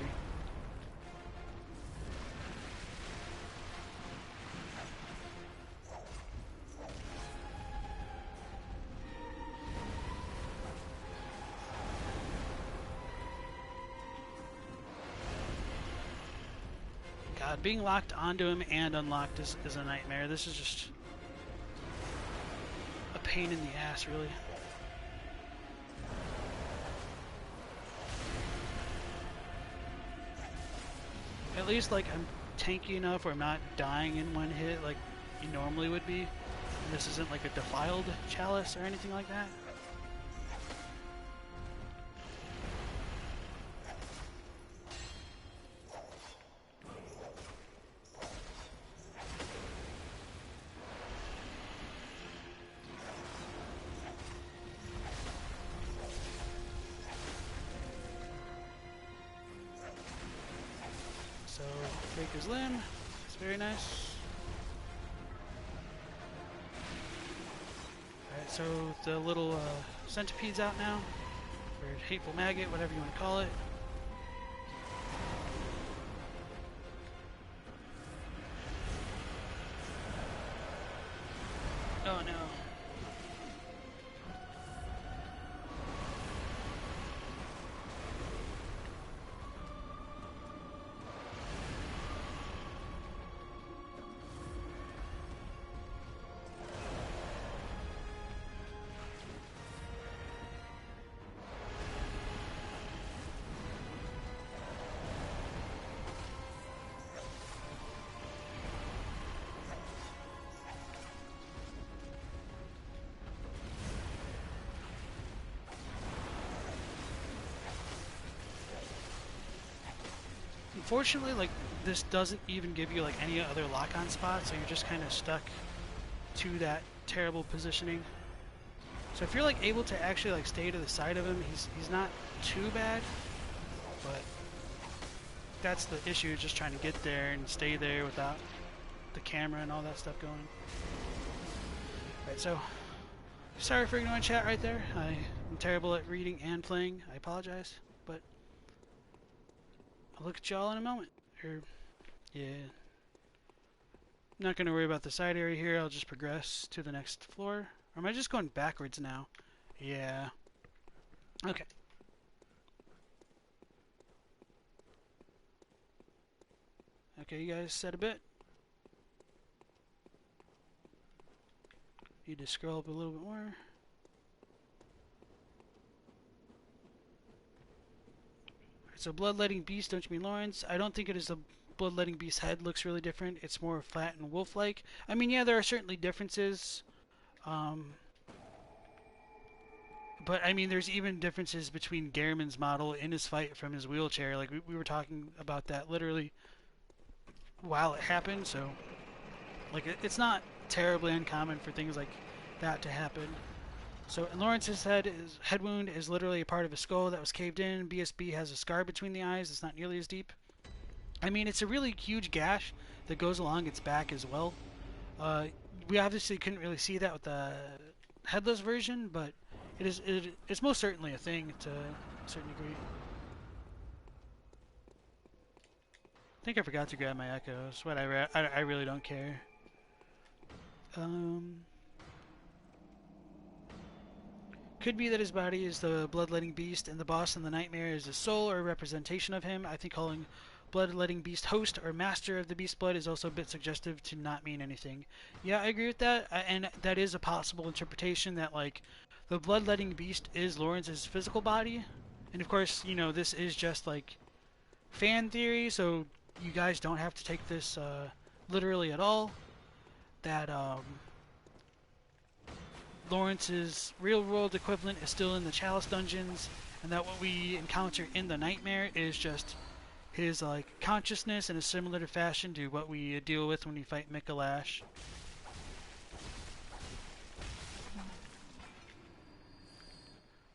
God, being locked onto him and unlocked is a nightmare. This is just a pain in the ass, really. At least, like, I'm tanky enough where I'm not dying in one hit like you normally would be. And this isn't like a defiled chalice or anything like that. So, break his limb. It's very nice. Alright, so the little centipede's out now. Or hateful maggot, whatever you want to call it. Oh no. Unfortunately, like, this doesn't even give you like any other lock-on spots, so you're just kind of stuck to that terrible positioning. So if you're like able to actually like stay to the side of him, he's not too bad, but that's the issue, just trying to get there and stay there without the camera and all that stuff going. Right, so sorry for ignoring chat right there. I'm terrible at reading and playing. I apologize, but I'll look at y'all in a moment. Or, yeah. I'm not going to worry about the side area here. I'll just progress to the next floor. Or am I just going backwards now? Yeah. Okay. Okay, you guys said a bit. Need to scroll up a little bit more. So bloodletting beast, don't you mean Lawrence? I don't think it is the bloodletting beast head. Looks really different. It's more flat and wolf-like. I mean, yeah, there are certainly differences. But I mean, there's even differences between Gehrman's model in his fight from his wheelchair. Like we were talking about that literally while it happened. So, like, it's not terribly uncommon for things like that to happen. So Lawrence's head wound is literally a part of his skull that was caved in. BSB has a scar between the eyes. It's not nearly as deep. I mean, it's a really huge gash that goes along its back as well. We obviously couldn't really see that with the headless version, but it's most certainly a thing to a certain degree. I think I forgot to grab my echoes. Whatever, I really don't care. Could be that his body is the bloodletting beast and the boss in the nightmare is his soul or a representation of him. I think calling bloodletting beast host or master of the beast blood is also a bit suggestive to not mean anything. Yeah, I agree with that, and that is a possible interpretation that, like, the bloodletting beast is Lawrence's physical body. And of course, you know, this is just like fan theory, so you guys don't have to take this literally at all. that Lawrence's real-world equivalent is still in the Chalice dungeons, and that what we encounter in the Nightmare is just his like consciousness in a similar fashion to what we deal with when we fight Mikolash.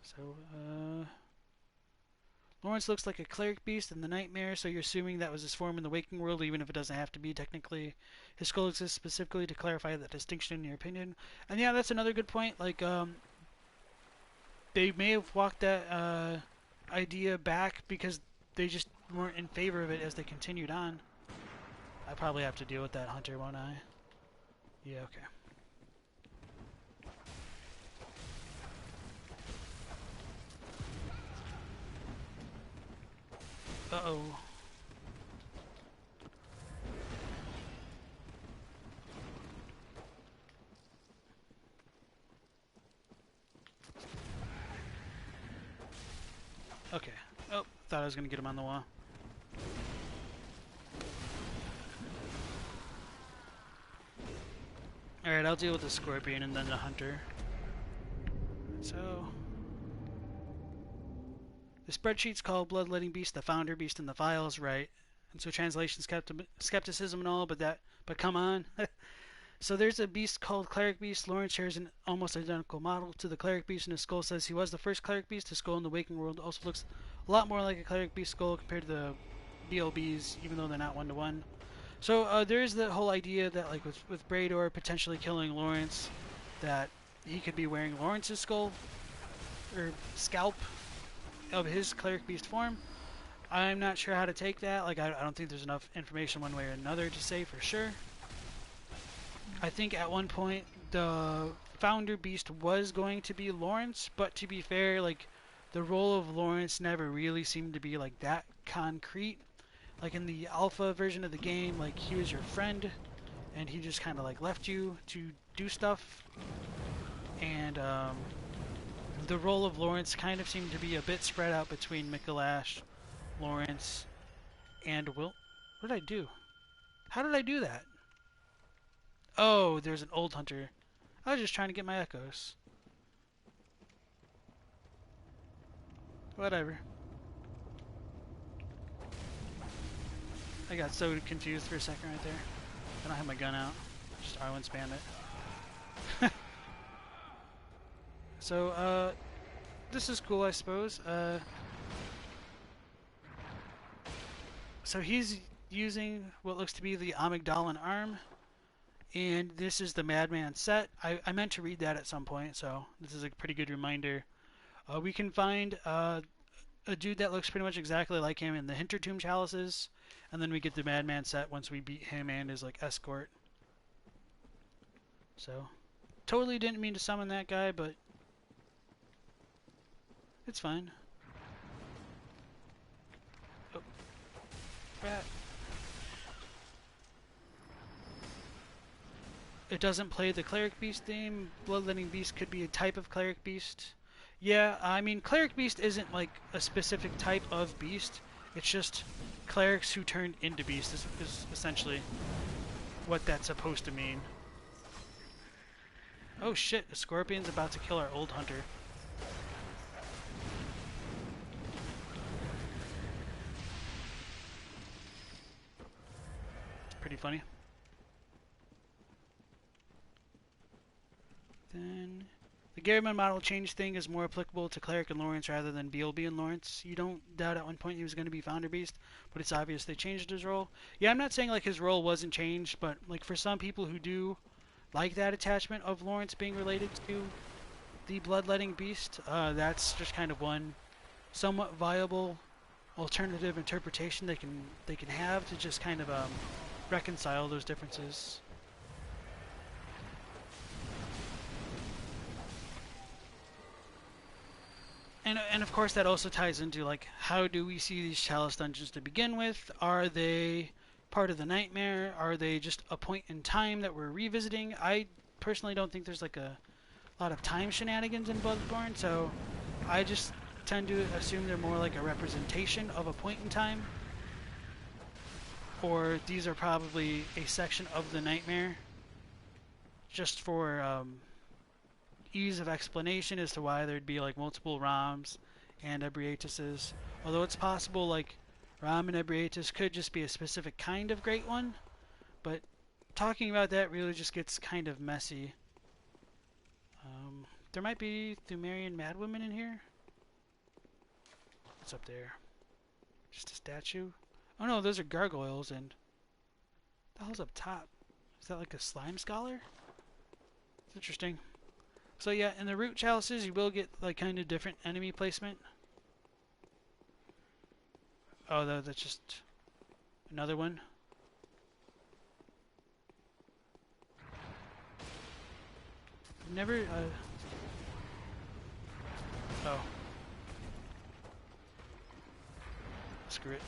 So, Lawrence looks like a cleric beast in the Nightmare, so you're assuming that was his form in the waking world, even if it doesn't have to be technically. His skull exists specifically to clarify that distinction in your opinion. And yeah, that's another good point. Like, they may have walked that idea back because they just weren't in favor of it as they continued on. I probably have to deal with that hunter, won't I? Yeah, okay. Uh-oh. Okay. Oh, thought I was gonna get him on the wall. Alright, I'll deal with the scorpion and then the hunter. So... the spreadsheet's called Bloodletting Beast, the Founder Beast in the files, right? And so translation skepticism and all, but come on. So there's a beast called Cleric Beast. Lawrence shares an almost identical model to the Cleric Beast, and his skull says he was the first Cleric Beast. His skull in the waking world also looks a lot more like a Cleric Beast skull compared to the BLBs, even though they're not one-to-one. So there's the whole idea that, like, with Brador potentially killing Lawrence, that he could be wearing Lawrence's skull, or scalp, of his Cleric Beast form. I'm not sure how to take that. Like, I don't think there's enough information one way or another to say for sure. I think at one point the Founder Beast was going to be Lawrence, but to be fair, like, the role of Lawrence never really seemed to be like that concrete. Like in the alpha version of the game, like, he was your friend and he just kind of like left you to do stuff. And the role of Lawrence kind of seemed to be a bit spread out between Mikolash, Lawrence, and Will. What did I do? How did I do that? Oh, there's an old hunter. I was just trying to get my echoes. Whatever. I got so confused for a second right there. I don't have my gun out. Just R1 spam it. So, this is cool, I suppose. So he's using what looks to be the Amygdalan arm, and this is the Madman set. I meant to read that at some point, so this is a pretty good reminder. We can find a dude that looks pretty much exactly like him in the Hintertomb Chalices, and then we get the Madman set once we beat him and his, like, escort. So, totally didn't mean to summon that guy, but it's fine. Oh. Rat. It doesn't play the Cleric Beast theme. Bloodletting Beast could be a type of Cleric Beast. Yeah, I mean, Cleric Beast isn't like a specific type of beast. It's just clerics who turned into beasts is essentially what that's supposed to mean. Oh shit, a scorpion's about to kill our old hunter. It's pretty funny. Then the Garriman model change thing is more applicable to Cleric and Lawrence rather than BLB and Lawrence. You don't doubt at one point he was going to be Founder Beast, but it's obvious they changed his role. Yeah, I'm not saying like his role wasn't changed, but like for some people who do like that attachment of Lawrence being related to the Bloodletting Beast, that's just kind of one somewhat viable alternative interpretation they can have to just kind of reconcile those differences. And of course that also ties into, like, how do we see these Chalice dungeons to begin with? Are they part of the Nightmare? Are they just a point in time that we're revisiting? I personally don't think there's like a lot of time shenanigans in Bloodborne, so I just tend to assume they're more like a representation of a point in time. Or these are probably a section of the Nightmare just for ease of explanation as to why there'd be like multiple Roms and Ebrietuses. Although it's possible like Rom and Ebrietus could just be a specific kind of Great One, but talking about that really just gets kind of messy. There might be Pthumerian madwomen in here. What's up there? Just a statue? Oh no, those are gargoyles, and the hell's up top? Is that like a slime scholar? It's interesting. So yeah, in the root chalices you will get like kind of different enemy placement. Oh, that's just another one. Never, oh. Screw it.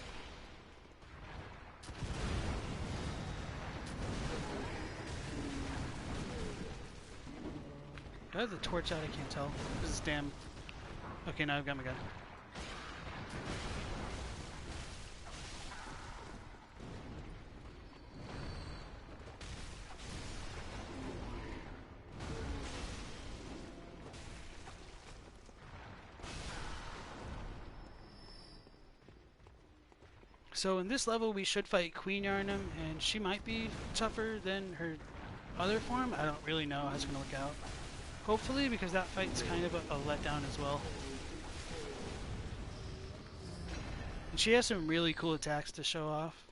Do I have the torch out? I can't tell. This is damn... Okay, now I've got my gun. So in this level we should fight Queen Yarnum, and she might be tougher than her other form. I don't really know how it's going to work out. Hopefully, because that fight's kind of a letdown as well. And she has some really cool attacks to show off.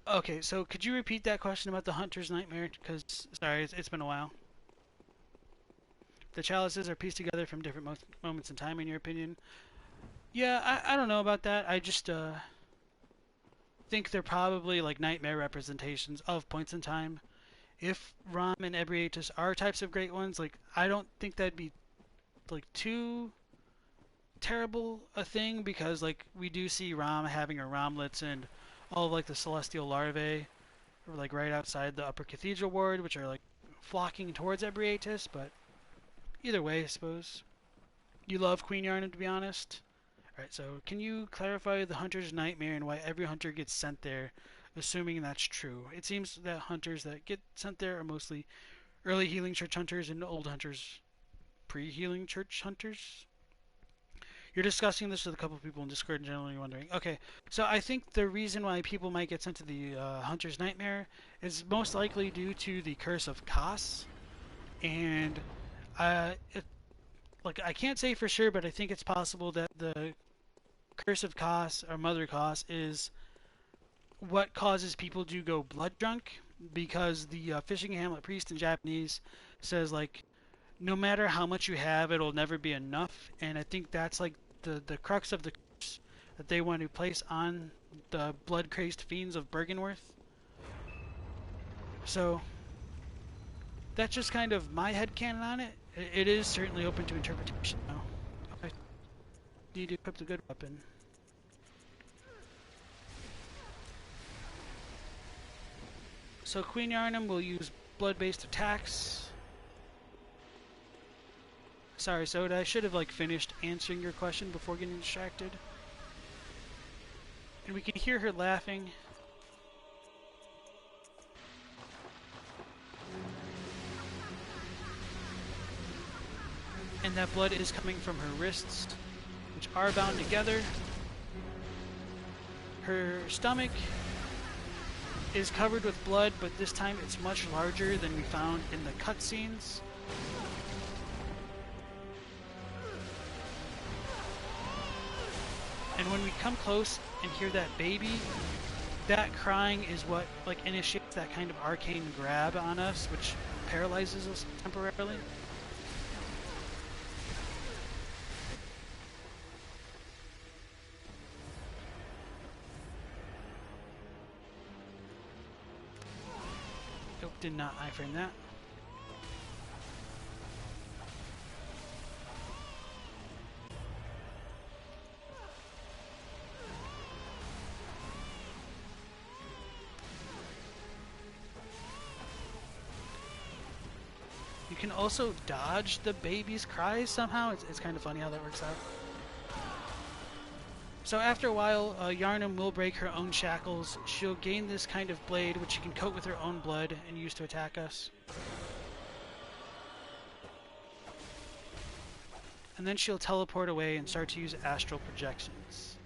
Okay, so could you repeat that question about the Hunter's Nightmare? Because, sorry, it's been a while. The chalices are pieced together from different moments in time, in your opinion. Yeah, I don't know about that. I just think they're probably like nightmare representations of points in time. If Rom and Ebrietus are types of Great Ones, like I don't think that'd be like too terrible a thing, because like we do see Rom having her Romlets and all of like the celestial larvae are like right outside the upper cathedral ward, which are like flocking towards Ebrietus, but either way, I suppose. You love Queen Yarnum, to be honest. Alright, so can you clarify the Hunter's Nightmare and why every hunter gets sent there, assuming that's true? It seems that hunters that get sent there are mostly early Healing Church hunters and old hunters pre-Healing Church hunters. You're discussing this with a couple of people in Discord and generally wondering. Okay, so I think the reason why people might get sent to the Hunter's Nightmare is most likely due to the Curse of Kos. And like I can't say for sure, but I think it's possible that the Curse of Kos, or Mother Kos, is what causes people to go blood drunk, because the fishing hamlet priest in Japanese says like no matter how much you have, it'll never be enough, and I think that's like the crux of the curse that they want to place on the blood-crazed fiends of Bergenworth. So that's just kind of my headcanon on it. It is certainly open to interpretation now. Okay. Need to equip the good weapon. So Queen Yarnum will use blood-based attacks. Sorry, Soda, I should have like finished answering your question before getting distracted. And we can hear her laughing. And that blood is coming from her wrists, which are bound together. Her stomach is covered with blood, but this time it's much larger than we found in the cutscenes. And when we come close and hear that baby, that crying is what like initiates that kind of arcane grab on us, which paralyzes us temporarily. Nope, did not iframe that. You can also dodge the baby's cries somehow. It's kind of funny how that works out. So after a while, Yarnum will break her own shackles. She'll gain this kind of blade, which she can coat with her own blood and use to attack us. And then she'll teleport away and start to use astral projections.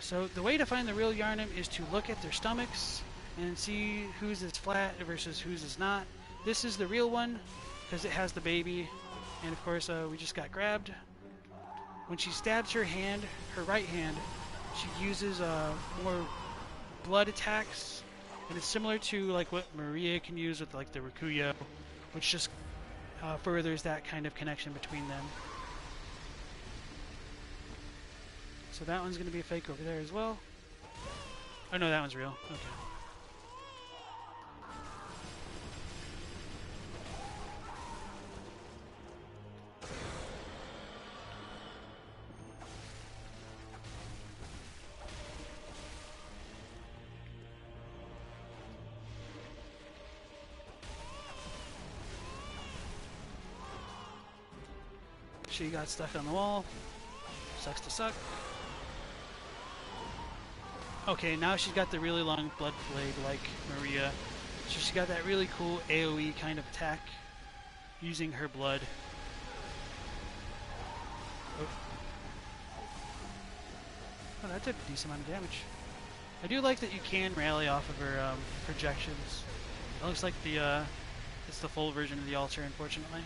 So the way to find the real Yarnum is to look at their stomachs and see whose is flat versus whose is not. This is the real one because it has the baby, and of course we just got grabbed. When she stabs her hand, her right hand, she uses more blood attacks, and it's similar to like what Maria can use with like the Rikuyo, which just furthers that kind of connection between them. So that one's going to be a fake over there as well. Oh no, that one's real. Okay. She got stuck on the wall. Sucks to suck. Okay, now she's got the really long blood blade like Maria. So she's got that really cool AoE kind of attack using her blood. Oh, that did a decent amount of damage. I do like that you can rally off of her projections. It looks like it's the full version of the altar, unfortunately.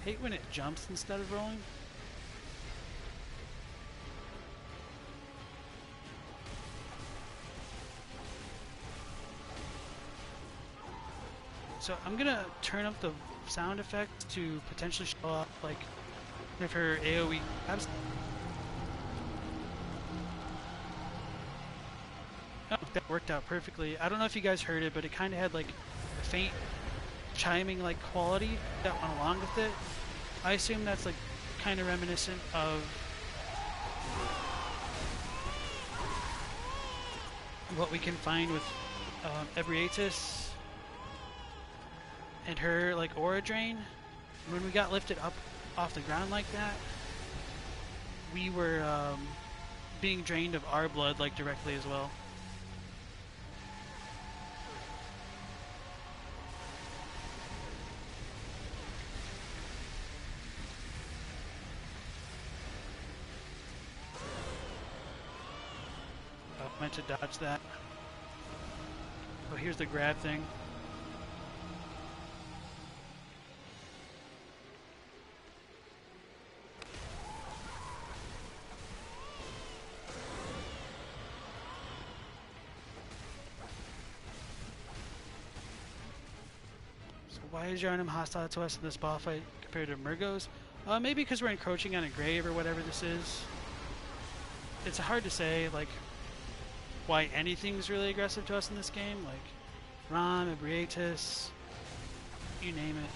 Hate when it jumps instead of rolling. So I'm gonna turn up the sound effect to potentially show up like if her AoE. Oh, that worked out perfectly. I don't know if you guys heard it, but it kind of had like a faint chiming like quality that went along with it. I assume that's like kind of reminiscent of what we can find with Ebrietis and her like aura drain. When we got lifted up off the ground like that, we were being drained of our blood like directly as well. Meant to dodge that. Oh, here's the grab thing. So why is Yarnum hostile to us in this boss fight compared to Murgo's? Maybe because we're encroaching on a grave or whatever this is. It's hard to say, like, why anything's really aggressive to us in this game, like Rom, Ebrietis, you name it.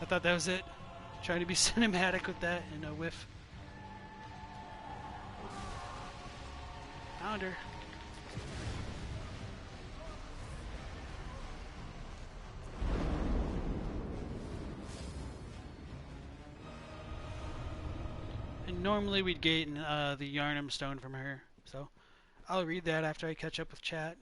I thought that was it. Trying to be cinematic with that and a whiff. Found her. And normally we'd gain the Yarnum stone from her, so I'll read that after I catch up with chat.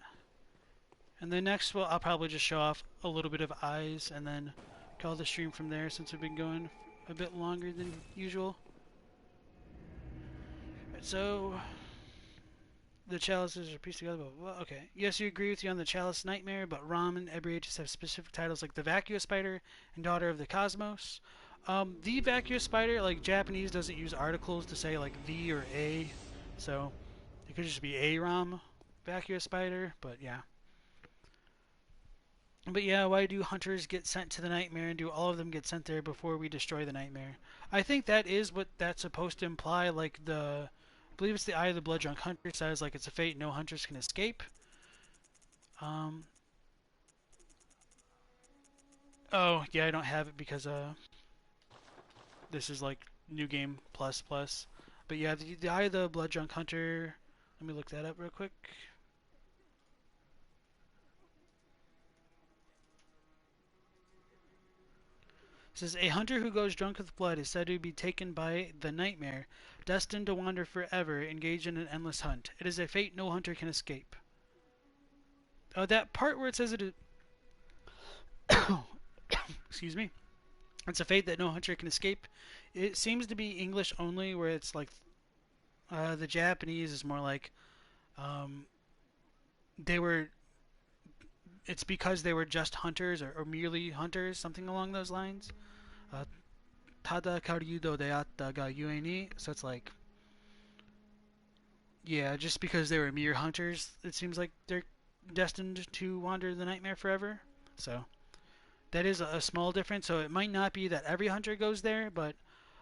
And then next, well, I'll probably just show off a little bit of eyes and then call the stream from there since we've been going a bit longer than usual. So The chalices are pieced together, but well, okay. Yes, you agree with you on the chalice nightmare, but Rom and Ebriates have specific titles like the Vacuous Spider and Daughter of the Cosmos. The Vacuous Spider, like Japanese, doesn't use articles to say like the or a, so it could just be a Rom Vacuous Spider. But yeah. But yeah, why do hunters get sent to the nightmare, and do all of them get sent there before we destroy the nightmare? I think that is what that's supposed to imply. Like I believe it's the Eye of the Blood Drunk Hunter says, like it's a fate no hunters can escape. Um, oh yeah, I don't have it because this is like new game plus plus. But yeah, the Eye of the Blood Drunk Hunter. Let me look that up real quick. It says a hunter who goes drunk with blood is said to be taken by the nightmare, destined to wander forever, engaged in an endless hunt. It is a fate no hunter can escape. That part where it says it is, excuse me, it's a fate that no hunter can escape. It seems to be English only, where it's like the Japanese is more like um, they were. It's because they were just hunters or merely hunters, something along those lines. Uh, Tada karyudo de atta ga yueni. So it's like, yeah, just because they were mere hunters, it seems like they're destined to wander the nightmare forever. So that is a small difference. So it might not be that every hunter goes there, but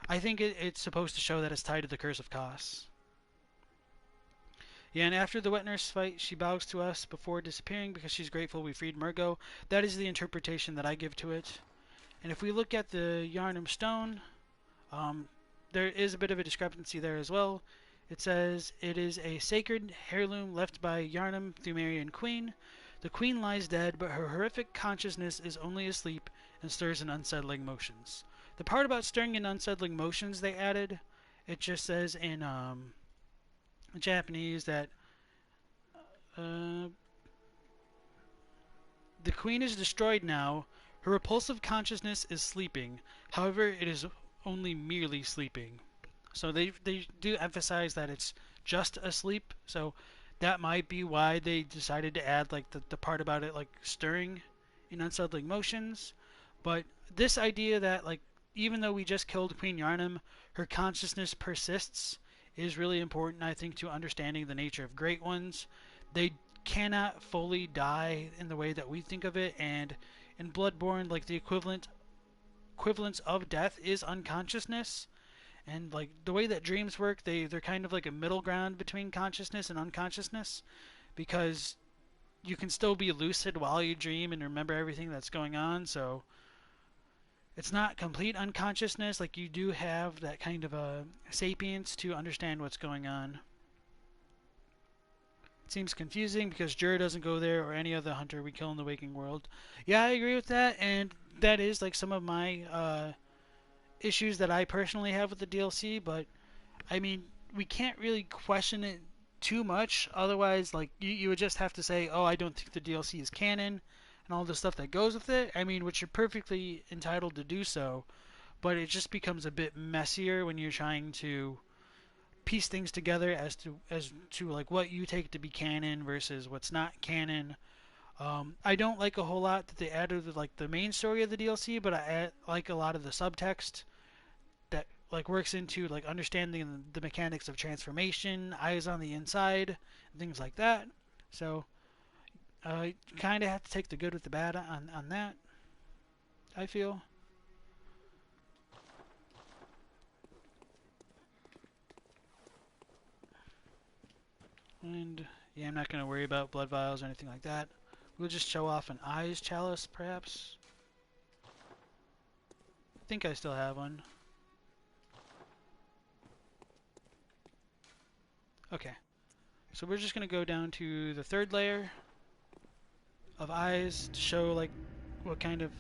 I think it's supposed to show that it's tied to the Curse of Kos. Yeah, and after the wet nurse fight, she bows to us before disappearing because she's grateful we freed Murgo. That is the interpretation that I give to it. And if we look at the Yarnum Stone, um, there is a bit of a discrepancy there as well. It says it is a sacred heirloom left by Yarnum Pthumerian Queen. The queen lies dead, but her horrific consciousness is only asleep and stirs in unsettling motions. The part about stirring in unsettling motions they added, it just says in Japanese that uh, the queen is destroyed now. Her repulsive consciousness is sleeping. However, it is only merely sleeping. So they do emphasize that it's just asleep. So that might be why they decided to add like the part about it like stirring in unsettling motions. But this idea that like even though we just killed Queen Yarnum, her consciousness persists is really important, I think, to understanding the nature of Great Ones. They cannot fully die in the way that we think of it, and in Bloodborne, like the equivalence of death is unconsciousness. And like the way that dreams work, they're kind of like a middle ground between consciousness and unconsciousness, because you can still be lucid while you dream and remember everything that's going on. So it's not complete unconsciousness. Like you do have that kind of a sapience to understand what's going on. It seems confusing because Jur doesn't go there or any other hunter we kill in the waking world. Yeah, I agree with that, and that is like some of my issues that I personally have with the DLC. But I mean, we can't really question it too much. Otherwise, like you would just have to say, "Oh, I don't think the DLC is canon," and all the stuff that goes with it. I mean, which you're perfectly entitled to do so, but it just becomes a bit messier when you're trying to piece things together as to like what you take to be canon versus what's not canon. I don't like a whole lot that they added like the main story of the DLC, but like a lot of the subtext that like works into like understanding the mechanics of transformation, eyes on the inside, things like that. So you kind of have to take the good with the bad on that, I feel. And yeah, I'm not going to worry about blood vials or anything like that. We'll just show off an eyes chalice, perhaps. I think I still have one. Okay, so we're just going to go down to the third layer of eyes to show like what kind of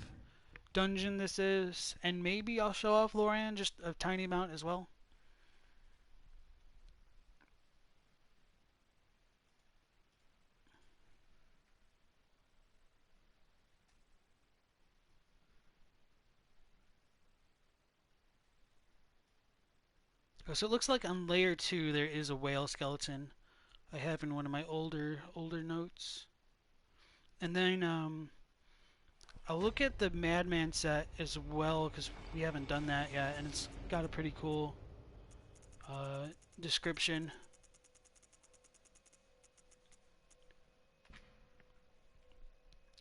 dungeon this is, and maybe I'll show off Loran just a tiny amount as well. Oh, so it looks like on layer 2 there is a whale skeleton. I have in one of my older notes. And then I'll look at the Madman set as well because we haven't done that yet, and it's got a pretty cool uh, description.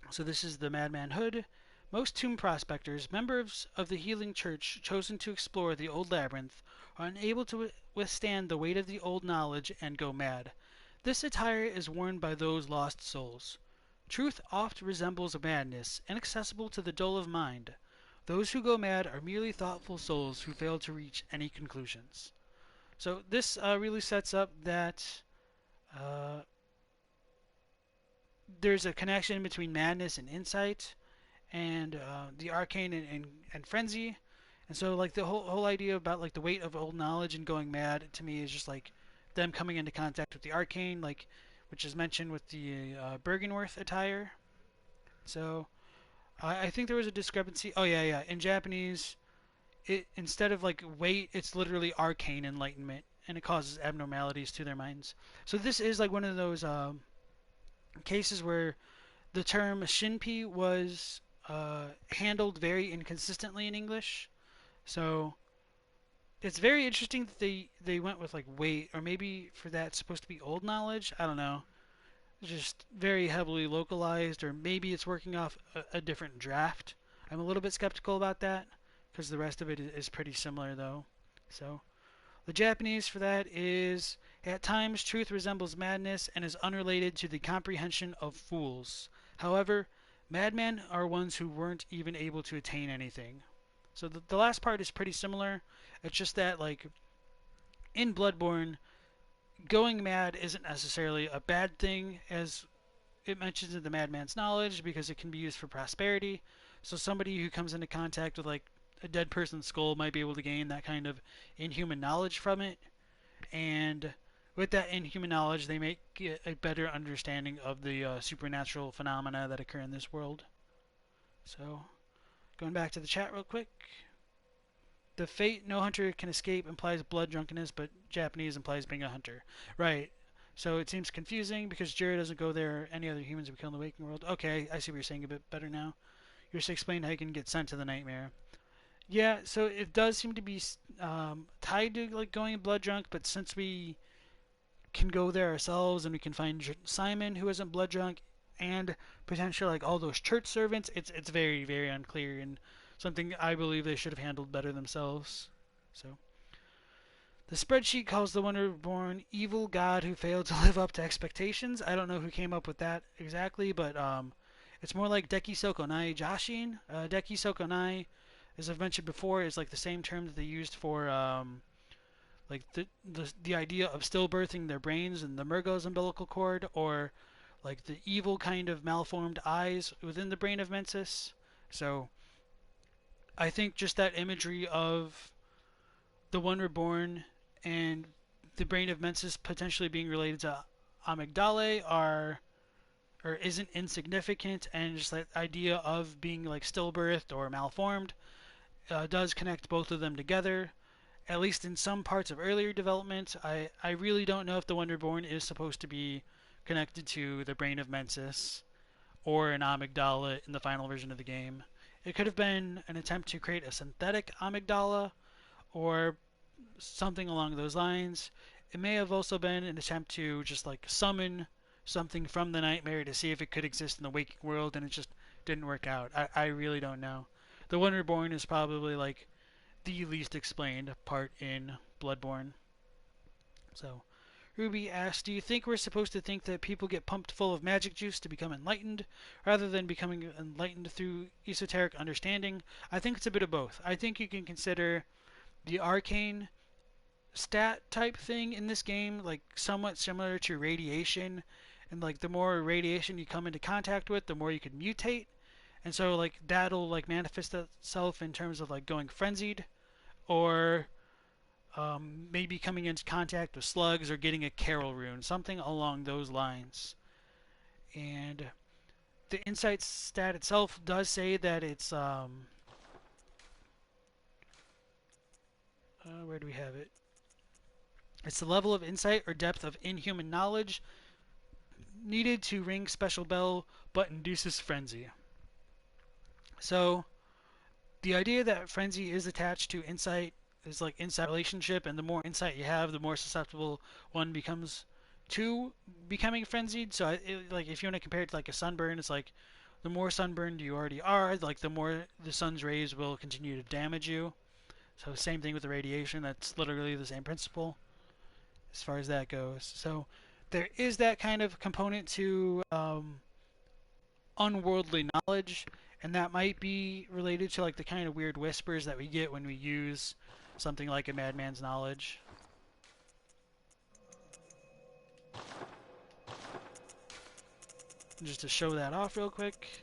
So this is the Madman Hood. Most tomb prospectors, members of the Healing Church chosen to explore the old labyrinth, are unable to withstand the weight of the old knowledge and go mad. This attire is worn by those lost souls. Truth oft resembles a madness, inaccessible to the dull of mind. Those who go mad are merely thoughtful souls who fail to reach any conclusions. So this really sets up that uh, there's a connection between madness and insight, and the arcane and frenzy. And so like the whole idea about like the weight of old knowledge and going mad to me is just like them coming into contact with the arcane, like which is mentioned with the Bergenworth attire. So I think there was a discrepancy. Oh yeah. In Japanese, it instead of like weight, it's literally arcane enlightenment, and it causes abnormalities to their minds. So this is like one of those cases where the term shinpi was handled very inconsistently in English. So it's very interesting that they went with like weight, or maybe for that it's supposed to be old knowledge. I don't know. It's just very heavily localized, or maybe it's working off a different draft. I'm a little bit skeptical about that because the rest of it is pretty similar though. So the Japanese for that is at times truth resembles madness and is unrelated to the comprehension of fools. However, madmen are ones who weren't even able to attain anything. So the last part is pretty similar. It's just that like in Bloodborne, going mad isn't necessarily a bad thing, as it mentions in the madman's knowledge, because it can be used for prosperity. So somebody who comes into contact with like a dead person's skull might be able to gain that kind of inhuman knowledge from it, and with that inhuman knowledge, they may get a better understanding of the supernatural phenomena that occur in this world. So, going back to the chat real quick. The fate no hunter can escape implies blood drunkenness, but Japanese implies being a hunter. Right. So it seems confusing because Jira doesn't go there. Any other humans would kill in the waking world. Okay, I see what you're saying a bit better now. You're just explaining how you can get sent to the nightmare. Yeah, so it does seem to be tied to like going blood drunk, but since we can go there ourselves and we can find Simon who isn't blood drunk and potentially like all those church servants, it's very unclear and something I believe they should have handled better themselves. So the spreadsheet calls the Wonderborn evil god who failed to live up to expectations. I don't know who came up with that exactly, but it's more like Deki Sokonai Jashin. Deki Sokonai, as I've mentioned before, is like the same term that they used for like the idea of stillbirthing their brains and the Murgo's umbilical cord, or like the evil kind of malformed eyes within the brain of Mensis. So I think just that imagery of the One Reborn and the brain of Mensis potentially being related to amygdalae are or isn't insignificant, and just that idea of being like stillbirthed or malformed does connect both of them together. At least in some parts of earlier development, I really don't know if the One Reborn is supposed to be connected to the brain of Mensis or an amygdala in the final version of the game. It could have been an attempt to create a synthetic amygdala or something along those lines. It may have also been an attempt to just like summon something from the nightmare to see if it could exist in the waking world, and it just didn't work out. I really don't know. The One Reborn is probably like the least explained part in Bloodborne. So, Ruby asks, do you think we're supposed to think that people get pumped full of magic juice to become enlightened, rather than becoming enlightened through esoteric understanding? I think it's a bit of both. I think you can consider the arcane stat type thing in this game like somewhat similar to radiation, and like the more radiation you come into contact with, the more you can mutate, and so like that'll like manifest itself in terms of like going frenzied, or maybe coming into contact with slugs or getting a Carol rune, something along those lines. And the insight stat itself does say that it's where do we have it? It's the level of insight or depth of inhuman knowledge needed to ring special bell but induces frenzy. So the idea that frenzy is attached to insight is like insight relationship, and the more insight you have, the more susceptible one becomes to becoming frenzied. So like if you want to compare it to like a sunburn, it's like the more sunburned you already are, like the more the sun's rays will continue to damage you. So same thing with the radiation. That's literally the same principle as far as that goes. So there is that kind of component to unworldly knowledge, and that might be related to like the kind of weird whispers that we get when we use something like a madman's knowledge. Just to show that off real quick.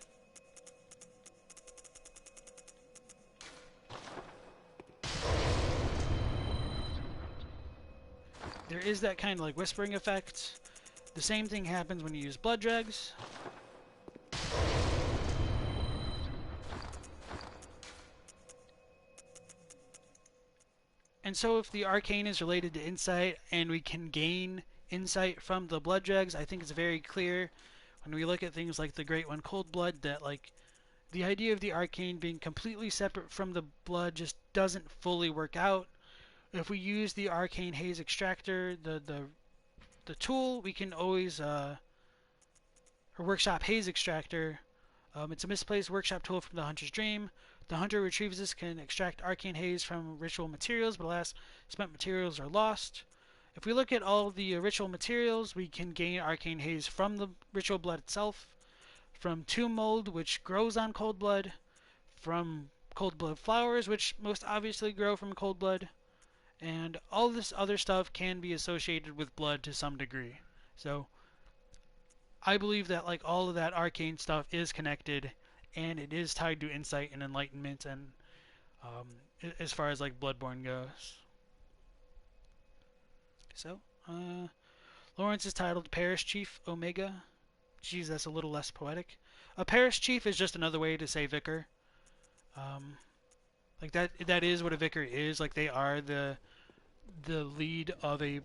There is that kind of like whispering effect. The same thing happens when you use blood dregs. And so if the arcane is related to insight and we can gain insight from the blood dregs, I think it's very clear when we look at things like the Great One Cold Blood that like the idea of the arcane being completely separate from the blood just doesn't fully work out. If we use the arcane haze extractor, the tool, we can always or workshop haze extractor. It's a misplaced workshop tool from the Hunter's Dream. The hunter retrieves this, can extract arcane haze from ritual materials, but alas, spent materials are lost. If we look at all the ritual materials, we can gain arcane haze from the ritual blood itself, from tomb mold, which grows on cold blood, from cold blood flowers, which most obviously grow from cold blood, and all this other stuff can be associated with blood to some degree. So I believe that like all of that arcane stuff is connected, and it is tied to insight and enlightenment, and as far as like Bloodborne goes. So, Lawrence is titled Parish Chief Omega. Geez, that's a little less poetic. A parish chief is just another way to say vicar. Like that is what a vicar is. Like they are the lead of a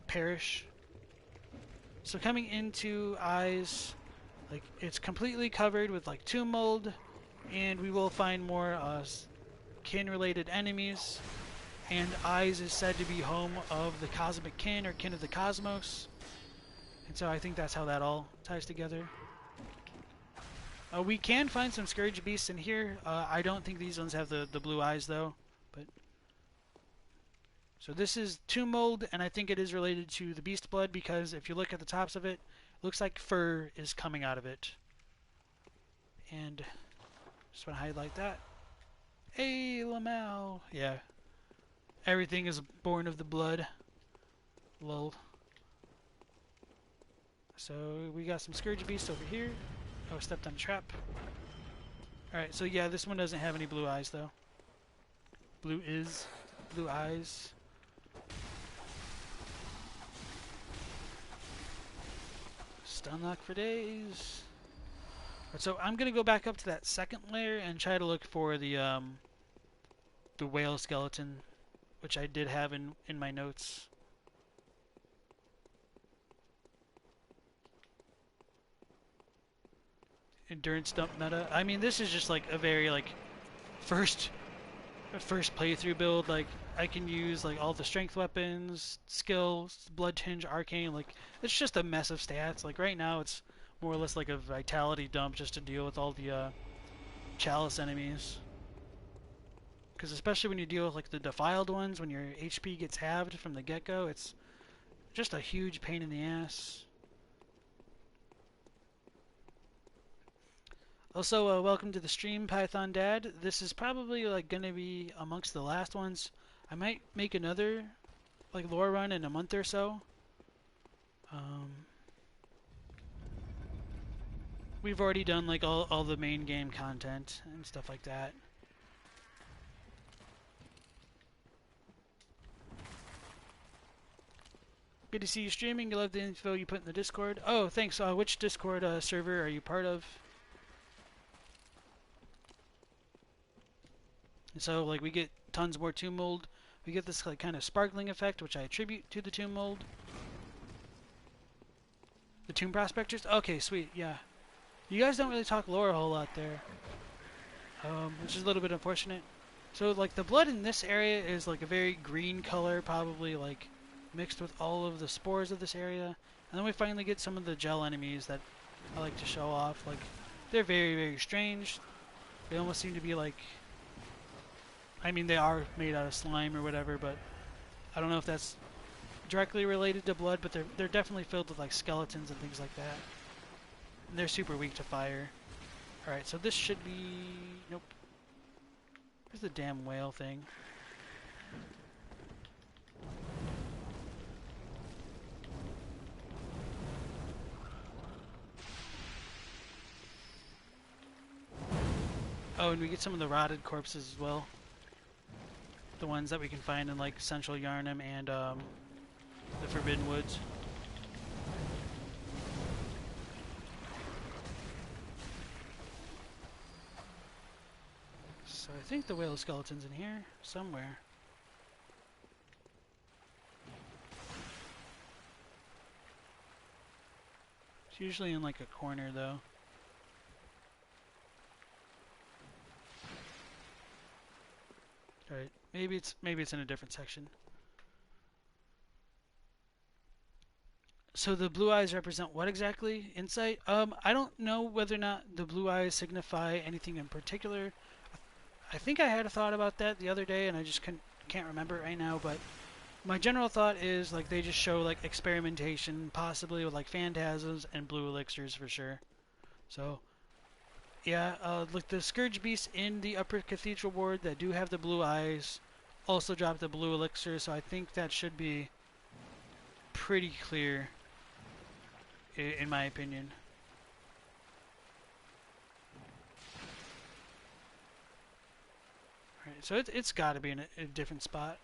parish. So coming into eyes, like it's completely covered with like tomb mold, and we will find more kin-related enemies. And eyes is said to be home of the cosmic kin or kin of the cosmos, and so I think that's how that all ties together. We can find some scourge beasts in here. I don't think these ones have the blue eyes though. But so this is tomb mold, and I think it is related to the beast blood because if you look at the tops of it, it looks like fur is coming out of it. And just want to highlight that. Hey, Lamau. Yeah. Everything is born of the blood. Lol. So we got some scourge beasts over here. Oh, stepped on a trap. Alright, so yeah, this one doesn't have any blue eyes though. Blue eyes. Stun lock for days. Right, so I'm gonna go back up to that second layer and try to look for the whale skeleton, which I did have in my notes. Endurance dump meta. I mean, this is just like a very like first playthrough build. Like I can use like all the strength weapons, skills, blood tinge, arcane. Like it's just a mess of stats. Like right now, it's more or less like a vitality dump just to deal with all the chalice enemies. Because especially when you deal with like the defiled ones, when your HP gets halved from the get-go, it's just a huge pain in the ass. Also, welcome to the stream, Python Dad. This is probably like gonna be amongst the last ones. I might make another like lore run in a month or so. We've already done like all the main game content and stuff like that. Good to see you streaming. You love the info you put in the Discord. Oh, thanks. Which Discord server are you part of? So, like, we get tons more tomb mold we get this like kind of sparkling effect, which I attribute to the tomb mold. The tomb prospectors? Okay, sweet, yeah. You guys don't really talk lore a whole lot there, which is a little bit unfortunate. So, like, the blood in this area is like a very green color, probably like mixed with all of the spores of this area. And then we finally get some of the gel enemies that I like to show off. Like, they're very, very strange. They almost seem to be like, I mean, they are made out of slime or whatever, but I don't know if that's directly related to blood, but they're definitely filled with like skeletons and things like that. And they're super weak to fire. Alright, so this should be... Nope. Where's the damn whale thing? Oh, and we get some of the rotted corpses as well. The ones that we can find in like Central Yarnum and the Forbidden Woods. So I think the whale skeleton's in here somewhere. It's usually in like a corner though. Alright, maybe it's in a different section. So the blue eyes represent what exactly? Insight? I don't know whether or not the blue eyes signify anything in particular. I think I had a thought about that the other day and I just can't remember it right now, but my general thought is like they just show like experimentation, possibly with like phantasms and blue elixirs for sure. So yeah, like the Scourge Beasts in the Upper Cathedral Ward that do have the blue eyes also drop the blue elixir, so I think that should be pretty clear in my opinion. Alright, so it's got to be in a different spot.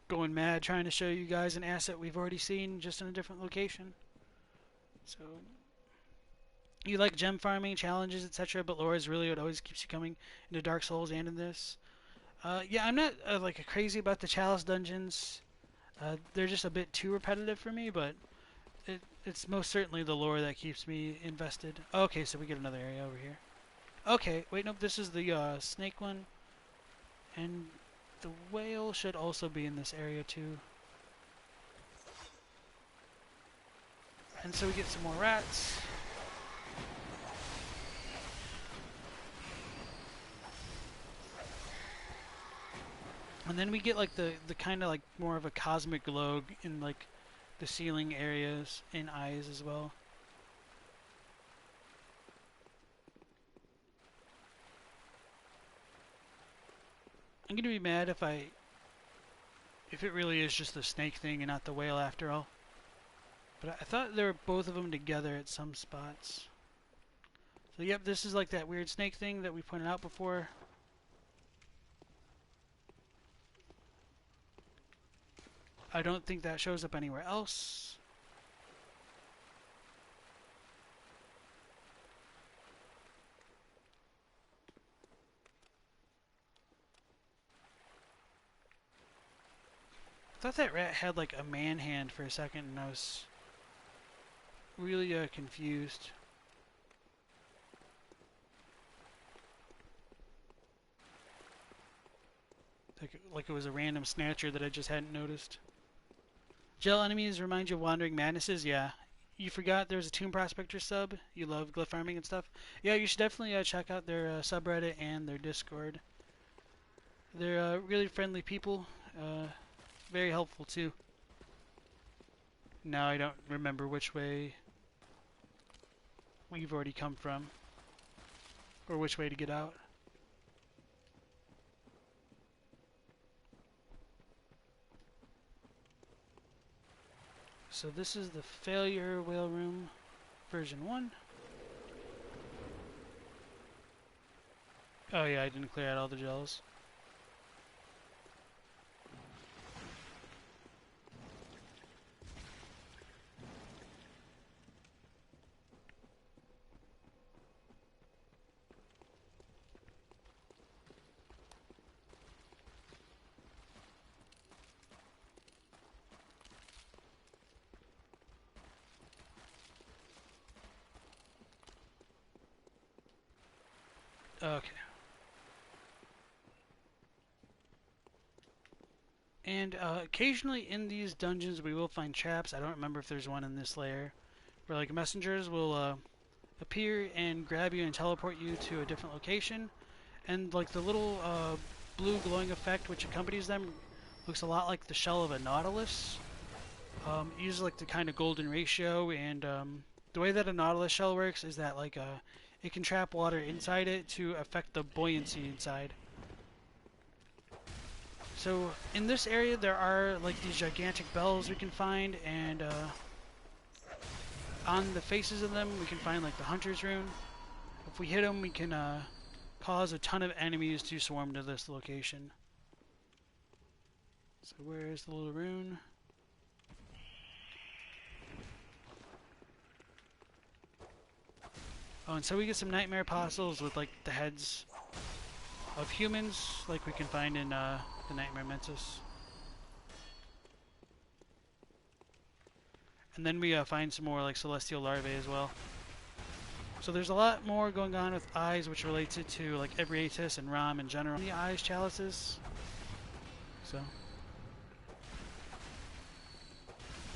Going mad trying to show you guys an asset we've already seen just in a different location. So you like gem farming, challenges, etc., but lore is really what always keeps you coming into Dark Souls and in this. Yeah, I'm not like crazy about the Chalice dungeons. They're just a bit too repetitive for me, but it's most certainly the lore that keeps me invested. Okay, so we get another area over here. Okay, wait, nope, this is the snake one. And the whale should also be in this area too. And so we get some more rats. And then we get like the kind of like more of a cosmic glow in like the ceiling areas and eyes as well. I'm gonna be mad if it really is just the snake thing and not the whale after all. But I thought there were both of them together at some spots. So yep, this is like that weird snake thing that we pointed out before. I don't think that shows up anywhere else. I thought that rat had like a man hand for a second and I was really confused. Like it was a random snatcher that I just hadn't noticed. Gel enemies remind you of Wandering Madnesses? Yeah. You forgot there's a Tomb Prospector sub? You love glyph farming and stuff? Yeah, you should definitely check out their subreddit and their Discord. They're really friendly people. Very helpful too. Now I don't remember which way we've already come from. Or which way to get out. So this is the Failure Whale Room version 1. Oh yeah, I didn't clear out all the gels. Okay. And occasionally in these dungeons we will find traps. I don't remember if there's one in this layer. Where like messengers will appear and grab you and teleport you to a different location. And like the little blue glowing effect which accompanies them looks a lot like the shell of a nautilus. It uses like the kind of golden ratio, and the way that a nautilus shell works is that like it can trap water inside it to affect the buoyancy inside. So in this area there are like these gigantic bells we can find, and on the faces of them we can find like the hunter's rune. If we hit them we can cause a ton of enemies to swarm to this location. So where's the little rune? Oh, and so we get some nightmare apostles with like the heads of humans, like we can find in the Nightmare Mensis. And then we find some more like celestial larvae as well. So there's a lot more going on with eyes, which relates it to like Ebrietas and Ram in general. The eyes chalices. So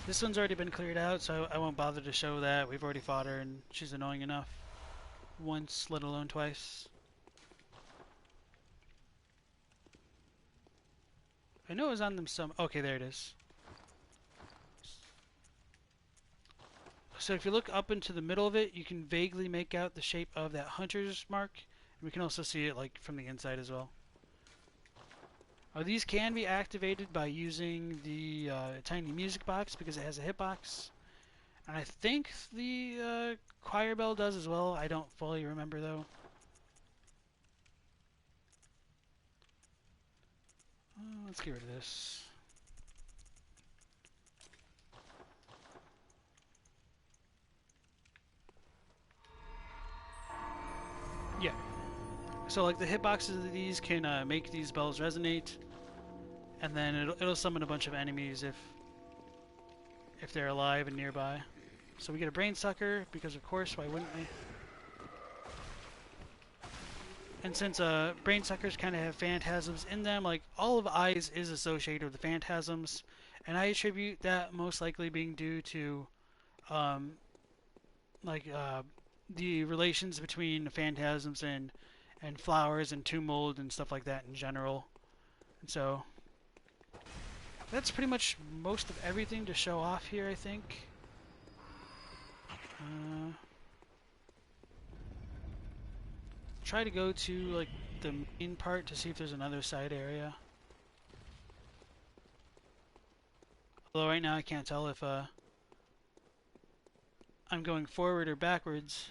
this one's already been cleared out, so I won't bother to show that. We've already fought her, and she's annoying enough. Once, let alone twice. I know it was on them some... Okay, there it is. So if you look up into the middle of it, you can vaguely make out the shape of that hunter's mark. And we can also see it like from the inside as well. These can be activated by using the tiny music box because it has a hitbox. And I think the choir bell does as well. I don't fully remember though. Let's get rid of this. Yeah. So like the hitboxes of these can make these bells resonate, and then it'll summon a bunch of enemies if they're alive and nearby. So we get a brain sucker because of course, why wouldn't we? And since brain suckers kind of have phantasms in them, like all of eyes is associated with the phantasms, and I attribute that most likely being due to the relations between phantasms and flowers and tomb mold and stuff like that in general. And so that's pretty much most of everything to show off here, I think. Try to go to like the main part to see if there's another side area. Although right now I can't tell if I'm going forward or backwards.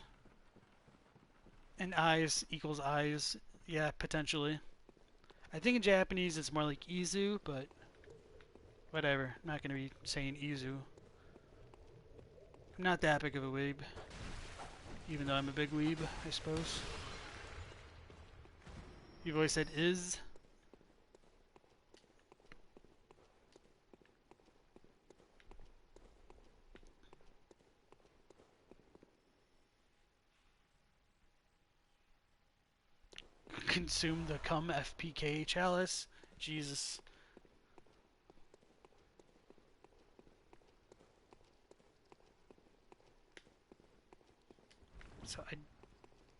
And eyes equals eyes. Yeah, potentially. I think in Japanese it's more like Izu, but whatever. I'm not going to be saying Izu. I'm not that big of a weeb. Even though I'm a big weeb, I suppose. You've always said is. Consume the cum FPK chalice. Jesus. So I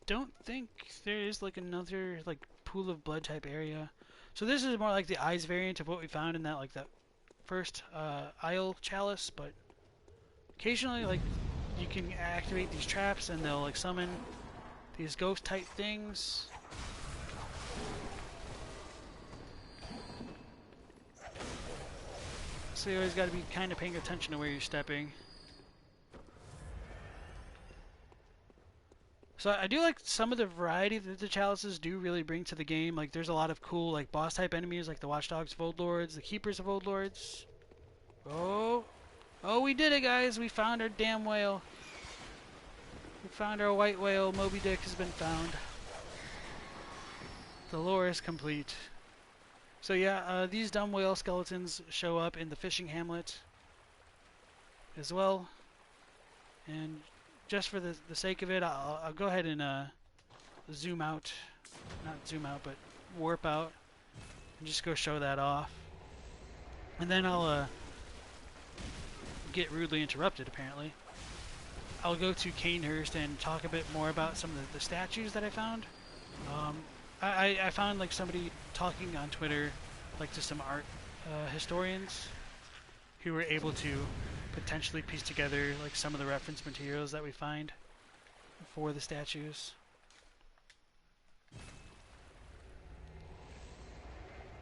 don't think there is like another like pool of blood type area. So this is more like the eyes variant of what we found in that like that first Isle chalice, but occasionally like you can activate these traps and they'll like summon these ghost type things. So you always got to be kind of paying attention to where you're stepping. So I do like some of the variety that the chalices do really bring to the game. Like there's a lot of cool like boss type enemies like the Watchdogs of Old Lords, the Keepers of Old Lords. Oh, we did it, guys! We found our damn whale. We found our white whale. Moby Dick has been found. The lore is complete. So yeah, these dumb whale skeletons show up in the fishing hamlet as well. And just for the sake of it, I'll go ahead and zoom out, not zoom out, but warp out, and just go show that off. And then I'll get rudely interrupted, apparently. I'll go to Canehurst and talk a bit more about some of the statues that I found. I found like somebody talking on Twitter, like to some art historians, who were able to potentially piece together like some of the reference materials that we find for the statues.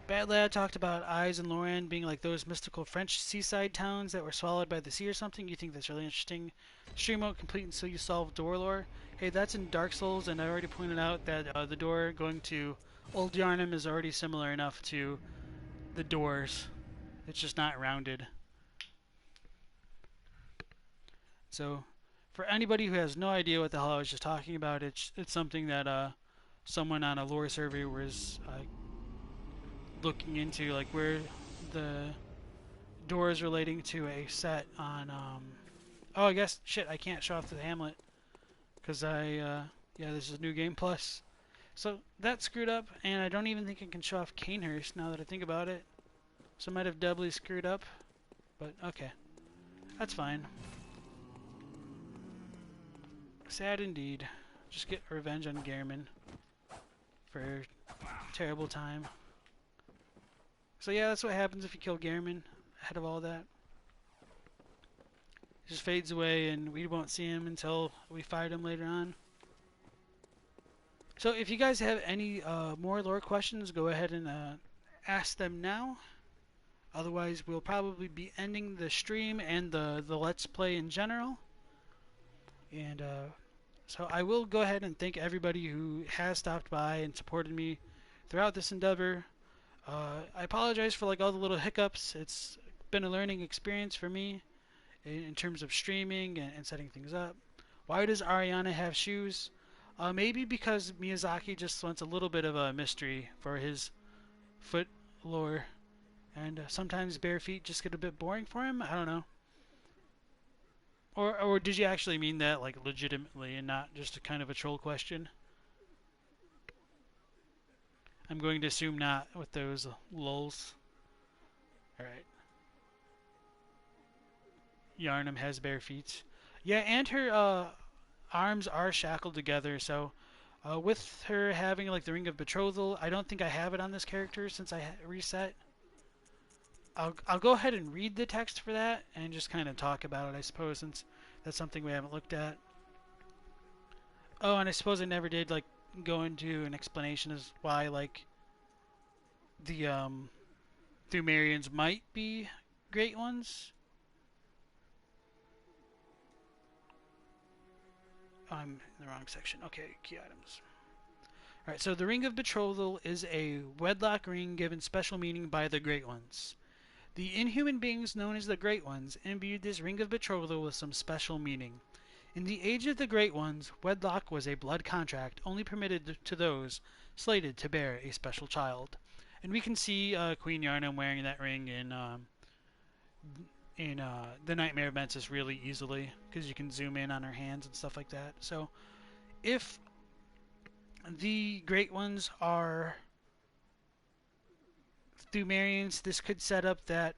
Bad Lad talked about Eyes and Lorraine being like those mystical French seaside towns that were swallowed by the sea or something. You think that's really interesting. Stream won't complete until you solve door lore. Hey, that's in Dark Souls, and I already pointed out that the door going to Old Yarnum is already similar enough to the doors. It's just not rounded. So, for anybody who has no idea what the hell I was just talking about, it's something that someone on a lore survey was looking into, like where the door is relating to a set on. Oh, I guess shit. I can't show off the Hamlet because yeah, this is New Game Plus. So that screwed up, and I don't even think I can show off Canehurst now that I think about it. So I might have doubly screwed up, but okay, that's fine. Sad indeed. Just get revenge on Gehrman for a terrible time. So yeah, that's what happens if you kill Gehrman ahead of all that. He just fades away and we won't see him until we fight him later on. So if you guys have any more lore questions, go ahead and ask them now. Otherwise, we'll probably be ending the stream and the Let's Play in general. And so I will go ahead and thank everybody who has stopped by and supported me throughout this endeavor. I apologize for like all the little hiccups. It's been a learning experience for me in terms of streaming and setting things up. Why does Ariana have shoes? Maybe because Miyazaki just wants a little bit of a mystery for his foot lore, and sometimes bare feet just get a bit boring for him. I don't know. Or did you actually mean that like legitimately and not just a kind of a troll question? I'm going to assume not with those lulls. Alright. Yarnum has bare feet. Yeah, and her arms are shackled together, so with her having like the Ring of Betrothal, I don't think I have it on this character since I reset. I'll go ahead and read the text for that and just kind of talk about it, I suppose, since that's something we haven't looked at. Oh, and I suppose I never did like go into an explanation as why like the Pthumerians might be great ones. Oh, I'm in the wrong section. Okay, key items. Alright, so the Ring of Betrothal is a wedlock ring given special meaning by the Great Ones. The inhuman beings known as the Great Ones imbued this Ring of Betrothal with some special meaning. In the age of the Great Ones, wedlock was a blood contract only permitted to those slated to bear a special child. And we can see Queen Yarnum wearing that ring in the Nightmare of Mensis really easily, because you can zoom in on her hands and stuff like that. So if the Great Ones are Pthumerians, this could set up that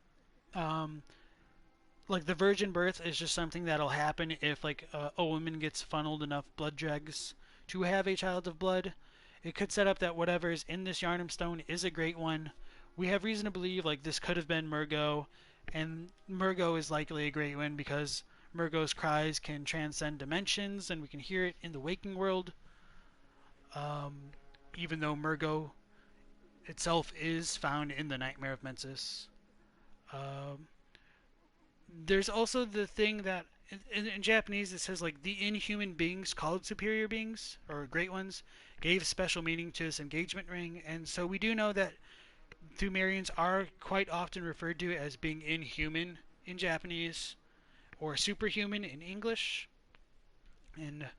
like the virgin birth is just something that'll happen if like a woman gets funneled enough blood dregs to have a child of blood. It could set up that whatever is in this Yarnum stone is a great one. We have reason to believe like this could have been Murgo, and Murgo is likely a great one because Murgo's cries can transcend dimensions and we can hear it in the waking world. Even though Murgo itself is found in the Nightmare of Mensis. There's also the thing that in Japanese it says like the inhuman beings called superior beings or great ones gave special meaning to this engagement ring, and so we do know that Pthumerians are quite often referred to as being inhuman in Japanese or superhuman in English. And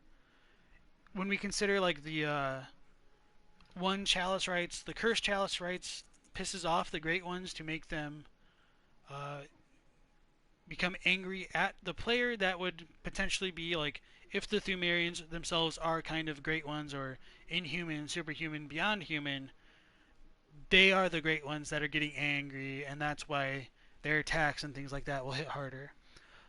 when we consider like the one chalice rites, the cursed chalice rites pisses off the great ones to make them become angry at the player, that would potentially be like if the Pthumerians themselves are kind of great ones or inhuman, superhuman, beyond human, they are the great ones that are getting angry, and that's why their attacks and things like that will hit harder.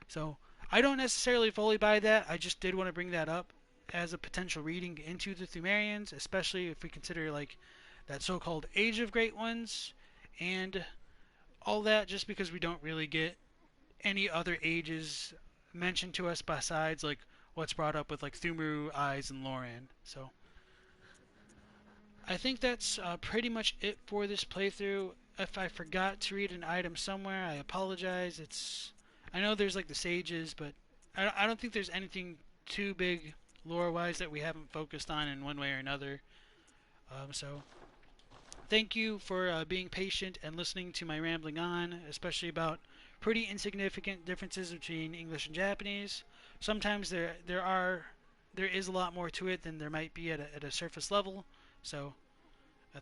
So I don't necessarily fully buy that. I just did want to bring that up as a potential reading into the Pthumerians, especially if we consider like that so-called Age of Great Ones and all that, just because we don't really get any other ages mentioned to us besides like what's brought up with like Thumru, Eyes, and Loran. So I think that's pretty much it for this playthrough. If I forgot to read an item somewhere, I apologize. I know there's like the sages, but I don't think there's anything too big lore-wise that we haven't focused on in one way or another. So thank you for being patient and listening to my rambling on, especially about pretty insignificant differences between English and Japanese. Sometimes there is a lot more to it than there might be at a surface level. So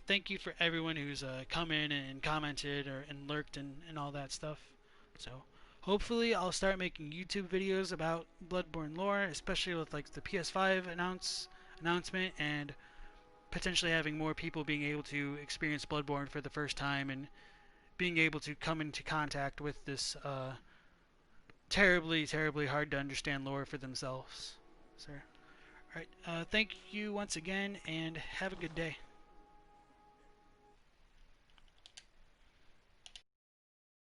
thank you for everyone who's come in and commented and lurked and all that stuff. So hopefully I'll start making YouTube videos about Bloodborne lore, especially with like the PS5 announcement and potentially having more people being able to experience Bloodborne for the first time and being able to come into contact with this terribly, terribly hard to understand lore for themselves. So, alright, thank you once again, and have a good day.